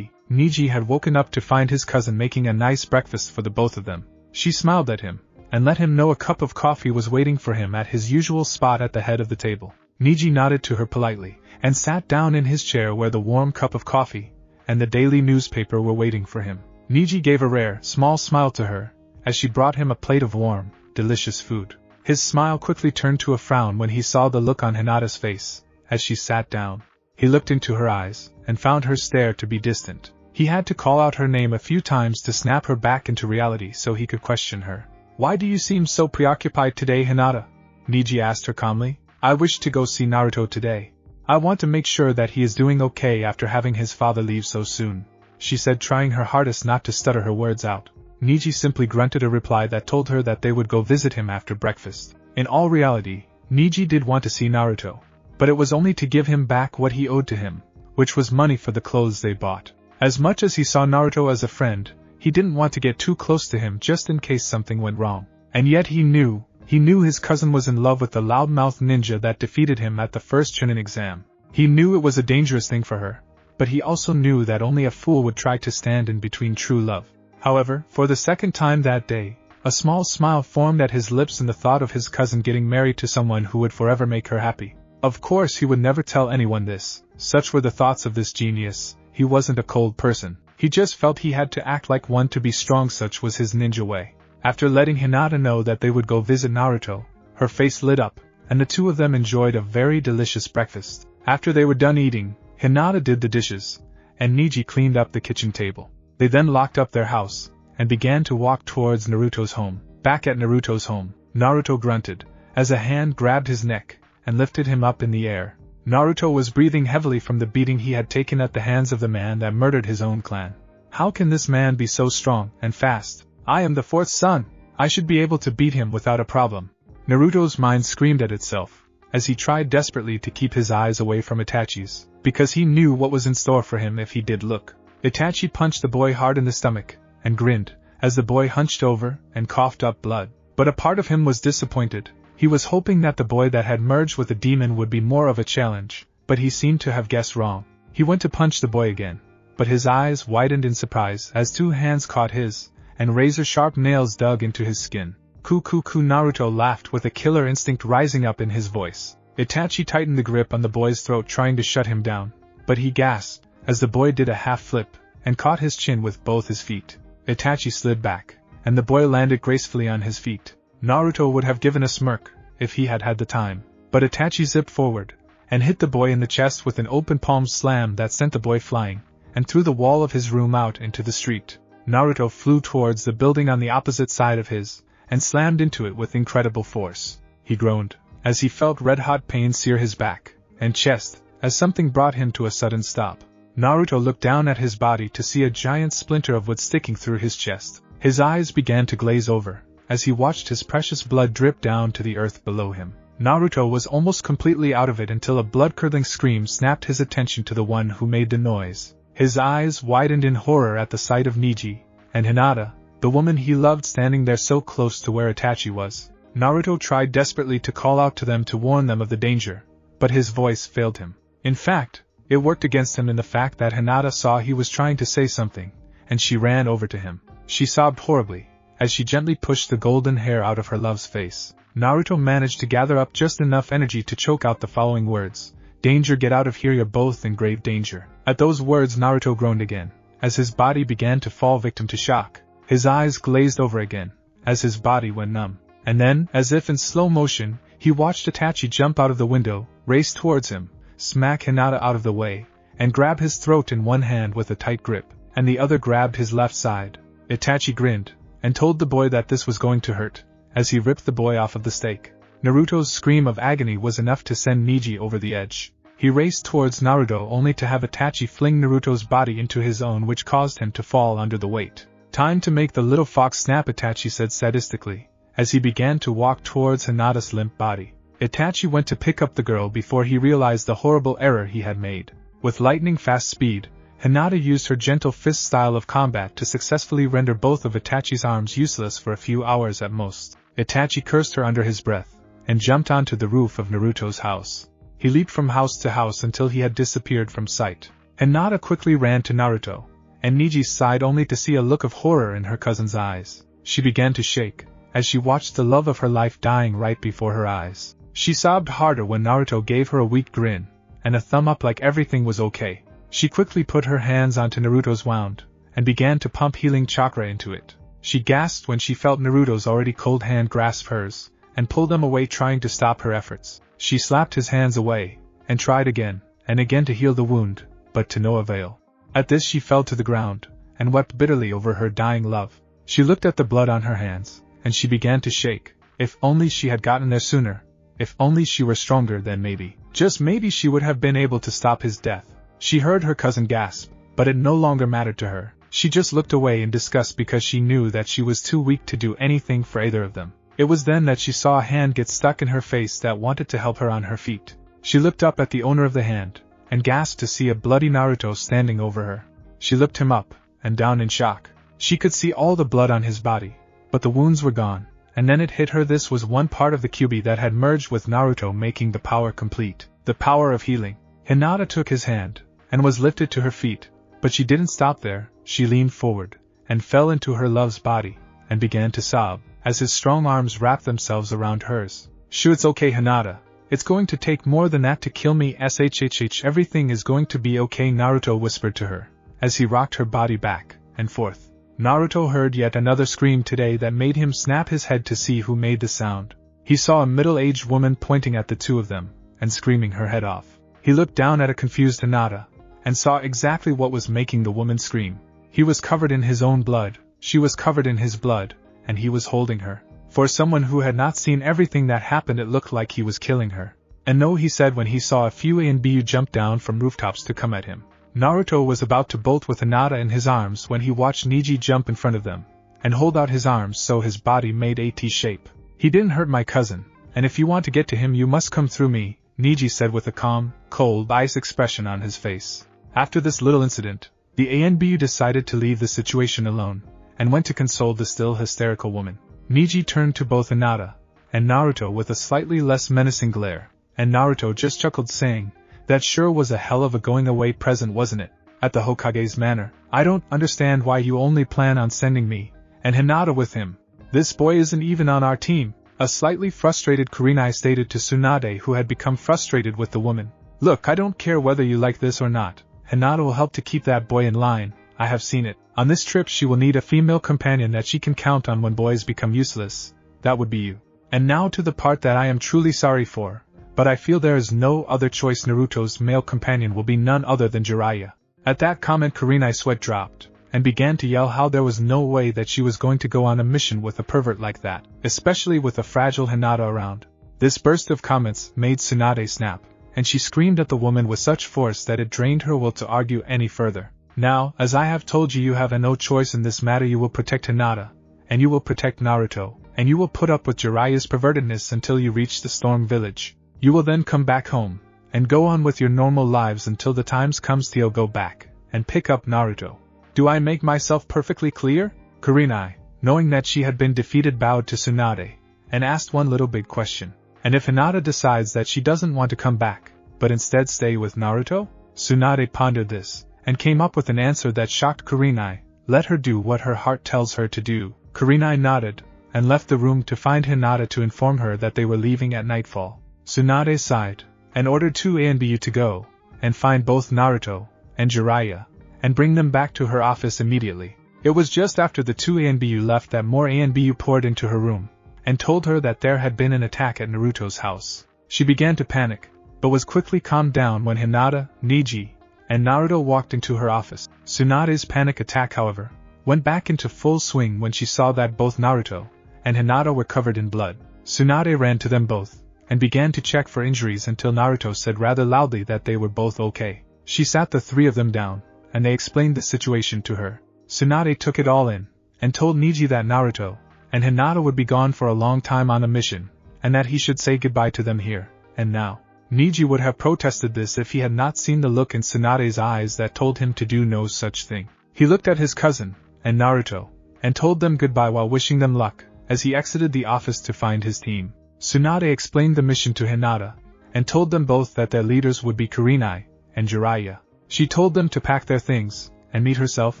Speaker 1: Niji had woken up to find his cousin making a nice breakfast for the both of them. She smiled at him, and let him know a cup of coffee was waiting for him at his usual spot at the head of the table. Niji nodded to her politely, and sat down in his chair where the warm cup of coffee and the daily newspaper were waiting for him. Niji gave a rare, small smile to her, as she brought him a plate of warm, delicious food. His smile quickly turned to a frown when he saw the look on Hinata's face, as she sat down. He looked into her eyes, and found her stare to be distant. He had to call out her name a few times to snap her back into reality so he could question her. Why do you seem so preoccupied today, Hinata? Niji asked her calmly. I wish to go see Naruto today. I want to make sure that he is doing okay after having his father leave so soon, she said, trying her hardest not to stutter her words out. Niji simply grunted a reply that told her that they would go visit him after breakfast. In all reality, Niji did want to see Naruto, but it was only to give him back what he owed to him, which was money for the clothes they bought. As much as he saw Naruto as a friend, he didn't want to get too close to him just in case something went wrong. And yet he knew his cousin was in love with the loudmouth ninja that defeated him at the first Chunin exam. He knew it was a dangerous thing for her, but he also knew that only a fool would try to stand in between true love. However, for the second time that day, a small smile formed at his lips in the thought of his cousin getting married to someone who would forever make her happy. Of course he would never tell anyone this. Such were the thoughts of this genius. He wasn't a cold person. He just felt he had to act like one to be strong, such was his ninja way. After letting Hinata know that they would go visit Naruto, her face lit up, and the two of them enjoyed a very delicious breakfast. After they were done eating, Hinata did the dishes, and Niji cleaned up the kitchen table. They then locked up their house, and began to walk towards Naruto's home. Back at Naruto's home, Naruto grunted, as a hand grabbed his neck, and lifted him up in the air. Naruto was breathing heavily from the beating he had taken at the hands of the man that murdered his own clan. How can this man be so strong and fast? I am the fourth son. I should be able to beat him without a problem. Naruto's mind screamed at itself, as he tried desperately to keep his eyes away from Itachi's, because he knew what was in store for him if he did look. Itachi punched the boy hard in the stomach, and grinned, as the boy hunched over and coughed up blood. But a part of him was disappointed. He was hoping that the boy that had merged with the demon would be more of a challenge, but he seemed to have guessed wrong. He went to punch the boy again, but his eyes widened in surprise as two hands caught his, and razor-sharp nails dug into his skin. Ku Naruto laughed with a killer instinct rising up in his voice. Itachi tightened the grip on the boy's throat trying to shut him down, but he gasped, as the boy did a half-flip, and caught his chin with both his feet. Itachi slid back, and the boy landed gracefully on his feet. Naruto would have given a smirk, if he had had the time, but Itachi zipped forward, and hit the boy in the chest with an open palm slam that sent the boy flying, and threw the wall of his room out into the street. Naruto flew towards the building on the opposite side of his, and slammed into it with incredible force. He groaned, as he felt red-hot pain sear his back and chest, as something brought him to a sudden stop. Naruto looked down at his body to see a giant splinter of wood sticking through his chest. His eyes began to glaze over, as he watched his precious blood drip down to the earth below him. Naruto was almost completely out of it until a blood-curdling scream snapped his attention to the one who made the noise. His eyes widened in horror at the sight of Niji, and Hinata, the woman he loved, standing there so close to where Itachi was. Naruto tried desperately to call out to them to warn them of the danger, but his voice failed him. In fact, it worked against him in the fact that Hinata saw he was trying to say something, and she ran over to him. She sobbed horribly, as she gently pushed the golden hair out of her love's face. Naruto managed to gather up just enough energy to choke out the following words: "Danger, get out of here, you're both in grave danger." At those words Naruto groaned again, as his body began to fall victim to shock. His eyes glazed over again, as his body went numb. And then, as if in slow motion, he watched Itachi jump out of the window, race towards him, smack Hinata out of the way, and grab his throat in one hand with a tight grip, and the other grabbed his left side. Itachi grinned, and told the boy that this was going to hurt, as he ripped the boy off of the stake. Naruto's scream of agony was enough to send Niji over the edge. He raced towards Naruto only to have Itachi fling Naruto's body into his own, which caused him to fall under the weight. "Time to make the little fox snap," Itachi said sadistically, as he began to walk towards Hinata's limp body. Itachi went to pick up the girl before he realized the horrible error he had made. With lightning-fast speed, Hinata used her gentle fist style of combat to successfully render both of Itachi's arms useless for a few hours at most. Itachi cursed her under his breath, and jumped onto the roof of Naruto's house. He leaped from house to house until he had disappeared from sight. Hinata quickly ran to Naruto, and Niji sighed only to see a look of horror in her cousin's eyes. She began to shake, as she watched the love of her life dying right before her eyes. She sobbed harder when Naruto gave her a weak grin, and a thumb up like everything was okay. She quickly put her hands onto Naruto's wound, and began to pump healing chakra into it. She gasped when she felt Naruto's already cold hand grasp hers, and pulled them away, trying to stop her efforts. She slapped his hands away, and tried again, and again to heal the wound, but to no avail. At this she fell to the ground, and wept bitterly over her dying love. She looked at the blood on her hands, and she began to shake. If only she had gotten there sooner. If only she were stronger, then maybe, just maybe, she would have been able to stop his death. She heard her cousin gasp, but it no longer mattered to her. She just looked away in disgust because she knew that she was too weak to do anything for either of them. It was then that she saw a hand get stuck in her face that wanted to help her on her feet. She looked up at the owner of the hand, and gasped to see a bloody Naruto standing over her. She looked him up and down in shock. She could see all the blood on his body, but the wounds were gone, and then it hit her. This was one part of the Kyubi that had merged with Naruto, making the power complete. The power of healing. Hinata took his hand, and was lifted to her feet, but she didn't stop there. She leaned forward, and fell into her love's body, and began to sob, as his strong arms wrapped themselves around hers. "Shoo, it's okay, Hinata. It's going to take more than that to kill me. Everything is going to be okay," Naruto whispered to her, as he rocked her body back and forth. Naruto heard yet another scream today that made him snap his head to see who made the sound. He saw a middle-aged woman pointing at the two of them, and screaming her head off. He looked down at a confused Hinata, and saw exactly what was making the woman scream. He was covered in his own blood, she was covered in his blood, and he was holding her. For someone who had not seen everything that happened, it looked like he was killing her. And no, he said when he saw a few ANBU jump down from rooftops to come at him. Naruto was about to bolt with Hinata in his arms when he watched Neji jump in front of them, and hold out his arms so his body made a T shape. He didn't hurt my cousin, and if you want to get to him you must come through me, Neji said with a calm, cold ice expression on his face. After this little incident, the ANBU decided to leave the situation alone, and went to console the still hysterical woman. Neji turned to both Hinata and Naruto with a slightly less menacing glare, and Naruto just chuckled saying, "That sure was a hell of a going away present, wasn't it? At the Hokage's manor. I don't understand why you only plan on sending me and Hinata with him. This boy isn't even on our team," a slightly frustrated Kurenai stated to Tsunade, who had become frustrated with the woman. "Look, I don't care whether you like this or not. Hinata will help to keep that boy in line, I have seen it. On this trip she will need a female companion that she can count on when boys become useless. That would be you. And now to the part that I am truly sorry for, but I feel there is no other choice. Naruto's male companion will be none other than Jiraiya." At that comment Kurenai's sweat dropped, and began to yell how there was no way that she was going to go on a mission with a pervert like that, especially with a fragile Hinata around. This burst of comments made Tsunade snap, and she screamed at the woman with such force that it drained her will to argue any further. "Now, as I have told you, you have no choice in this matter. You will protect Hinata, and you will protect Naruto, and you will put up with Jiraiya's pervertedness until you reach the Storm Village. You will then come back home, and go on with your normal lives until the times comes to go back, and pick up Naruto. Do I make myself perfectly clear?" Kurenai, knowing that she had been defeated, bowed to Tsunade, and asked one little big question. "And if Hinata decides that she doesn't want to come back, but instead stay with Naruto?" Tsunade pondered this, and came up with an answer that shocked Kurenai. "Let her do what her heart tells her to do." Kurenai nodded, and left the room to find Hinata to inform her that they were leaving at nightfall. Tsunade sighed, and ordered 2 ANBU to go, and find both Naruto and Jiraiya, and bring them back to her office immediately. It was just after the 2 ANBU left that more ANBU poured into her room, and told her that there had been an attack at Naruto's house. She began to panic, but was quickly calmed down when Hinata, Neji, and Naruto walked into her office. Tsunade's panic attack, however, went back into full swing when she saw that both Naruto and Hinata were covered in blood. Tsunade ran to them both, and began to check for injuries until Naruto said rather loudly that they were both okay. She sat the 3 of them down, and they explained the situation to her. Tsunade took it all in, and told Neji that Naruto and Hinata would be gone for a long time on a mission, and that he should say goodbye to them here and now. Neji would have protested this if he had not seen the look in Tsunade's eyes that told him to do no such thing. He looked at his cousin and Naruto, and told them goodbye while wishing them luck, as he exited the office to find his team. Tsunade explained the mission to Hinata, and told them both that their leaders would be Kurenai and Jiraiya. She told them to pack their things, and meet herself,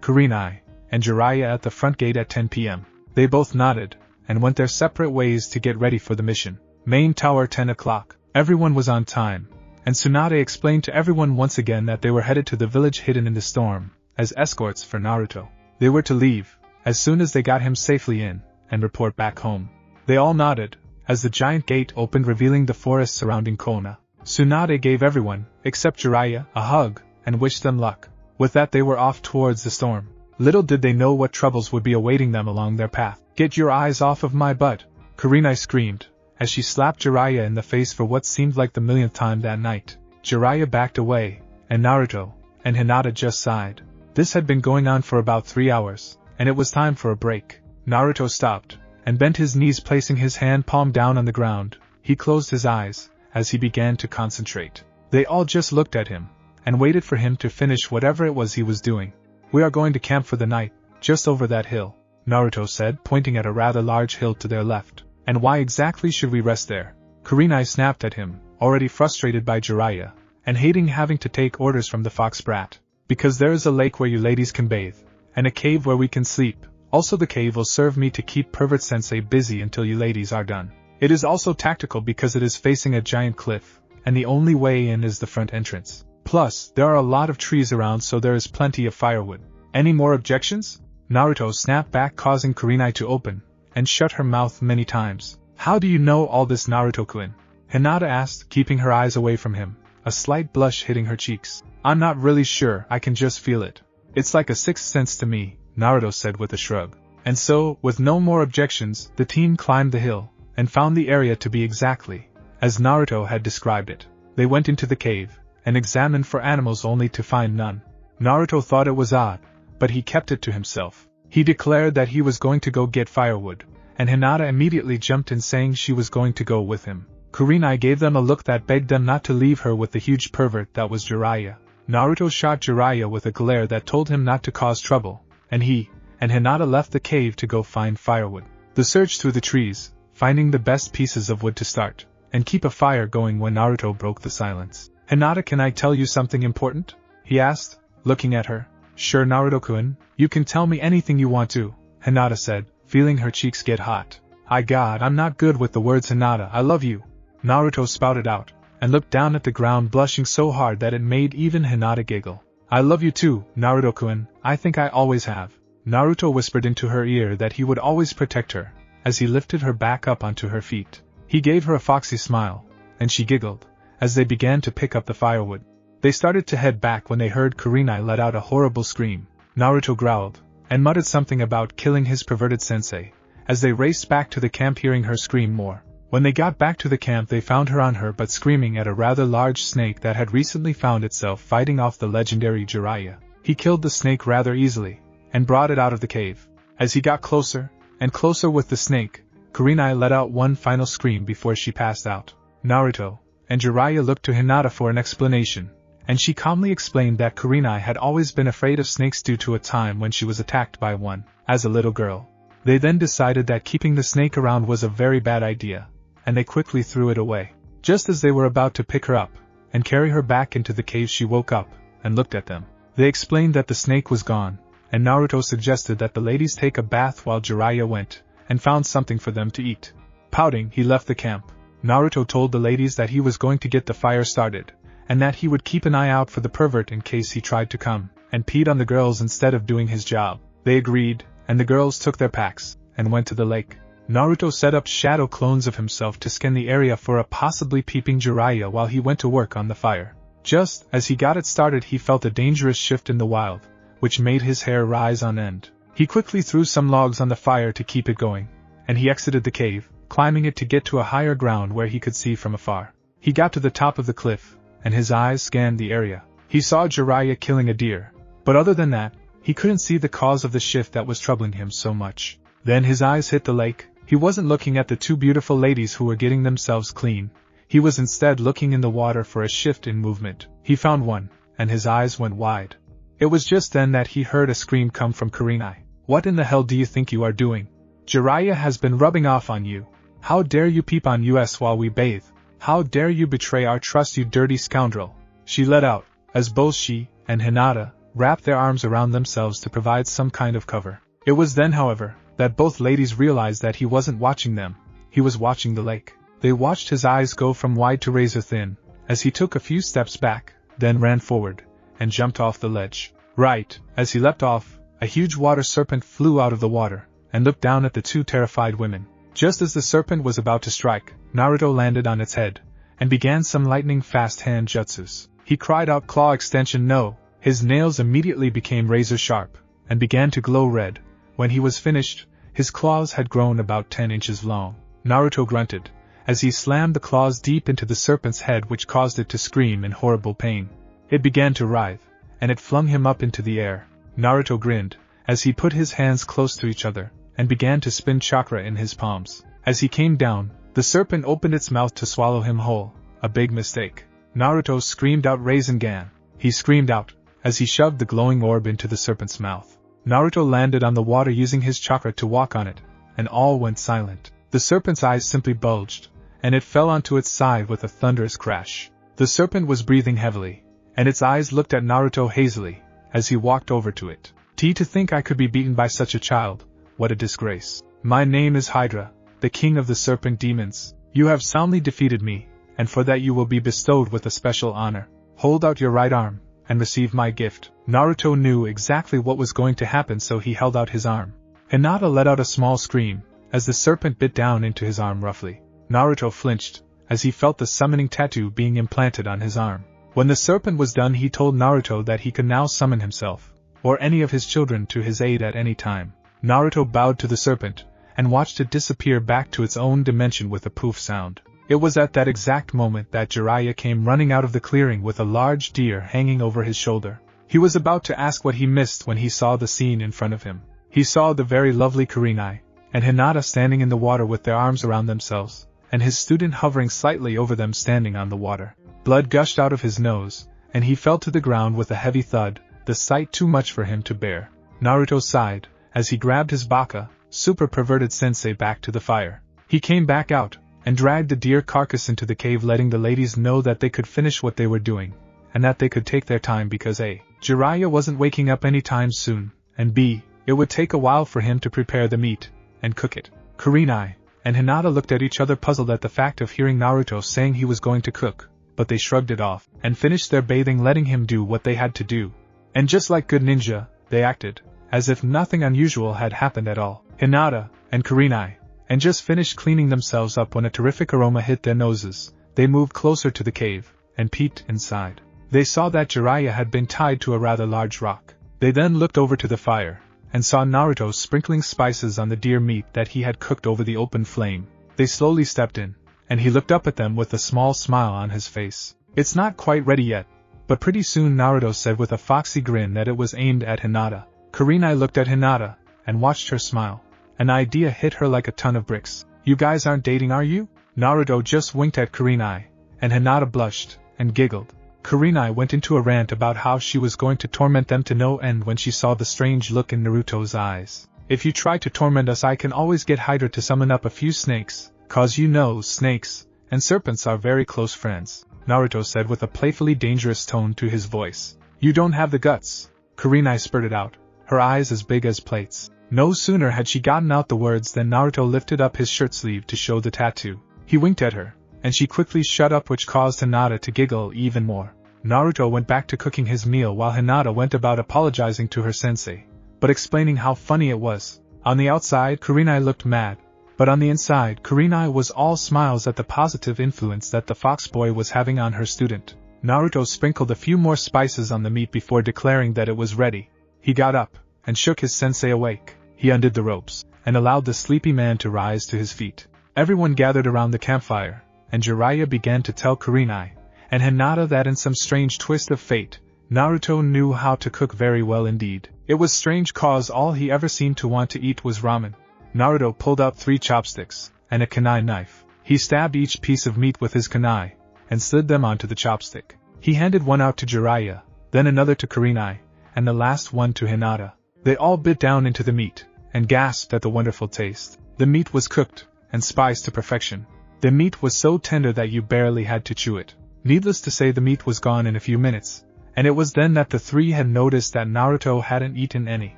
Speaker 1: Kurenai, and Jiraiya at the front gate at 10 p.m. They both nodded, and went their separate ways to get ready for the mission. Main tower 10 o'clock. Everyone was on time, and Tsunade explained to everyone once again that they were headed to the village hidden in the storm, as escorts for Naruto. They were to leave as soon as they got him safely in, and report back home. They all nodded, as the giant gate opened revealing the forest surrounding Konoha. Tsunade gave everyone, except Jiraiya, a hug, and wished them luck. With that they were off towards the storm. Little did they know what troubles would be awaiting them along their path. "Get your eyes off of my butt!" Kurenai screamed, as she slapped Jiraiya in the face for what seemed like the millionth time that night. Jiraiya backed away, and Naruto and Hinata just sighed. This had been going on for about 3 hours, and it was time for a break. Naruto stopped, and bent his knees, placing his hand palm down on the ground. He closed his eyes, as he began to concentrate. They all just looked at him, and waited for him to finish whatever it was he was doing. "We are going to camp for the night, just over that hill," Naruto said, pointing at a rather large hill to their left. "And why exactly should we rest there?" Kurenai snapped at him, already frustrated by Jiraiya, and hating having to take orders from the fox brat. "Because there is a lake where you ladies can bathe, and a cave where we can sleep. Also the cave will serve me to keep Pervert Sensei busy until you ladies are done. It is also tactical because it is facing a giant cliff, and the only way in is the front entrance. Plus, there are a lot of trees around, so there is plenty of firewood." "Any more objections?" Naruto snapped back, causing Kurenai to open and shut her mouth many times. How do you know all this, Naruto-kun? Hinata asked, keeping her eyes away from him, a slight blush hitting her cheeks. I'm not really sure, I can just feel it. It's like a sixth sense to me, Naruto said with a shrug. And so, with no more objections, the team climbed the hill and found the area to be exactly as Naruto had described it. They went into the cave and examined for animals only to find none. Naruto thought it was odd, but he kept it to himself. He declared that he was going to go get firewood, and Hinata immediately jumped in, saying she was going to go with him. Kurenai gave them a look that begged them not to leave her with the huge pervert that was Jiraiya. Naruto shot Jiraiya with a glare that told him not to cause trouble, and he and Hinata left the cave to go find firewood. They searched through the trees, finding the best pieces of wood to start and keep a fire going when Naruto broke the silence. Hinata, can I tell you something important? He asked, looking at her. Sure, Naruto-kun, you can tell me anything you want to, Hinata said, feeling her cheeks get hot. I'm not good with the words, Hinata, I love you. Naruto spouted out, and looked down at the ground, blushing so hard that it made even Hinata giggle. I love you too, Naruto-kun, I think I always have. Naruto whispered into her ear that he would always protect her, as he lifted her back up onto her feet. He gave her a foxy smile, and she giggled, as they began to pick up the firewood. They started to head back when they heard Kurenai let out a horrible scream. Naruto growled, and muttered something about killing his perverted sensei, as they raced back to the camp, hearing her scream more. When they got back to the camp, they found her on her butt screaming at a rather large snake that had recently found itself fighting off the legendary Jiraiya. He killed the snake rather easily, and brought it out of the cave. As he got closer and closer with the snake, Kurenai let out one final scream before she passed out. Naruto and Jiraiya looked to Hinata for an explanation, and she calmly explained that Kurenai had always been afraid of snakes due to a time when she was attacked by one, as a little girl. They then decided that keeping the snake around was a very bad idea, and they quickly threw it away. Just as they were about to pick her up and carry her back into the cave, she woke up and looked at them. They explained that the snake was gone, and Naruto suggested that the ladies take a bath while Jiraiya went and found something for them to eat. Pouting, he left the camp. Naruto told the ladies that he was going to get the fire started, and that he would keep an eye out for the pervert in case he tried to come and peed on the girls instead of doing his job. They agreed, and the girls took their packs and went to the lake. Naruto set up shadow clones of himself to scan the area for a possibly peeping Jiraiya while he went to work on the fire. Just as he got it started, he felt a dangerous shift in the wild, which made his hair rise on end. He quickly threw some logs on the fire to keep it going, and he exited the cave, climbing it to get to a higher ground where he could see from afar. He got to the top of the cliff, and his eyes scanned the area. He saw Jiraiya killing a deer, but other than that, he couldn't see the cause of the shift that was troubling him so much. Then his eyes hit the lake. He wasn't looking at the two beautiful ladies who were getting themselves clean. He was instead looking in the water for a shift in movement. He found one, and his eyes went wide. It was just then that he heard a scream come from Kurenai. What in the hell do you think you are doing? Jiraiya has been rubbing off on you. How dare you peep on us while we bathe? How dare you betray our trust, you dirty scoundrel? She let out, as both she and Hinata wrapped their arms around themselves to provide some kind of cover. It was then, however, that both ladies realized that he wasn't watching them, he was watching the lake. They watched his eyes go from wide to razor thin, as he took a few steps back, then ran forward, and jumped off the ledge. Right, as he leapt off, a huge water serpent flew out of the water, and looked down at the two terrified women. Just as the serpent was about to strike, Naruto landed on its head, and began some lightning-fast hand jutsus. He cried out, "Claw extension, no!" His nails immediately became razor-sharp, and began to glow red. When he was finished, his claws had grown about 10 inches long. Naruto grunted, as he slammed the claws deep into the serpent's head, which caused it to scream in horrible pain. It began to writhe, and it flung him up into the air. Naruto grinned, as he put his hands close to each other, and began to spin chakra in his palms. As he came down, the serpent opened its mouth to swallow him whole. A big mistake. Naruto screamed out, "Rasengan!" He screamed out, as he shoved the glowing orb into the serpent's mouth. Naruto landed on the water using his chakra to walk on it, and all went silent. The serpent's eyes simply bulged, and it fell onto its side with a thunderous crash. The serpent was breathing heavily, and its eyes looked at Naruto hazily, as he walked over to it. To think I could be beaten by such a child, what a disgrace. My name is Hydra, the king of the serpent demons. You have soundly defeated me, and for that you will be bestowed with a special honor. Hold out your right arm, and receive my gift." Naruto knew exactly what was going to happen, so he held out his arm. Hinata let out a small scream, as the serpent bit down into his arm roughly. Naruto flinched, as he felt the summoning tattoo being implanted on his arm. When the serpent was done, he told Naruto that he could now summon himself, or any of his children, to his aid at any time. Naruto bowed to the serpent, and watched it disappear back to its own dimension with a poof sound. It was at that exact moment that Jiraiya came running out of the clearing with a large deer hanging over his shoulder. He was about to ask what he missed when he saw the scene in front of him. He saw the very lovely Kurenai and Hinata standing in the water with their arms around themselves, and his student hovering slightly over them standing on the water. Blood gushed out of his nose, and he fell to the ground with a heavy thud, the sight too much for him to bear. Naruto sighed, as he grabbed his baka, super perverted sensei, back to the fire. He came back out, and dragged the deer carcass into the cave, letting the ladies know that they could finish what they were doing, and that they could take their time because A. Jiraiya wasn't waking up anytime soon, and B. It would take a while for him to prepare the meat and cook it. Kurenai and Hinata looked at each other, puzzled at the fact of hearing Naruto saying he was going to cook, but they shrugged it off, and finished their bathing, letting him do what they had to do. And just like good ninja, they acted as if nothing unusual had happened at all. Hinata and Kurenai and just finished cleaning themselves up when a terrific aroma hit their noses. They moved closer to the cave, and peeped inside. They saw that Jiraiya had been tied to a rather large rock. They then looked over to the fire, and saw Naruto sprinkling spices on the deer meat that he had cooked over the open flame. They slowly stepped in, and he looked up at them with a small smile on his face. "It's not quite ready yet, but pretty soon," Naruto said with a foxy grin that it was aimed at Hinata. Kurenai looked at Hinata, and watched her smile. An idea hit her like a ton of bricks. "You guys aren't dating, are you?" Naruto just winked at Kurenai, and Hinata blushed, and giggled. Kurenai went into a rant about how she was going to torment them to no end when she saw the strange look in Naruto's eyes. "If you try to torment us, I can always get Hyuga to summon up a few snakes, cause you know snakes and serpents are very close friends," Naruto said with a playfully dangerous tone to his voice. "You don't have the guts," Kurenai spurted out, her eyes as big as plates. No sooner had she gotten out the words than Naruto lifted up his shirt sleeve to show the tattoo. He winked at her, and she quickly shut up, which caused Hinata to giggle even more. Naruto went back to cooking his meal while Hinata went about apologizing to her sensei, but explaining how funny it was. On the outside, Kurenai looked mad, but on the inside, Kurenai was all smiles at the positive influence that the fox boy was having on her student. Naruto sprinkled a few more spices on the meat before declaring that it was ready. He got up, and shook his sensei awake. He undid the ropes, and allowed the sleepy man to rise to his feet. Everyone gathered around the campfire, and Jiraiya began to tell Kurenai and Hinata that in some strange twist of fate, Naruto knew how to cook very well indeed. It was strange, cause all he ever seemed to want to eat was ramen. Naruto pulled out 3 chopsticks, and a kunai knife. He stabbed each piece of meat with his kunai, and slid them onto the chopstick. He handed one out to Jiraiya, then another to Kurenai, and the last one to Hinata. They all bit down into the meat, and gasped at the wonderful taste. The meat was cooked, and spiced to perfection. The meat was so tender that you barely had to chew it. Needless to say, the meat was gone in a few minutes, and it was then that the 3 had noticed that Naruto hadn't eaten any.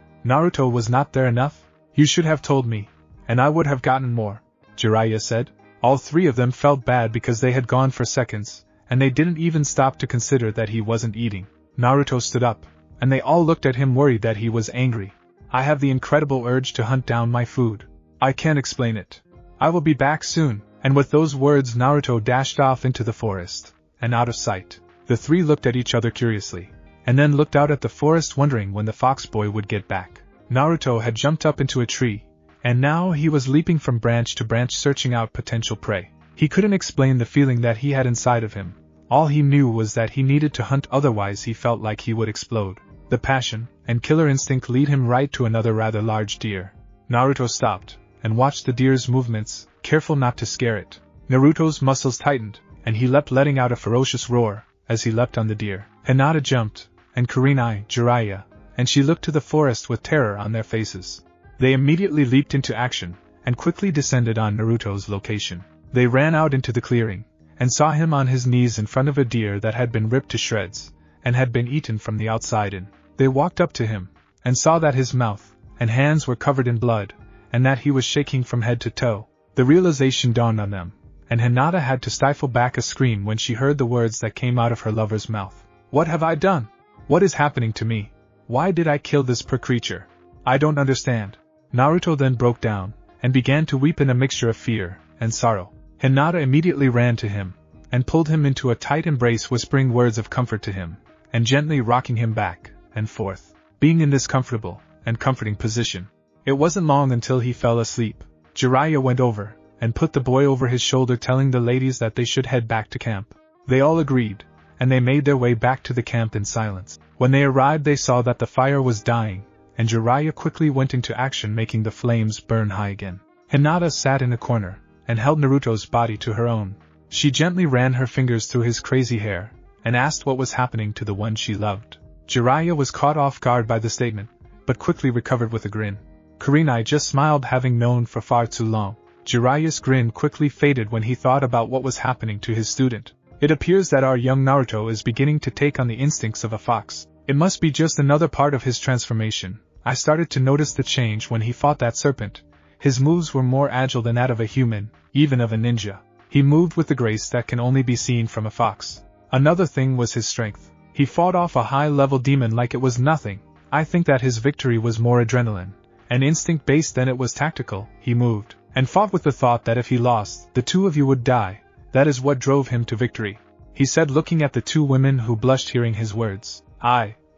Speaker 1: "Naruto, was not there enough? You should have told me, and I would have gotten more," Jiraiya said. All 3 of them felt bad because they had gone for seconds, and they didn't even stop to consider that he wasn't eating. Naruto stood up, and they all looked at him worried that he was angry. "I have the incredible urge to hunt down my food. I can't explain it. I will be back soon." And with those words, Naruto dashed off into the forest, and out of sight. The 3 looked at each other curiously, and then looked out at the forest, wondering when the fox boy would get back. Naruto had jumped up into a tree, and now he was leaping from branch to branch, searching out potential prey. He couldn't explain the feeling that he had inside of him. All he knew was that he needed to hunt, otherwise he felt like he would explode. The passion and killer instinct lead him right to another rather large deer. Naruto stopped, and watched the deer's movements, careful not to scare it. Naruto's muscles tightened, and he leapt, letting out a ferocious roar as he leapt on the deer. Hinata jumped, and Kurenai, Jiraiya, and she looked to the forest with terror on their faces. They immediately leaped into action, and quickly descended on Naruto's location. They ran out into the clearing, and saw him on his knees in front of a deer that had been ripped to shreds, and had been eaten from the outside in. They walked up to him, and saw that his mouth and hands were covered in blood, and that he was shaking from head to toe. The realization dawned on them, and Hinata had to stifle back a scream when she heard the words that came out of her lover's mouth. "What have I done?" What is happening to me? Why did I kill this poor creature? I don't understand. Naruto then broke down, and began to weep in a mixture of fear and sorrow. Hinata immediately ran to him, and pulled him into a tight embrace, whispering words of comfort to him, and gently rocking him back and forth. Being in this comfortable and comforting position, it wasn't long until he fell asleep. Jiraiya went over, and put the boy over his shoulder, telling the ladies that they should head back to camp. They all agreed, and they made their way back to the camp in silence. When they arrived, they saw that the fire was dying, and Jiraiya quickly went into action, making the flames burn high again. Hinata sat in a corner, and held Naruto's body to her own. She gently ran her fingers through his crazy hair, and asked what was happening to the one she loved. Jiraiya was caught off guard by the statement, but quickly recovered with a grin. Kurenai just smiled, having known for far too long. Jiraiya's grin quickly faded when he thought about what was happening to his student. It appears that our young Naruto is beginning to take on the instincts of a fox. It must be just another part of his transformation. I started to notice the change when he fought that serpent. His moves were more agile than that of a human, even of a ninja. He moved with the grace that can only be seen from a fox. Another thing was his strength. He fought off a high-level demon like it was nothing. I think that his victory was more adrenaline and instinct-based than it was tactical. He moved and fought with the thought that if he lost, the two of you would die. That is what drove him to victory, he said, looking at the two women who blushed hearing his words.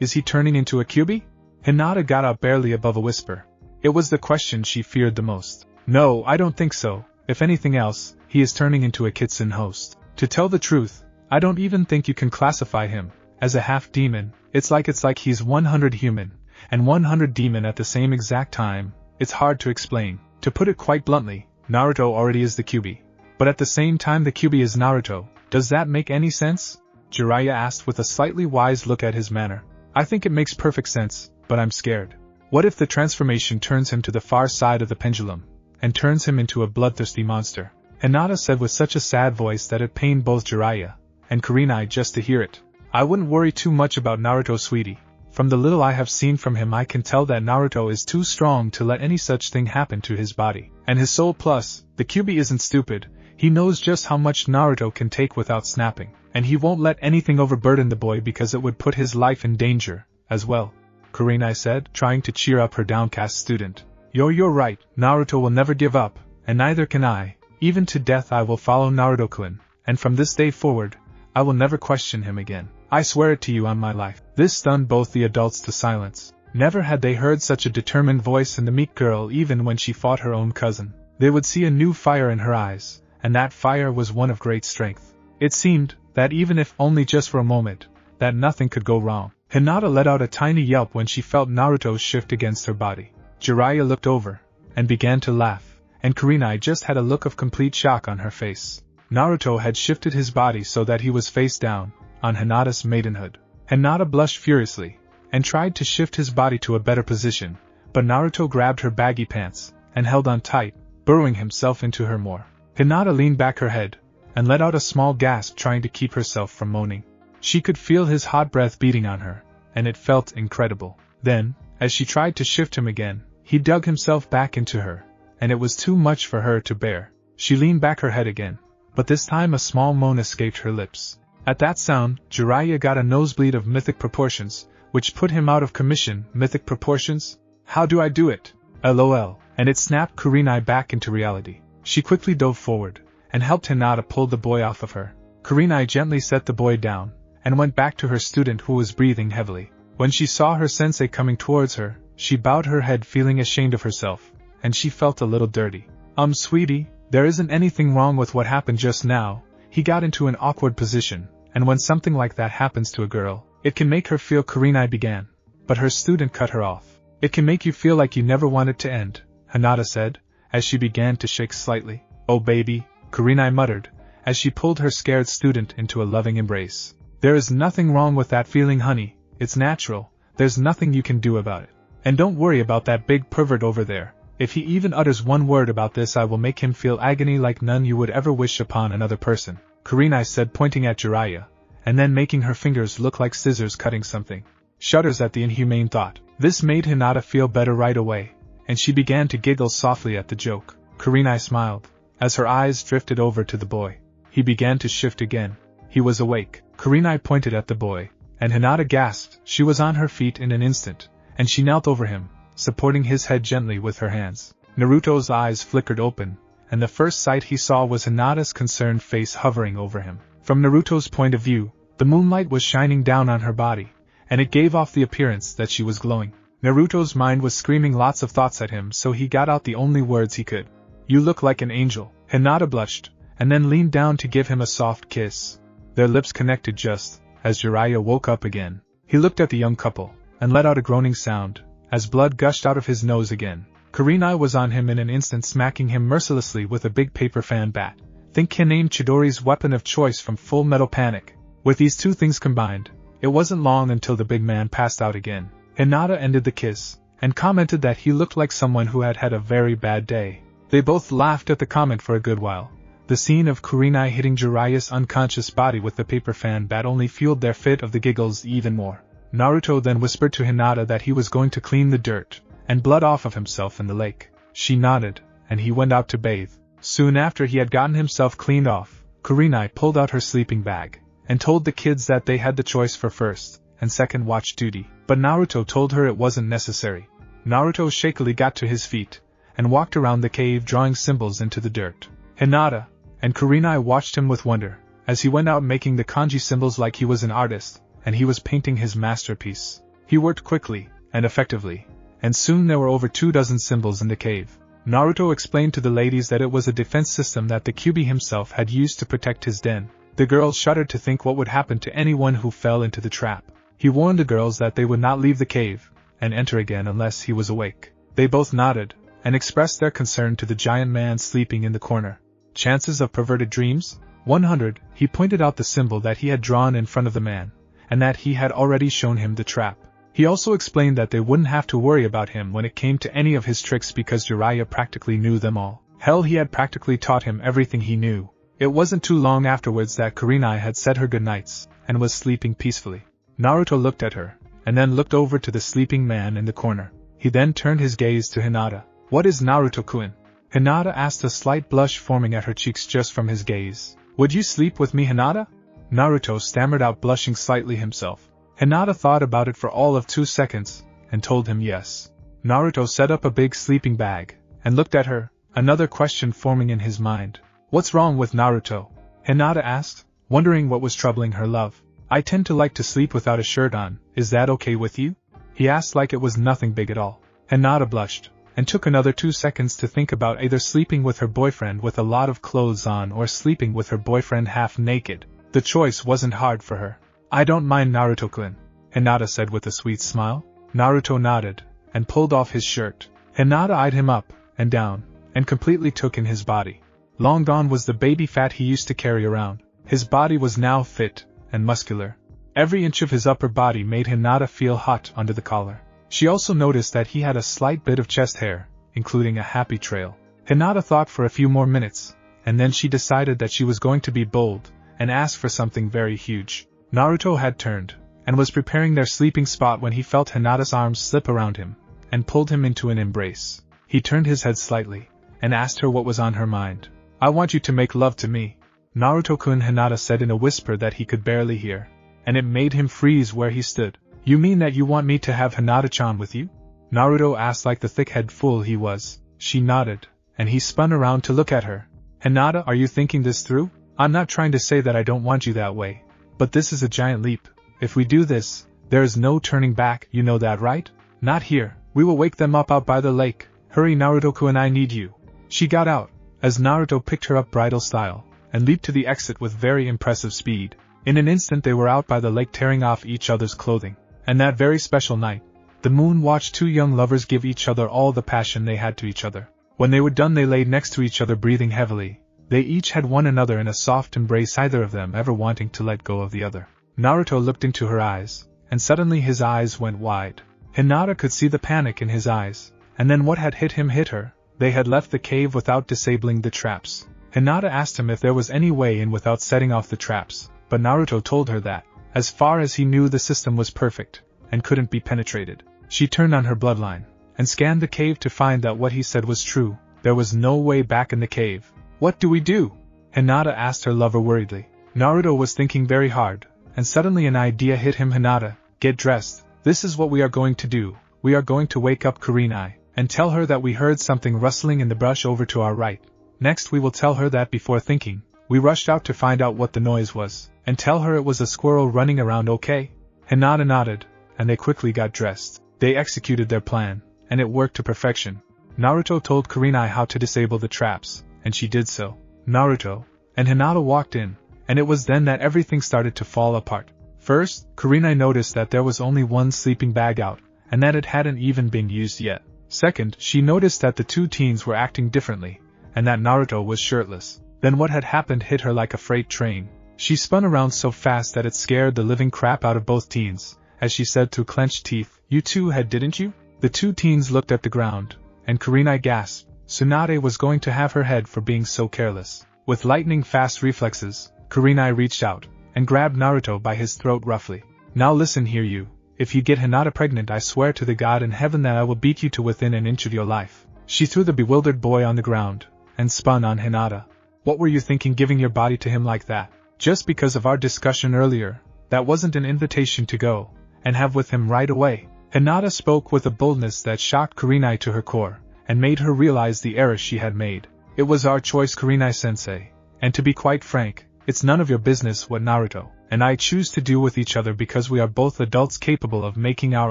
Speaker 1: Is he turning into a Kyubi? Hinata got up barely above a whisper. It was the question she feared the most. No, I don't think so. If anything else, he is turning into a kitsune host. To tell the truth, I don't even think you can classify him as a half-demon. It's like he's 100 human and 100 demon at the same exact time. It's hard to explain. To put it quite bluntly, Naruto already is the Kyubi. But at the same time the Kyubi is Naruto. Does that make any sense? Jiraiya asked with a slightly wise look at his manner. I think it makes perfect sense, but I'm scared. What if the transformation turns him to the far side of the pendulum, and turns him into a bloodthirsty monster? Hinata said with such a sad voice that it pained both Jiraiya and Kurenai just to hear it. I wouldn't worry too much about Naruto, sweetie. From the little I have seen from him, I can tell that Naruto is too strong to let any such thing happen to his body and his soul. Plus, the Kyubi isn't stupid. He knows just how much Naruto can take without snapping, and he won't let anything overburden the boy because it would put his life in danger as well, Kurenai said, trying to cheer up her downcast student. You're right, Naruto will never give up, and neither can I. Even to death I will follow Naruto-kun, and from this day forward, I will never question him again. I swear it to you on my life. This stunned both the adults to silence. Never had they heard such a determined voice in the meek girl. Even when she fought her own cousin, they would see a new fire in her eyes, and that fire was one of great strength. It seemed that even if only just for a moment, that nothing could go wrong. Hinata let out a tiny yelp when she felt Naruto's shift against her body. Jiraiya looked over and began to laugh, and Kurenai just had a look of complete shock on her face. Naruto had shifted his body so that he was face down on Hinata's maidenhood. Hinata blushed furiously and tried to shift his body to a better position, but Naruto grabbed her baggy pants and held on tight, burrowing himself into her more. Hinata leaned back her head and let out a small gasp, trying to keep herself from moaning. She could feel his hot breath beating on her, and it felt incredible. Then, as she tried to shift him again, he dug himself back into her, and it was too much for her to bear. She leaned back her head again, but this time a small moan escaped her lips. At that sound, Jiraiya got a nosebleed of mythic proportions, which put him out of commission. Mythic proportions? How do I do it? LOL. And it snapped Kurenai back into reality. She quickly dove forward and helped Hinata pull the boy off of her. Kurenai gently set the boy down and went back to her student, who was breathing heavily. When she saw her sensei coming towards her, she bowed her head, feeling ashamed of herself, and she felt a little dirty. Sweetie, there isn't anything wrong with what happened just now. He got into an awkward position, and when something like that happens to a girl, it can make her feel. Kurenai began, but her student cut her off. It can make you feel like you never want it to end, Hinata said, as she began to shake slightly. Oh baby, Kurenai muttered, as she pulled her scared student into a loving embrace. There is nothing wrong with that feeling, honey. It's natural. There's nothing you can do about it. And don't worry about that big pervert over there. If he even utters one word about this, I will make him feel agony like none you would ever wish upon another person, Kurenai said, pointing at Jiraiya, and then making her fingers look like scissors cutting something. Shudders at the inhumane thought. This made Hinata feel better right away, and she began to giggle softly at the joke. Kurenai smiled, as her eyes drifted over to the boy. He began to shift again. He was awake. Kurenai pointed at the boy, And Hinata gasped. She was on her feet in an instant, and she knelt over him, supporting his head gently with her hands. Naruto's eyes flickered open, and the first sight he saw was Hinata's concerned face hovering over him. From Naruto's point of view, the moonlight was shining down on her body, and it gave off the appearance that she was glowing. Naruto's mind was screaming lots of thoughts at him, so he got out the only words he could. "You look like an angel." Hinata blushed, and then leaned down to give him a soft kiss. Their lips connected just as Jiraiya woke up again. He looked at the young couple, and let out a groaning sound, as blood gushed out of his nose again. Kurenai was on him in an instant, smacking him mercilessly with a big paper fan bat. Think Kanin Chidori's weapon of choice from Full Metal Panic. With these two things combined, it wasn't long until the big man passed out again. Hinata ended the kiss, and commented that he looked like someone who had had a very bad day. They both laughed at the comment for a good while. The scene of Kurenai hitting Jiraiya's unconscious body with the paper fan bat only fueled their fit of the giggles even more. Naruto then whispered to Hinata that he was going to clean the dirt and blood off of himself in the lake. She nodded, and he went out to bathe. Soon after he had gotten himself cleaned off, Kurenai pulled out her sleeping bag and told the kids that they had the choice for first and second watch duty, but Naruto told her it wasn't necessary. Naruto shakily got to his feet and walked around the cave drawing symbols into the dirt. Hinata and Kurenai watched him with wonder, as he went out making the kanji symbols like he was an artist, and he was painting his masterpiece. He worked quickly and effectively, and soon there were over 24 symbols in the cave. Naruto explained to the ladies that it was a defense system that the Kyubi himself had used to protect his den. The girls shuddered to think what would happen to anyone who fell into the trap. He warned the girls that they would not leave the cave and enter again unless he was awake. They both nodded, and expressed their concern to the giant man sleeping in the corner. Chances of perverted dreams? 100. He pointed out the symbol that he had drawn in front of the man, and that he had already shown him the trap. He also explained that they wouldn't have to worry about him when it came to any of his tricks because Jiraiya practically knew them all. Hell, he had practically taught him everything he knew. It wasn't too long afterwards that Kurenai had said her goodnights, and was sleeping peacefully. Naruto looked at her, and then looked over to the sleeping man in the corner. He then turned his gaze to Hinata. "What is Naruto-kun?" Hinata asked, a slight blush forming at her cheeks just from his gaze. "Would you sleep with me, Hinata?" Naruto stammered out, blushing slightly himself. Hinata thought about it for all of 2 seconds, and told him yes. Naruto set up a big sleeping bag, and looked at her, another question forming in his mind. "What's wrong with Naruto?" Hinata asked, wondering what was troubling her love. "I tend to like to sleep without a shirt on, is that okay with you?" he asked like it was nothing big at all. Hinata blushed, and took another 2 seconds to think about either sleeping with her boyfriend with a lot of clothes on or sleeping with her boyfriend half naked. The choice wasn't hard for her. "I don't mind, Naruto-kun," Hinata said with a sweet smile. Naruto nodded, and pulled off his shirt. Hinata eyed him up and down, and completely took in his body. Long gone was the baby fat he used to carry around. His body was now fit and muscular. Every inch of his upper body made Hinata feel hot under the collar. She also noticed that he had a slight bit of chest hair, including a happy trail. Hinata thought for a few more minutes, and then she decided that she was going to be bold, and ask for something very huge. Naruto had turned, and was preparing their sleeping spot when he felt Hinata's arms slip around him, and pulled him into an embrace. He turned his head slightly, and asked her what was on her mind. "I want you to make love to me, Naruto-kun," Hinata said in a whisper that he could barely hear, and it made him freeze where he stood. "You mean that you want me to have Hinata-chan with you?" Naruto asked like the thick-head fool he was. She nodded, and he spun around to look at her. "Hinata, are you thinking this through? I'm not trying to say that I don't want you that way, but this is a giant leap. If we do this, there is no turning back, you know that, right?" "Not here, we will wake them up out by the lake. Hurry, Naruto-kun, I need you." She got out, as Naruto picked her up bridal style, and leaped to the exit with very impressive speed. In an instant they were out by the lake tearing off each other's clothing. And that very special night, the moon watched two young lovers give each other all the passion they had to each other. When they were done they laid next to each other breathing heavily. They each had one another in a soft embrace, either of them ever wanting to let go of the other. Naruto looked into her eyes, and suddenly his eyes went wide. Hinata could see the panic in his eyes, and then what had hit him hit her. They had left the cave without disabling the traps. Hinata asked him if there was any way in without setting off the traps, but Naruto told her that, as far as he knew, the system was perfect, and couldn't be penetrated. She turned on her bloodline, and scanned the cave to find that what he said was true. There was no way back in the cave. "What do we do?" Hinata asked her lover worriedly. Naruto was thinking very hard, and suddenly an idea hit him. Hinata, get dressed, this is what we are going to do. We are going to wake up Kurenai, and tell her that we heard something rustling in the brush over to our right. Next we will tell her that before thinking, we rushed out to find out what the noise was, and tell her it was a squirrel running around. Okay? Hinata nodded, and they quickly got dressed. They executed their plan, and it worked to perfection. Naruto told Kurenai how to disable the traps, and she did so. Naruto and Hinata walked in, and it was then that everything started to fall apart. First, Kurenai noticed that there was only one sleeping bag out, and that it hadn't even been used yet. Second, she noticed that the two teens were acting differently, and that Naruto was shirtless. Then what had happened hit her like a freight train. She spun around so fast that it scared the living crap out of both teens, as she said through clenched teeth, "You two had, didn't you?" The two teens looked at the ground, and Kurenai gasped. Tsunade was going to have her head for being so careless. With lightning-fast reflexes, Kurenai reached out, and grabbed Naruto by his throat roughly. "Now listen here, you. If you get Hinata pregnant, I swear to the god in heaven that I will beat you to within an inch of your life." She threw the bewildered boy on the ground, and spun on Hinata. "What were you thinking giving your body to him like that? Just because of our discussion earlier, that wasn't an invitation to go and have with him right away." Hinata spoke with a boldness that shocked Kurenai to her core, and made her realize the error she had made. "It was our choice, Kurenai-sensei, and to be quite frank, it's none of your business what Naruto and I choose to do with each other because we are both adults capable of making our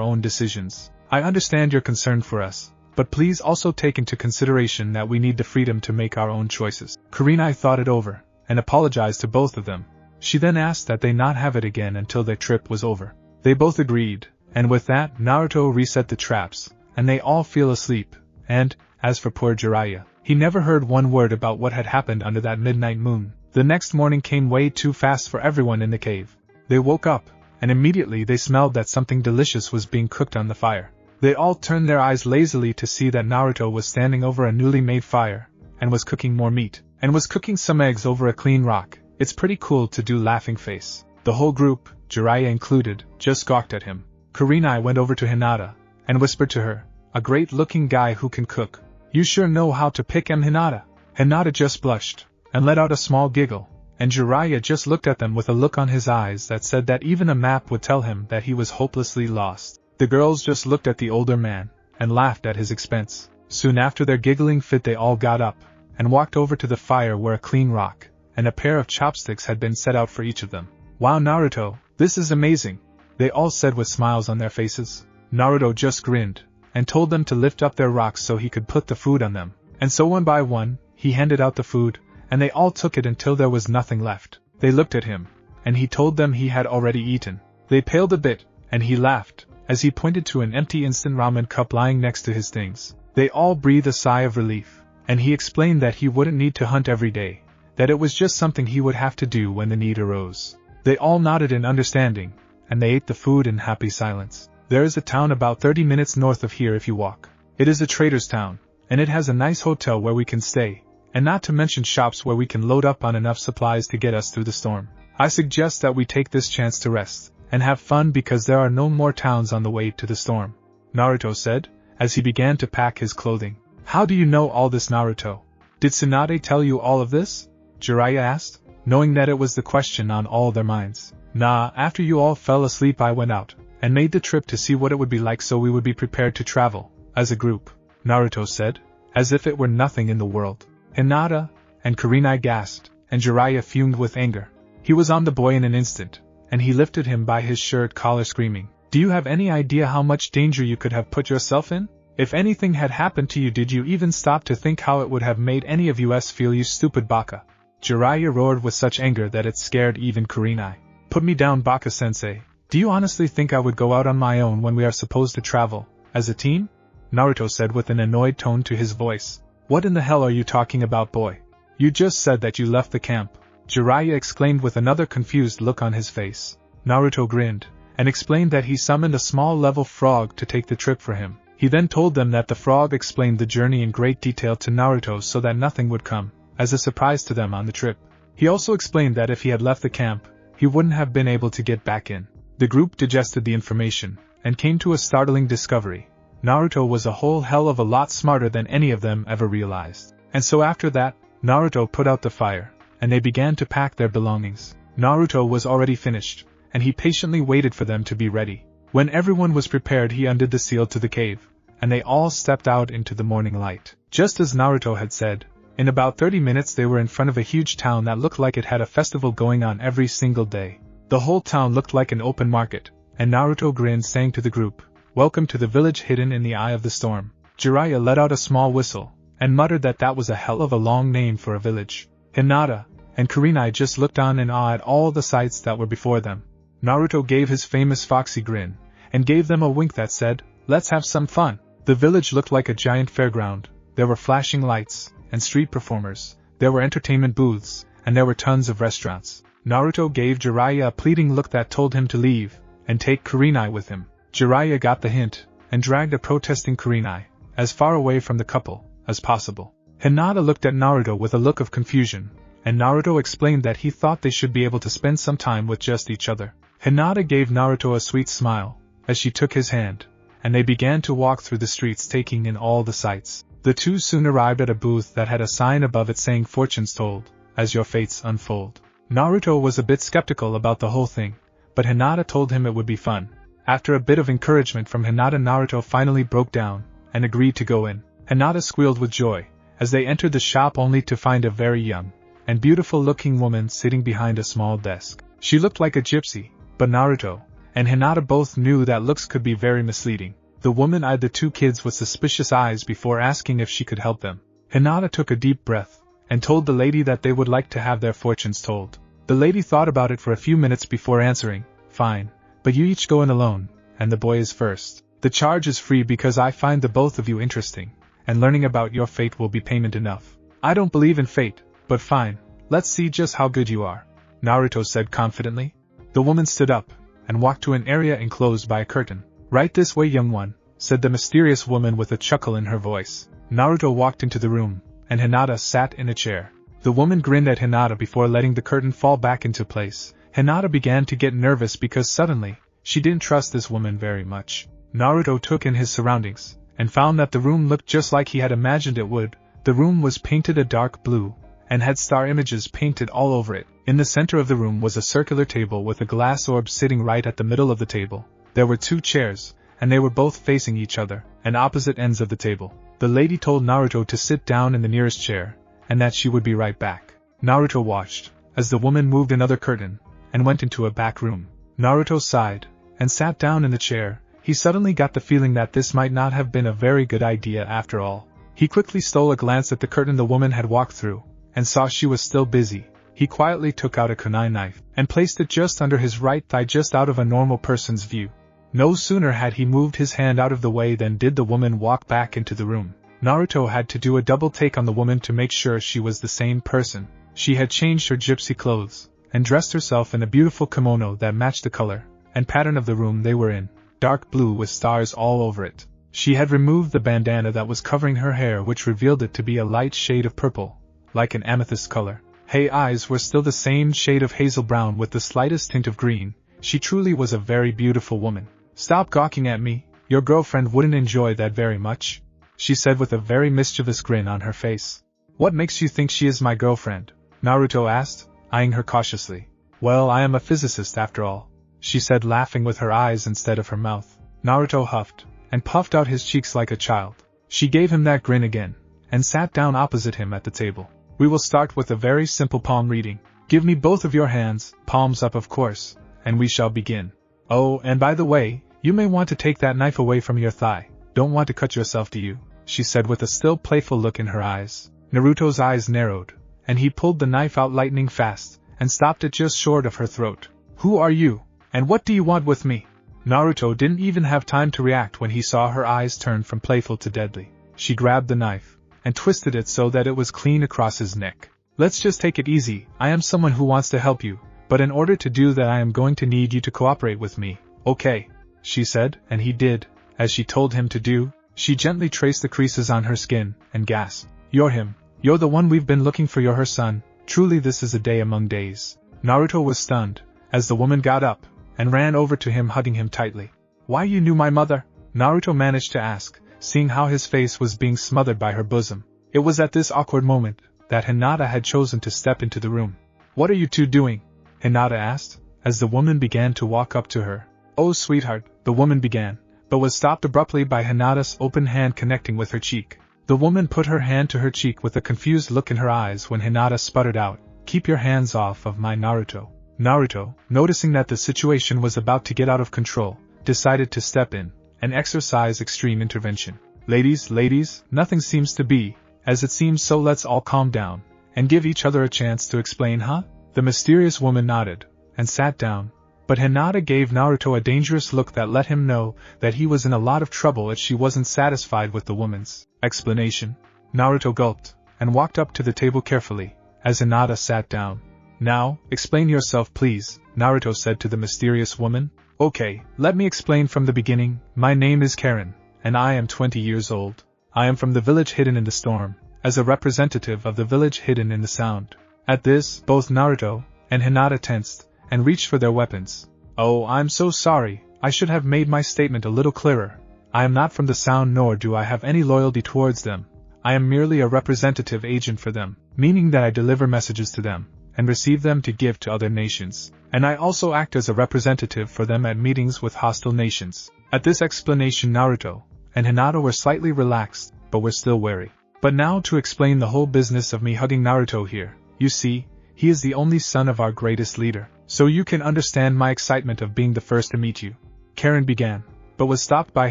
Speaker 1: own decisions. I understand your concern for us, but please also take into consideration that we need the freedom to make our own choices." Kurenai thought it over, and apologized to both of them. She then asked that they not have it again until their trip was over. They both agreed, and with that Naruto reset the traps, and they all fell asleep, and, as for poor Jiraiya, he never heard one word about what had happened under that midnight moon. The next morning came way too fast for everyone in the cave. They woke up, and immediately they smelled that something delicious was being cooked on the fire. They all turned their eyes lazily to see that Naruto was standing over a newly made fire, and was cooking more meat, and was cooking some eggs over a clean rock. "It's pretty cool to do," laughing face. The whole group, Jiraiya included, just gawked at him. Kurenai went over to Hinata, and whispered to her, "A great-looking guy who can cook. You sure know how to pick him, Hinata." Hinata just blushed, and let out a small giggle, and Jiraiya just looked at them with a look on his eyes that said that even a map would tell him that he was hopelessly lost. The girls just looked at the older man, and laughed at his expense. Soon after their giggling fit they all got up, and walked over to the fire where a clean rock, and a pair of chopsticks had been set out for each of them. "Wow, Naruto, this is amazing," they all said with smiles on their faces. Naruto just grinned, and told them to lift up their rocks so he could put the food on them, and so one by one, he handed out the food, and they all took it until there was nothing left. They looked at him, and he told them he had already eaten. They paled a bit, and he laughed, as he pointed to an empty instant ramen cup lying next to his things. They all breathed a sigh of relief, and he explained that he wouldn't need to hunt every day, that it was just something he would have to do when the need arose. They all nodded in understanding, and they ate the food in happy silence. There is a town about 30 minutes north of here if you walk. It is a trader's town, and it has a nice hotel where we can stay, and not to mention shops where we can load up on enough supplies to get us through the storm. I suggest that we take this chance to rest, and have fun because there are no more towns on the way to the storm," Naruto said, as he began to pack his clothing. "How do you know all this, Naruto? Did Tsunade tell you all of this?" Jiraiya asked, knowing that it was the question on all their minds. "Nah, after you all fell asleep I went out, and made the trip to see what it would be like so we would be prepared to travel, as a group," Naruto said, as if it were nothing in the world. Hinata and Kurenai gasped, and Jiraiya fumed with anger. He was on the boy in an instant, and he lifted him by his shirt collar screaming, "Do you have any idea how much danger you could have put yourself in? If anything had happened to you, did you even stop to think how it would have made any of us feel, you stupid baka?" Jiraiya roared with such anger that it scared even Kurenai. "Put me down, Baka-sensei. Do you honestly think I would go out on my own when we are supposed to travel, as a team?" Naruto said with an annoyed tone to his voice. "What in the hell are you talking about, boy? You just said that you left the camp," Jiraiya exclaimed with another confused look on his face. Naruto grinned, and explained that he summoned a small level frog to take the trip for him. He then told them that the frog explained the journey in great detail to Naruto so that nothing would come as a surprise to them on the trip. He also explained that if he had left the camp, he wouldn't have been able to get back in. The group digested the information, and came to a startling discovery. Naruto was a whole hell of a lot smarter than any of them ever realized. And so after that, Naruto put out the fire, and they began to pack their belongings. Naruto was already finished, and he patiently waited for them to be ready. When everyone was prepared, he undid the seal to the cave, and they all stepped out into the morning light. Just as Naruto had said, in about 30 minutes they were in front of a huge town that looked like it had a festival going on every single day. The whole town looked like an open market, and Naruto grinned, saying to the group, "Welcome to the village hidden in the eye of the storm." Jiraiya let out a small whistle, and muttered that that was a hell of a long name for a village. Hinata and Kurenai just looked on in awe at all the sights that were before them. Naruto gave his famous foxy grin, and gave them a wink that said, "Let's have some fun." The village looked like a giant fairground. There were flashing lights, and street performers, there were entertainment booths, and there were tons of restaurants. Naruto gave Jiraiya a pleading look that told him to leave, and take Kurenai with him. Jiraiya got the hint, and dragged a protesting Kurenai as far away from the couple as possible. Hinata looked at Naruto with a look of confusion, and Naruto explained that he thought they should be able to spend some time with just each other. Hinata gave Naruto a sweet smile as she took his hand, and they began to walk through the streets taking in all the sights. The two soon arrived at a booth that had a sign above it saying "Fortunes told, as your fates unfold." Naruto was a bit skeptical about the whole thing, but Hinata told him it would be fun. After a bit of encouragement from Hinata, Naruto finally broke down and agreed to go in. Hinata squealed with joy as they entered the shop, only to find a very young and beautiful-looking woman sitting behind a small desk. She looked like a gypsy, but Naruto and Hinata both knew that looks could be very misleading. The woman eyed the two kids with suspicious eyes before asking if she could help them. Hinata took a deep breath and told the lady that they would like to have their fortunes told. The lady thought about it for a few minutes before answering, "Fine, but you each go in alone, and the boy is first. The charge is free because I find the both of you interesting, and learning about your fate will be payment enough." "I don't believe in fate, but fine, let's see just how good you are," Naruto said confidently. The woman stood up and walked to an area enclosed by a curtain. "Right this way, young one," said the mysterious woman with a chuckle in her voice. Naruto walked into the room, and Hinata sat in a chair. The woman grinned at Hinata before letting the curtain fall back into place. Hinata began to get nervous because suddenly, she didn't trust this woman very much. Naruto took in his surroundings, and found that the room looked just like he had imagined it would. The room was painted a dark blue, and had star images painted all over it. In the center of the room was a circular table with a glass orb sitting right at the middle of the table. There were two chairs, and they were both facing each other, and opposite ends of the table. The lady told Naruto to sit down in the nearest chair, and that she would be right back. Naruto watched as the woman moved another curtain, and went into a back room. Naruto sighed, and sat down in the chair. He suddenly got the feeling that this might not have been a very good idea after all. He quickly stole a glance at the curtain the woman had walked through, and saw she was still busy. He quietly took out a kunai knife, and placed it just under his right thigh, just out of a normal person's view. No sooner had he moved his hand out of the way than did the woman walk back into the room. Naruto had to do a double take on the woman to make sure she was the same person. She had changed her gypsy clothes, and dressed herself in a beautiful kimono that matched the color and pattern of the room they were in, dark blue with stars all over it. She had removed the bandana that was covering her hair, which revealed it to be a light shade of purple, like an amethyst color. Her eyes were still the same shade of hazel brown with the slightest tint of green. She truly was a very beautiful woman. "Stop gawking at me, your girlfriend wouldn't enjoy that very much," she said with a very mischievous grin on her face. "What makes you think she is my girlfriend?" Naruto asked, eyeing her cautiously. "Well, I am a physicist after all," she said, laughing with her eyes instead of her mouth. Naruto huffed, and puffed out his cheeks like a child. She gave him that grin again, and sat down opposite him at the table. "We will start with a very simple palm reading. Give me both of your hands, palms up of course, and we shall begin. Oh, and by the way, you may want to take that knife away from your thigh. Don't want to cut yourself, do you?" she said with a still playful look in her eyes. Naruto's eyes narrowed, and he pulled the knife out lightning fast, and stopped it just short of her throat. "Who are you, and what do you want with me?" Naruto didn't even have time to react when he saw her eyes turn from playful to deadly. She grabbed the knife, and twisted it so that it was clean across his neck. "Let's just take it easy. I am someone who wants to help you, but in order to do that I am going to need you to cooperate with me, okay?" she said, and he did, as she told him to do. She gently traced the creases on her skin, and gasped, "You're him. You're the one we've been looking for. You're her son. Truly this is a day among days." Naruto was stunned, as the woman got up, and ran over to him, hugging him tightly. "Why, you knew my mother?" Naruto managed to ask, seeing how his face was being smothered by her bosom. It was at this awkward moment that Hinata had chosen to step into the room. "What are you two doing?" Hinata asked, as the woman began to walk up to her. "Oh, sweetheart," the woman began, but was stopped abruptly by Hinata's open hand connecting with her cheek. The woman put her hand to her cheek with a confused look in her eyes when Hinata sputtered out, "Keep your hands off of my Naruto." Naruto, noticing that the situation was about to get out of control, decided to step in and exercise extreme intervention. Ladies, nothing seems to be as it seems, so let's all calm down and give each other a chance to explain, huh?" The mysterious woman nodded and sat down, but Hinata gave Naruto a dangerous look that let him know that he was in a lot of trouble if she wasn't satisfied with the woman's explanation. Naruto gulped and walked up to the table carefully as Hinata sat down. "Now, explain yourself please," Naruto said to the mysterious woman. "Okay, let me explain from the beginning. My name is Karen, and I am 20 years old. I am from the village hidden in the storm, as a representative of the village hidden in the sound." At this, both Naruto and Hinata tensed and reached for their weapons. "Oh, I'm so sorry, I should have made my statement a little clearer. I am not from the sound nor do I have any loyalty towards them. I am merely a representative agent for them, meaning that I deliver messages to them and receive them to give to other nations, and I also act as a representative for them at meetings with hostile nations." At this explanation, Naruto and Hinata were slightly relaxed, but were still wary. "But now to explain the whole business of me hugging Naruto here. You see, he is the only son of our greatest leader, so you can understand my excitement of being the first to meet you," Karen began, but was stopped by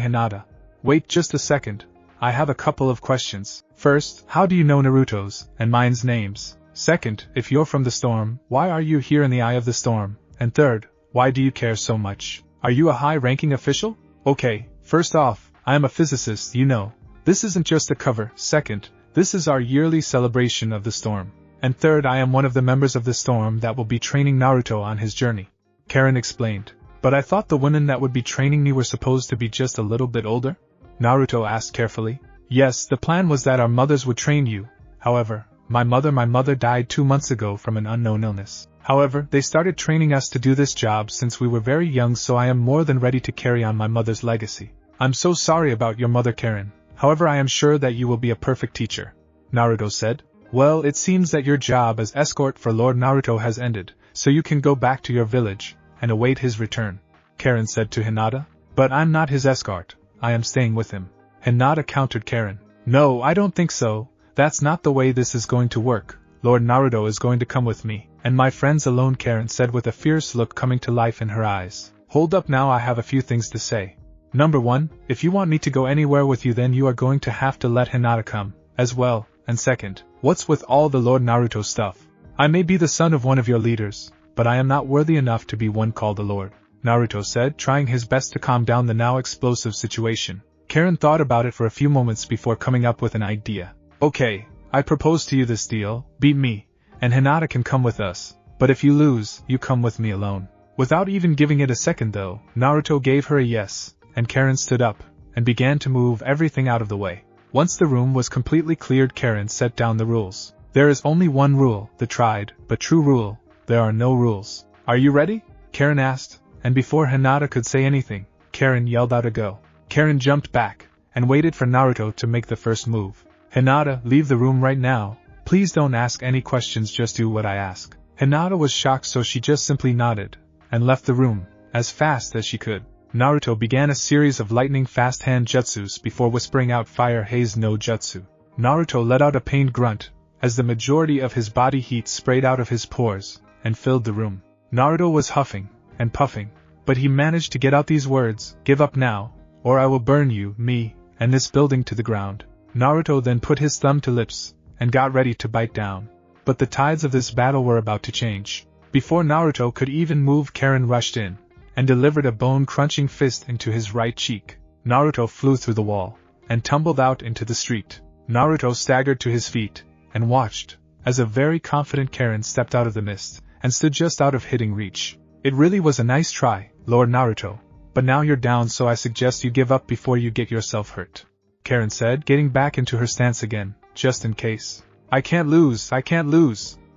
Speaker 1: Hinata. "Wait just a second, I have a couple of questions. First, how do you know Naruto's and mine's names? Second, if you're from the storm, why are you here in the eye of the storm? And third, why do you care so much? Are you a high-ranking official?" "Okay, first off, I am a physicist, you know. This isn't just a cover. Second, this is our yearly celebration of the storm. And third, I am one of the members of the storm that will be training Naruto on his journey," Karen explained. "But I thought the women that would be training me were supposed to be just a little bit older?" Naruto asked carefully. "Yes, the plan was that our mothers would train you. However, my mother died 2 months ago from an unknown illness. However, they started training us to do this job since we were very young, so I am more than ready to carry on my mother's legacy. I'm so sorry about your mother, Karen. However, I am sure that you will be a perfect teacher," Naruto said. "Well, it seems that your job as escort for Lord Naruto has ended, so you can go back to your village and await his return," Karen said to Hinata. "But I'm not his escort, I am staying with him," Hinata countered Karen. "No, I don't think so. That's not the way this is going to work. Lord Naruto is going to come with me, and my friends alone," Karen said with a fierce look coming to life in her eyes. "Hold up now, I have a few things to say. Number 1, if you want me to go anywhere with you, then you are going to have to let Hinata come as well. And second, what's with all the Lord Naruto stuff? I may be the son of one of your leaders, but I am not worthy enough to be one called a lord," Naruto said, trying his best to calm down the now explosive situation. Karen thought about it for a few moments before coming up with an idea. "Okay, I propose to you this deal. Beat me, and Hinata can come with us, but if you lose, you come with me alone." Without even giving it a second though, Naruto gave her a yes, and Karen stood up and began to move everything out of the way. Once the room was completely cleared, Karen set down the rules. "There is only one rule, the tried but true rule. There are no rules. Are you ready?" Karen asked, and before Hinata could say anything, Karen yelled out a go. Karen jumped back and waited for Naruto to make the first move. "Hinata, leave the room right now. Please don't ask any questions, just do what I ask." Hinata was shocked, so she just simply nodded and left the room as fast as she could. Naruto began a series of lightning-fast hand jutsus before whispering out fire haze no jutsu. Naruto let out a pained grunt as the majority of his body heat sprayed out of his pores and filled the room. Naruto was huffing and puffing, but he managed to get out these words, "Give up now, or I will burn you, me, and this building to the ground." Naruto then put his thumb to lips and got ready to bite down. But the tides of this battle were about to change. Before Naruto could even move, Karen rushed in and delivered a bone-crunching fist into his right cheek. Naruto flew through the wall and tumbled out into the street. Naruto staggered to his feet and watched as a very confident Karen stepped out of the mist and stood just out of hitting reach. "It really was a nice try, Lord Naruto, but now you're down, so I suggest you give up before you get yourself hurt," Karen said, getting back into her stance again, just in case. I can't lose,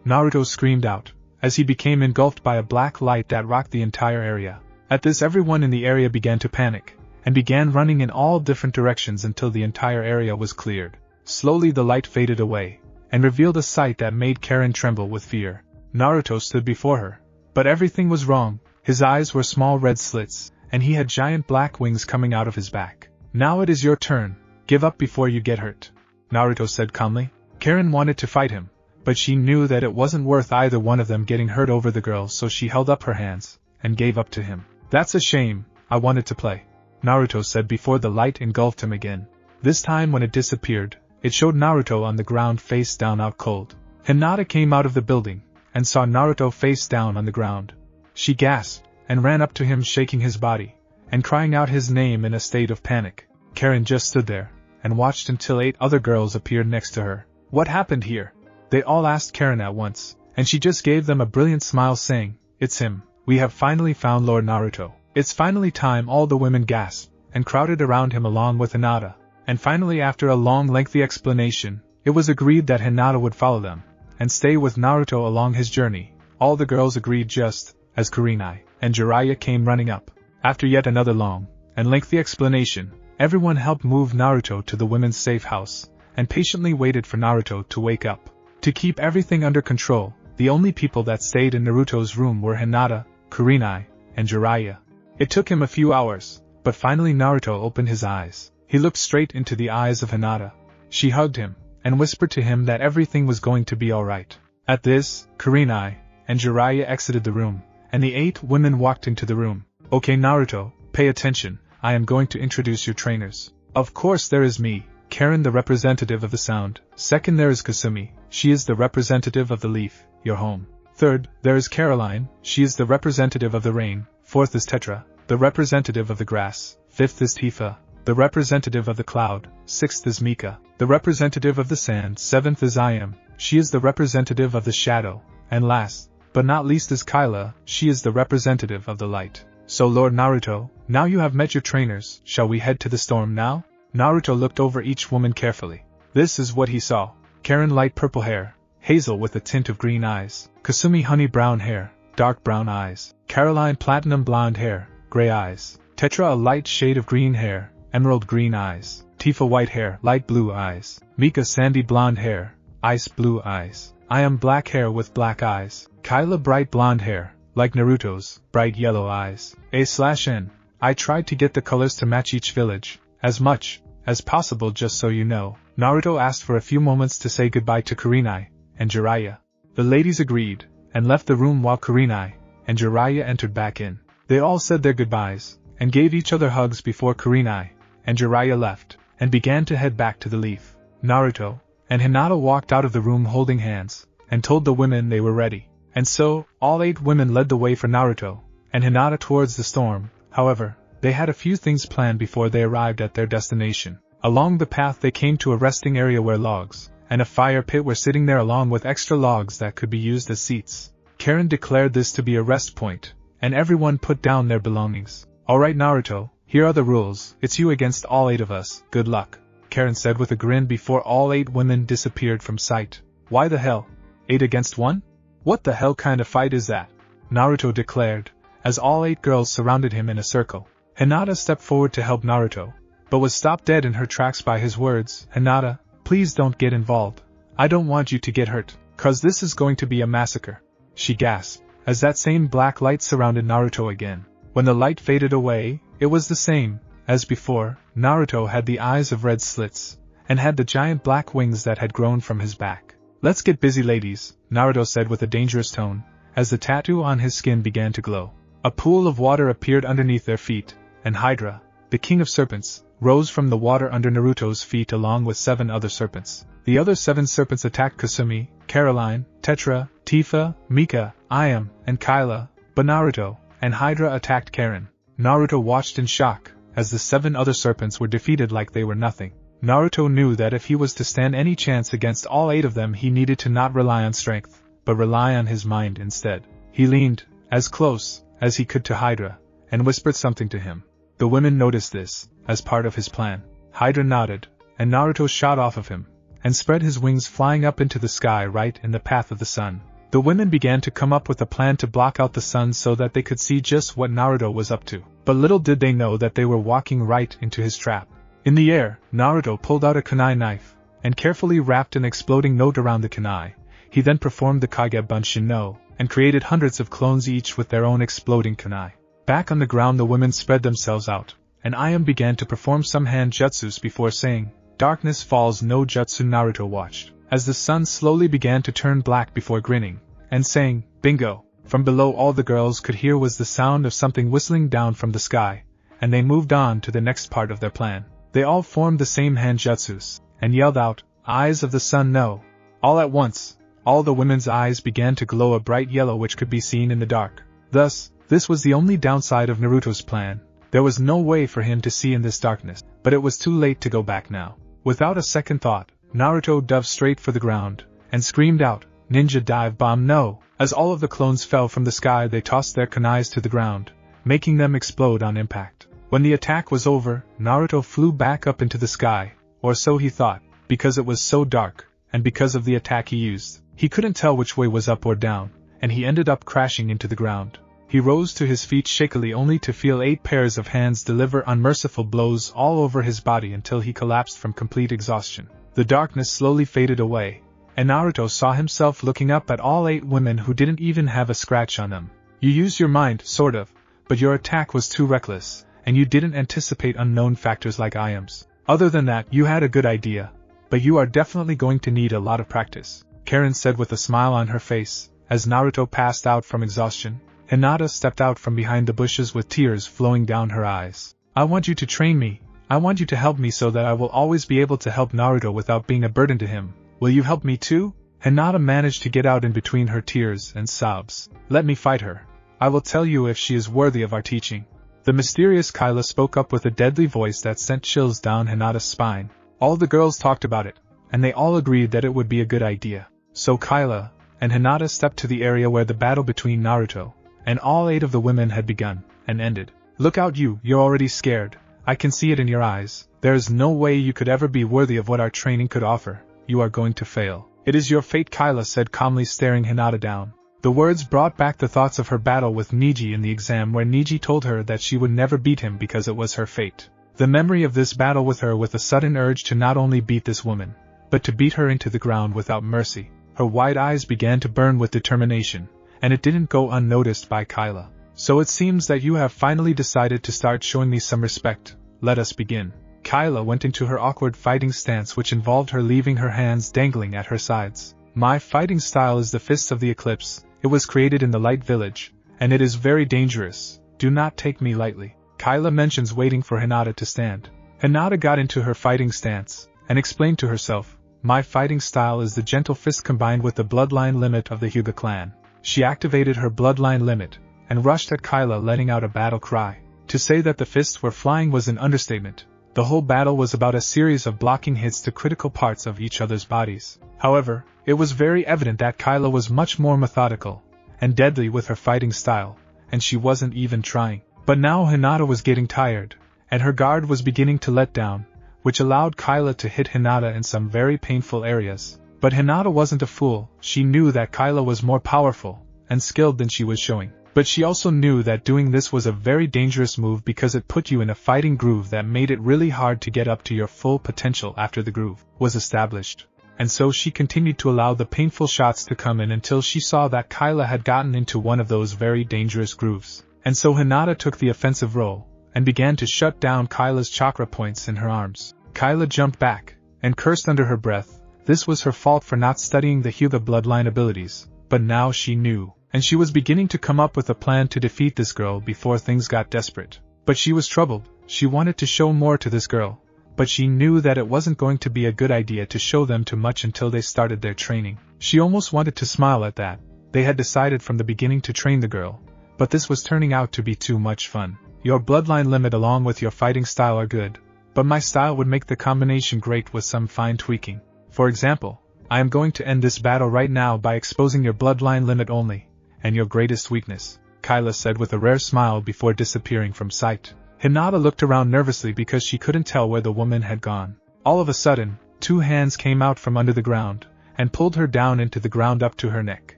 Speaker 1: Naruto screamed out, as he became engulfed by a black light that rocked the entire area. At this, everyone in the area began to panic, and began running in all different directions until the entire area was cleared. Slowly the light faded away, and revealed a sight that made Karen tremble with fear. Naruto stood before her, But everything was wrong. His eyes were small red slits, and he had giant black wings coming out of his back. Now it is your turn. Give up before you get hurt, Naruto said calmly. Karen wanted to fight him, but she knew that it wasn't worth either one of them getting hurt over the girl, so she held up her hands and gave up to him. That's a shame, I wanted to play, Naruto said before the light engulfed him again. This time when it disappeared, it showed Naruto on the ground face down out cold. Hinata came out of the building and saw Naruto face down on the ground. She gasped and ran up to him shaking his body and crying out his name in a state of panic. Karen just stood there and watched until 8 other girls appeared next to her. What happened here? They all asked Karen at once, and she just gave them a brilliant smile saying, It's him. We have finally found Lord Naruto. It's finally time. All the women gasped and crowded around him along with Hinata. And finally, after a long lengthy explanation, it was agreed that Hinata would follow them and stay with Naruto along his journey. All the girls agreed just as Kurenai and Jiraiya came running up. After yet another long and lengthy explanation, everyone helped move Naruto to the women's safe house and patiently waited for Naruto to wake up. To keep everything under control, the only people that stayed in Naruto's room were Hinata, Kurenai, and Jiraiya. It took him a few hours, but finally Naruto opened his eyes. He looked straight into the eyes of Hinata. She hugged him and whispered to him that everything was going to be alright. At this, Kurenai and Jiraiya exited the room, and the 8 women walked into the room. Okay Naruto, pay attention, I am going to introduce your trainers. Of course there is me, Karen the representative of the sound. Second there is Kasumi, she is the representative of the leaf, your home. Third, there is Caroline, she is the representative of the rain. Fourth is Tetra, the representative of the grass. Fifth is Tifa, the representative of the cloud. Sixth is Mika, the representative of the sand. Seventh is I am, she is the representative of the shadow. And last, but not least is Kyla, she is the representative of the light. So Lord Naruto, now you have met your trainers, shall we head to the storm now? Naruto looked over each woman carefully. This is what he saw. Karen light purple hair, Hazel with a tint of green eyes, Kasumi honey brown hair, dark brown eyes, Caroline platinum blonde hair, gray eyes, Tetra a light shade of green hair, emerald green eyes, Tifa white hair, light blue eyes, Mika sandy blonde hair, ice blue eyes, I am black hair with black eyes, Kyla bright blonde hair, like Naruto's, bright yellow eyes. A/N. I tried to get the colors to match each village, as much as possible just so you know. Naruto asked for a few moments to say goodbye to Kurenai and Jiraiya. The ladies agreed, and left the room while Kurenai and Jiraiya entered back in. They all said their goodbyes, and gave each other hugs before Kurenai and Jiraiya left, and began to head back to the leaf. Naruto and Hinata walked out of the room holding hands, and told the women they were ready. And so, all 8 women led the way for Naruto and Hinata towards the storm. However, they had a few things planned before they arrived at their destination. Along the path they came to a resting area where logs and a fire pit were sitting there along with extra logs that could be used as seats. Karen declared this to be a rest point, and everyone put down their belongings. Alright Naruto, here are the rules, it's you against all 8 of us, good luck, Karen said with a grin before all 8 women disappeared from sight. Why the hell? 8 against 1? What the hell kind of fight is that? Naruto declared, as all 8 girls surrounded him in a circle. Hinata stepped forward to help Naruto, but was stopped dead in her tracks by his words. Hinata, please don't get involved. I don't want you to get hurt, cause this is going to be a massacre. She gasped, as that same black light surrounded Naruto again. When the light faded away, it was the same as before. Naruto had the eyes of red slits, and had the giant black wings that had grown from his back. Let's get busy ladies, Naruto said with a dangerous tone, as the tattoo on his skin began to glow. A pool of water appeared underneath their feet, and Hydra, the king of serpents, rose from the water under Naruto's feet along with 7 other serpents. The other 7 serpents attacked Kasumi, Caroline, Tetra, Tifa, Mika, Ayam, and Kyla, but Naruto and Hydra attacked Karen. Naruto watched in shock, as the 7 other serpents were defeated like they were nothing. Naruto knew that if he was to stand any chance against all 8 of them he needed to not rely on strength, but rely on his mind instead. He leaned as close as he could to Hydra, and whispered something to him. The women noticed this, as part of his plan. Hydra nodded, and Naruto shot off of him, and spread his wings flying up into the sky right in the path of the sun. The women began to come up with a plan to block out the sun so that they could see just what Naruto was up to. But little did they know that they were walking right into his trap. In the air, Naruto pulled out a kunai knife, and carefully wrapped an exploding note around the kunai. He then performed the Kage Bunshin no and created hundreds of clones each with their own exploding kunai. Back on the ground the women spread themselves out, and Ayam began to perform some hand jutsus before saying, "Darkness falls no jutsu." Naruto watched as the sun slowly began to turn black before grinning, and saying, "Bingo." From below all the girls could hear was the sound of something whistling down from the sky, and they moved on to the next part of their plan. They all formed the same hand jutsus, and yelled out, "Eyes of the sun no!" All at once, all the women's eyes began to glow a bright yellow which could be seen in the dark. Thus, this was the only downside of Naruto's plan. There was no way for him to see in this darkness, but it was too late to go back now. Without a second thought, Naruto dove straight for the ground, and screamed out, "Ninja dive bomb no!" As all of the clones fell from the sky they tossed their kunais to the ground, making them explode on impact. When the attack was over, Naruto flew back up into the sky, or so he thought, because it was so dark, and because of the attack he used. He couldn't tell which way was up or down, and he ended up crashing into the ground. He rose to his feet shakily only to feel 8 pairs of hands deliver unmerciful blows all over his body until he collapsed from complete exhaustion. The darkness slowly faded away, and Naruto saw himself looking up at all 8 women who didn't even have a scratch on them. You used your mind, sort of, but your attack was too reckless, and you didn't anticipate unknown factors like Ayam's. Other than that, you had a good idea, but you are definitely going to need a lot of practice, Karen said with a smile on her face. As Naruto passed out from exhaustion, Hinata stepped out from behind the bushes with tears flowing down her eyes. "I want you to train me. I want you to help me so that I will always be able to help Naruto without being a burden to him. Will you help me too?" Hinata managed to get out in between her tears and sobs. "Let me fight her. I will tell you if she is worthy of our teaching." The mysterious Kyla spoke up with a deadly voice that sent chills down Hinata's spine. All the girls talked about it, and they all agreed that it would be a good idea. So Kyla and Hinata stepped to the area where the battle between Naruto and all 8 of the women had begun, and ended. "Look out you're already scared. I can see it in your eyes. There is no way you could ever be worthy of what our training could offer. You are going to fail. It is your fate," Kyla said calmly, staring Hinata down. The words brought back the thoughts of her battle with Niji in the exam where Niji told her that she would never beat him because it was her fate. The memory of this battle with her with a sudden urge to not only beat this woman, but to beat her into the ground without mercy. Her wide eyes began to burn with determination, and it didn't go unnoticed by Kyla. "So it seems that you have finally decided to start showing me some respect. Let us begin." Kyla went into her awkward fighting stance which involved her leaving her hands dangling at her sides. "My fighting style is the Fists of the Eclipse. It was created in the Light Village, and it is very dangerous. Do not take me lightly." Kyla mentions waiting for Hinata to stand. Hinata got into her fighting stance, and explained to herself, "My fighting style is the Gentle Fist combined with the bloodline limit of the Hyuga clan." She activated her bloodline limit, and rushed at Kyla letting out a battle cry. To say that the fists were flying was an understatement. The whole battle was about a series of blocking hits to critical parts of each other's bodies. However, it was very evident that Kyla was much more methodical and deadly with her fighting style, and she wasn't even trying. But now Hinata was getting tired, and her guard was beginning to let down, which allowed Kyla to hit Hinata in some very painful areas. But Hinata wasn't a fool. She knew that Kyla was more powerful and skilled than she was showing. But she also knew that doing this was a very dangerous move because it put you in a fighting groove that made it really hard to get up to your full potential after the groove was established. And so she continued to allow the painful shots to come in until she saw that Kyla had gotten into one of those very dangerous grooves. And so Hinata took the offensive role, and began to shut down Kyla's chakra points in her arms. Kyla jumped back, and cursed under her breath. This was her fault for not studying the Hyuga bloodline abilities, but now she knew. And she was beginning to come up with a plan to defeat this girl before things got desperate. But she was troubled. She wanted to show more to this girl, but she knew that it wasn't going to be a good idea to show them too much until they started their training. She almost wanted to smile at that. They had decided from the beginning to train the girl, but this was turning out to be too much fun. "Your bloodline limit along with your fighting style are good, but my style would make the combination great with some fine tweaking. For example, I am going to end this battle right now by exposing your bloodline limit only, and your greatest weakness," Kyla said with a rare smile before disappearing from sight. Hinata looked around nervously because she couldn't tell where the woman had gone. All of a sudden, 2 hands came out from under the ground, and pulled her down into the ground up to her neck.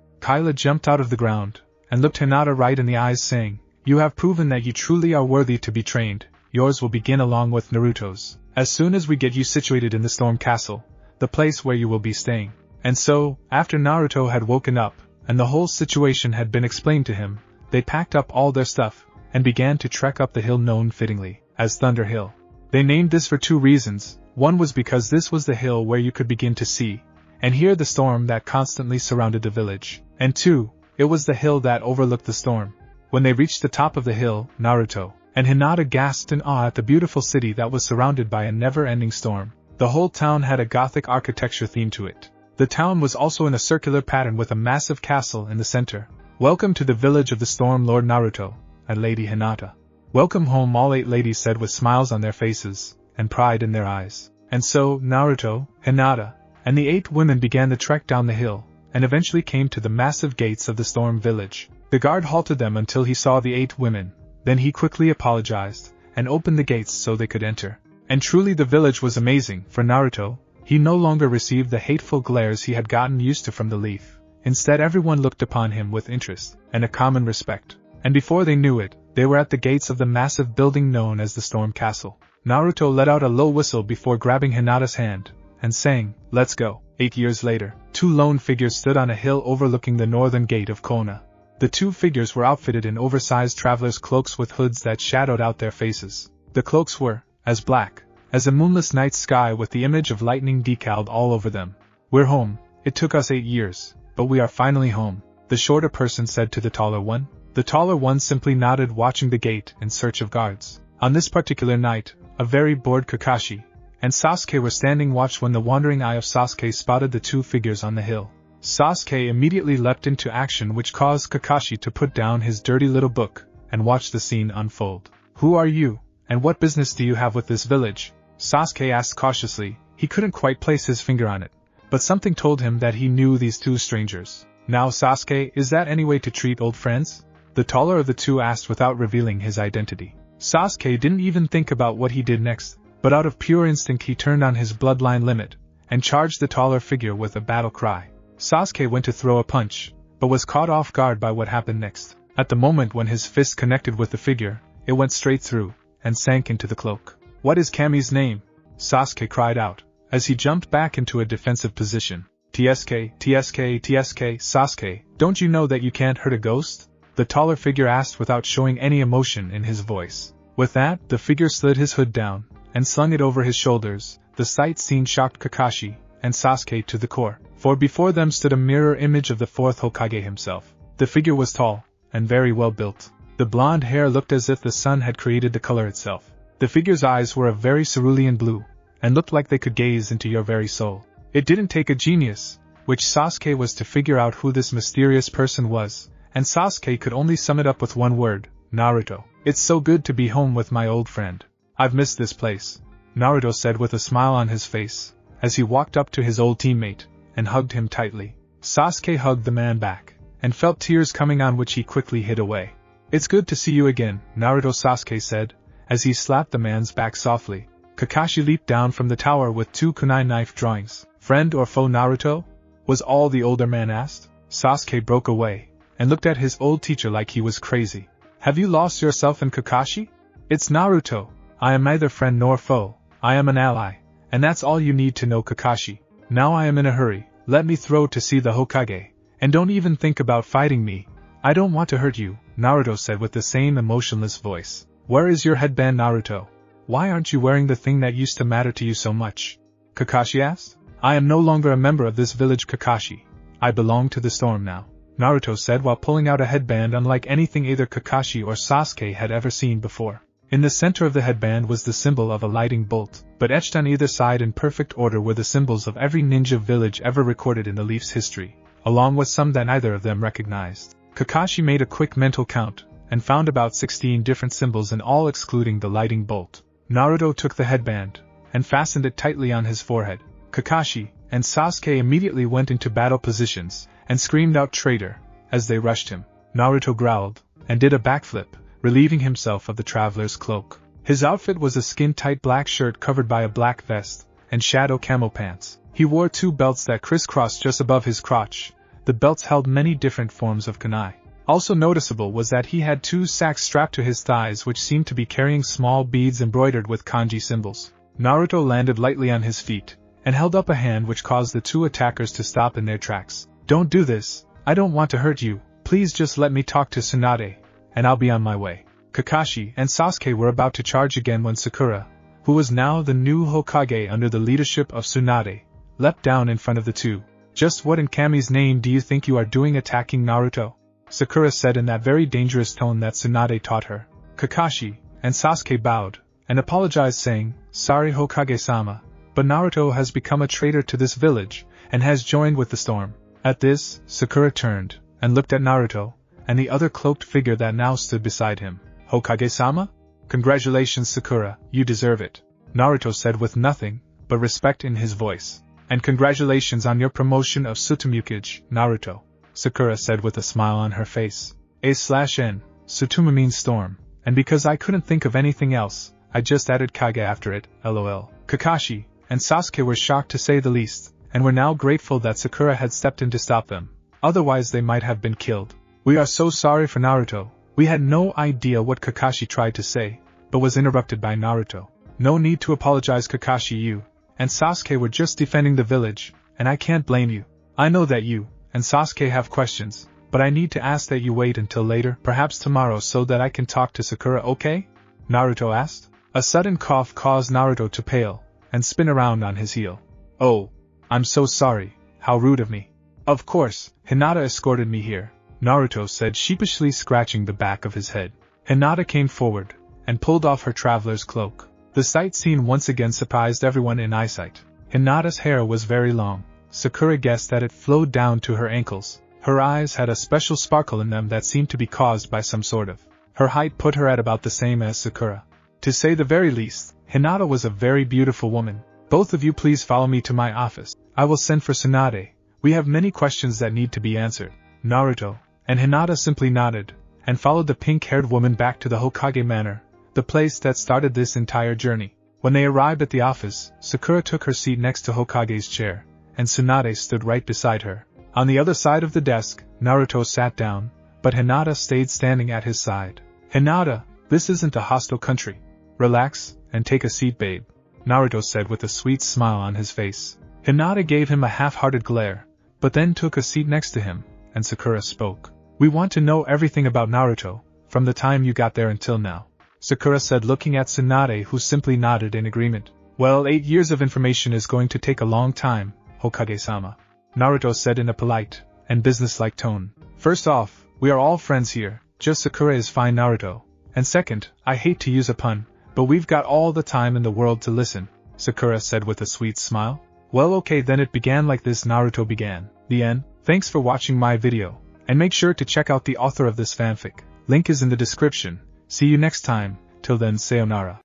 Speaker 1: Kyla jumped out of the ground, and looked Hinata right in the eyes saying, "You have proven that you truly are worthy to be trained. Yours will begin along with Naruto's, as soon as we get you situated in the Storm Castle, the place where you will be staying." And so, after Naruto had woken up, and the whole situation had been explained to him, they packed up all their stuff, and began to trek up the hill known fittingly as Thunder Hill. They named this for two reasons. One was because this was the hill where you could begin to see and hear the storm that constantly surrounded the village, and two, it was the hill that overlooked the storm. When they reached the top of the hill, Naruto and Hinata gasped in awe at the beautiful city that was surrounded by a never-ending storm. The whole town had a Gothic architecture theme to it. The town was also in a circular pattern with a massive castle in the center. "Welcome to the village of the Storm Lord Naruto," and Lady Hinata. "Welcome home," all 8 ladies said with smiles on their faces and pride in their eyes. And so, Naruto, Hinata, and the 8 women began the trek down the hill, and eventually came to the massive gates of the Storm Village. The guard halted them until he saw the 8 women, then he quickly apologized, and opened the gates so they could enter. And truly the village was amazing. For Naruto, he no longer received the hateful glares he had gotten used to from the leaf. Instead everyone looked upon him with interest, and a common respect. And before they knew it, they were at the gates of the massive building known as the Storm Castle. Naruto let out a low whistle before grabbing Hinata's hand, and saying, "Let's go." 8 years later, 2 lone figures stood on a hill overlooking the northern gate of Konoha. The 2 figures were outfitted in oversized traveler's cloaks with hoods that shadowed out their faces. The cloaks were as black as a moonless night sky with the image of lightning decaled all over them. "We're home. It took us 8 years, but we are finally home," the shorter person said to the taller one. The taller one simply nodded, watching the gate in search of guards. On this particular night, a very bored Kakashi and Sasuke were standing watch when the wandering eye of Sasuke spotted the 2 figures on the hill. Sasuke immediately leapt into action, which caused Kakashi to put down his dirty little book and watch the scene unfold. "Who are you, and what business do you have with this village?" Sasuke asked cautiously. He couldn't quite place his finger on it, but something told him that he knew these 2 strangers. "Now Sasuke, is that any way to treat old friends?" the taller of the 2 asked without revealing his identity. Sasuke didn't even think about what he did next, but out of pure instinct he turned on his bloodline limit and charged the taller figure with a battle cry. Sasuke went to throw a punch, but was caught off guard by what happened next. At the moment when his fist connected with the figure, it went straight through and sank into the cloak. "What is Kami's name?" Sasuke cried out, as he jumped back into a defensive position. "TSK, TSK, TSK, Sasuke, don't you know that you can't hurt a ghost?" the taller figure asked without showing any emotion in his voice. With that, the figure slid his hood down and slung it over his shoulders. The sight seen shocked Kakashi and Sasuke to the core, for before them stood a mirror image of the 4th Hokage himself. The figure was tall and very well built. The blonde hair looked as if the sun had created the color itself. The figure's eyes were a very cerulean blue, and looked like they could gaze into your very soul. It didn't take a genius, which Sasuke was, to figure out who this mysterious person was, and Sasuke could only sum it up with one word: Naruto. "It's so good to be home with my old friend. I've missed this place," Naruto said with a smile on his face, as he walked up to his old teammate and hugged him tightly. Sasuke hugged the man back, and felt tears coming on, which he quickly hid away. "It's good to see you again, Naruto," Sasuke said, as he slapped the man's back softly. Kakashi leaped down from the tower with 2 kunai knife drawings. "Friend or foe, Naruto?" was all the older man asked. Sasuke broke away and looked at his old teacher like he was crazy. "Have you lost yourself in Kakashi? It's Naruto. I am neither friend nor foe. I am an ally, and that's all you need to know, Kakashi. Now I am in a hurry. Let me through to see the Hokage, and don't even think about fighting me. I don't want to hurt you," Naruto said with the same emotionless voice. "Where is your headband, Naruto? Why aren't you wearing the thing that used to matter to you so much?" Kakashi asked. "I am no longer a member of this village, Kakashi. I belong to the storm now," Naruto said while pulling out a headband unlike anything either Kakashi or Sasuke had ever seen before. In the center of the headband was the symbol of a lightning bolt, but etched on either side in perfect order were the symbols of every ninja village ever recorded in the Leaf's history, along with some that neither of them recognized. Kakashi made a quick mental count, and found about 16 different symbols in all, excluding the lightning bolt. Naruto took the headband and fastened it tightly on his forehead. Kakashi and Sasuke immediately went into battle positions and screamed out "traitor" as they rushed him. Naruto growled and did a backflip, relieving himself of the traveler's cloak. His outfit was a skin-tight black shirt covered by a black vest and shadow camo pants. He wore 2 belts that crisscrossed just above his crotch. The belts held many different forms of kunai. Also noticeable was that he had 2 sacks strapped to his thighs, which seemed to be carrying small beads embroidered with kanji symbols. Naruto landed lightly on his feet and held up a hand, which caused the 2 attackers to stop in their tracks. "Don't do this, I don't want to hurt you, please just let me talk to Tsunade, and I'll be on my way. Kakashi and Sasuke were about to charge again when Sakura, who was now the new Hokage under the leadership of Tsunade, leapt down in front of the two. Just what in Kami's name do you think you are doing attacking Naruto? Sakura said in that very dangerous tone that Tsunade taught her. Kakashi and Sasuke bowed, and apologized saying, sorry Hokage-sama, but Naruto has become a traitor to this village, and has joined with the storm. At this, Sakura turned, and looked at Naruto, and the other cloaked figure that now stood beside him. Hokage-sama? Congratulations Sakura, you deserve it, Naruto said with nothing but respect in his voice. And congratulations on your promotion of Tsutomukage, Naruto, Sakura said with a smile on her face. A/N, Tsutoma means storm, and because I couldn't think of anything else, I just added Kage after it, lol. Kakashi and Sasuke were shocked to say the least, and were now grateful that Sakura had stepped in to stop them, otherwise they might have been killed. We are so sorry for Naruto. We had no idea what Kakashi tried to say, but was interrupted by Naruto. No need to apologize Kakashi, you and Sasuke were just defending the village, and I can't blame you. I know that you and Sasuke have questions, but I need to ask that you wait until later, perhaps tomorrow, so that I can talk to Sakura, okay? Naruto asked. A sudden cough caused Naruto to pale, and spin around on his heel. Oh, I'm so sorry, how rude of me. Of course, Hinata escorted me here, Naruto said sheepishly scratching the back of his head. Hinata came forward, and pulled off her traveler's cloak. The sight seen once again surprised everyone in eyesight. Hinata's hair was very long. Sakura guessed that it flowed down to her ankles. Her eyes had a special sparkle in them that seemed to be caused by some sort of. Her height put her at about the same as Sakura. To say the very least, Hinata was a very beautiful woman. Both of you please follow me to my office. I will send for Tsunade. We have many questions that need to be answered. Naruto and Hinata simply nodded, and followed the pink-haired woman back to the Hokage Manor, the place that started this entire journey. When they arrived at the office, Sakura took her seat next to Hokage's chair, and Tsunade stood right beside her. On the other side of the desk, Naruto sat down, but Hinata stayed standing at his side. Hinata, this isn't a hostile country. Relax, and take a seat, babe, Naruto said with a sweet smile on his face. Hinata gave him a half-hearted glare, but then took a seat next to him, and Sakura spoke. We want to know everything about Naruto, from the time you got there until now, Sakura said looking at Tsunade, who simply nodded in agreement. Well, 8 years of information is going to take a long time, Hokage-sama, Naruto said in a polite and businesslike tone. First off, we are all friends here, just Sakura is fine Naruto. And second, I hate to use a pun, but we've got all the time in the world to listen, Sakura said with a sweet smile. Well okay, then it began like this. Naruto began. The end. Thanks for watching my video, and make sure to check out the author of this fanfic. Link is in the description. See you next time. Till then, sayonara.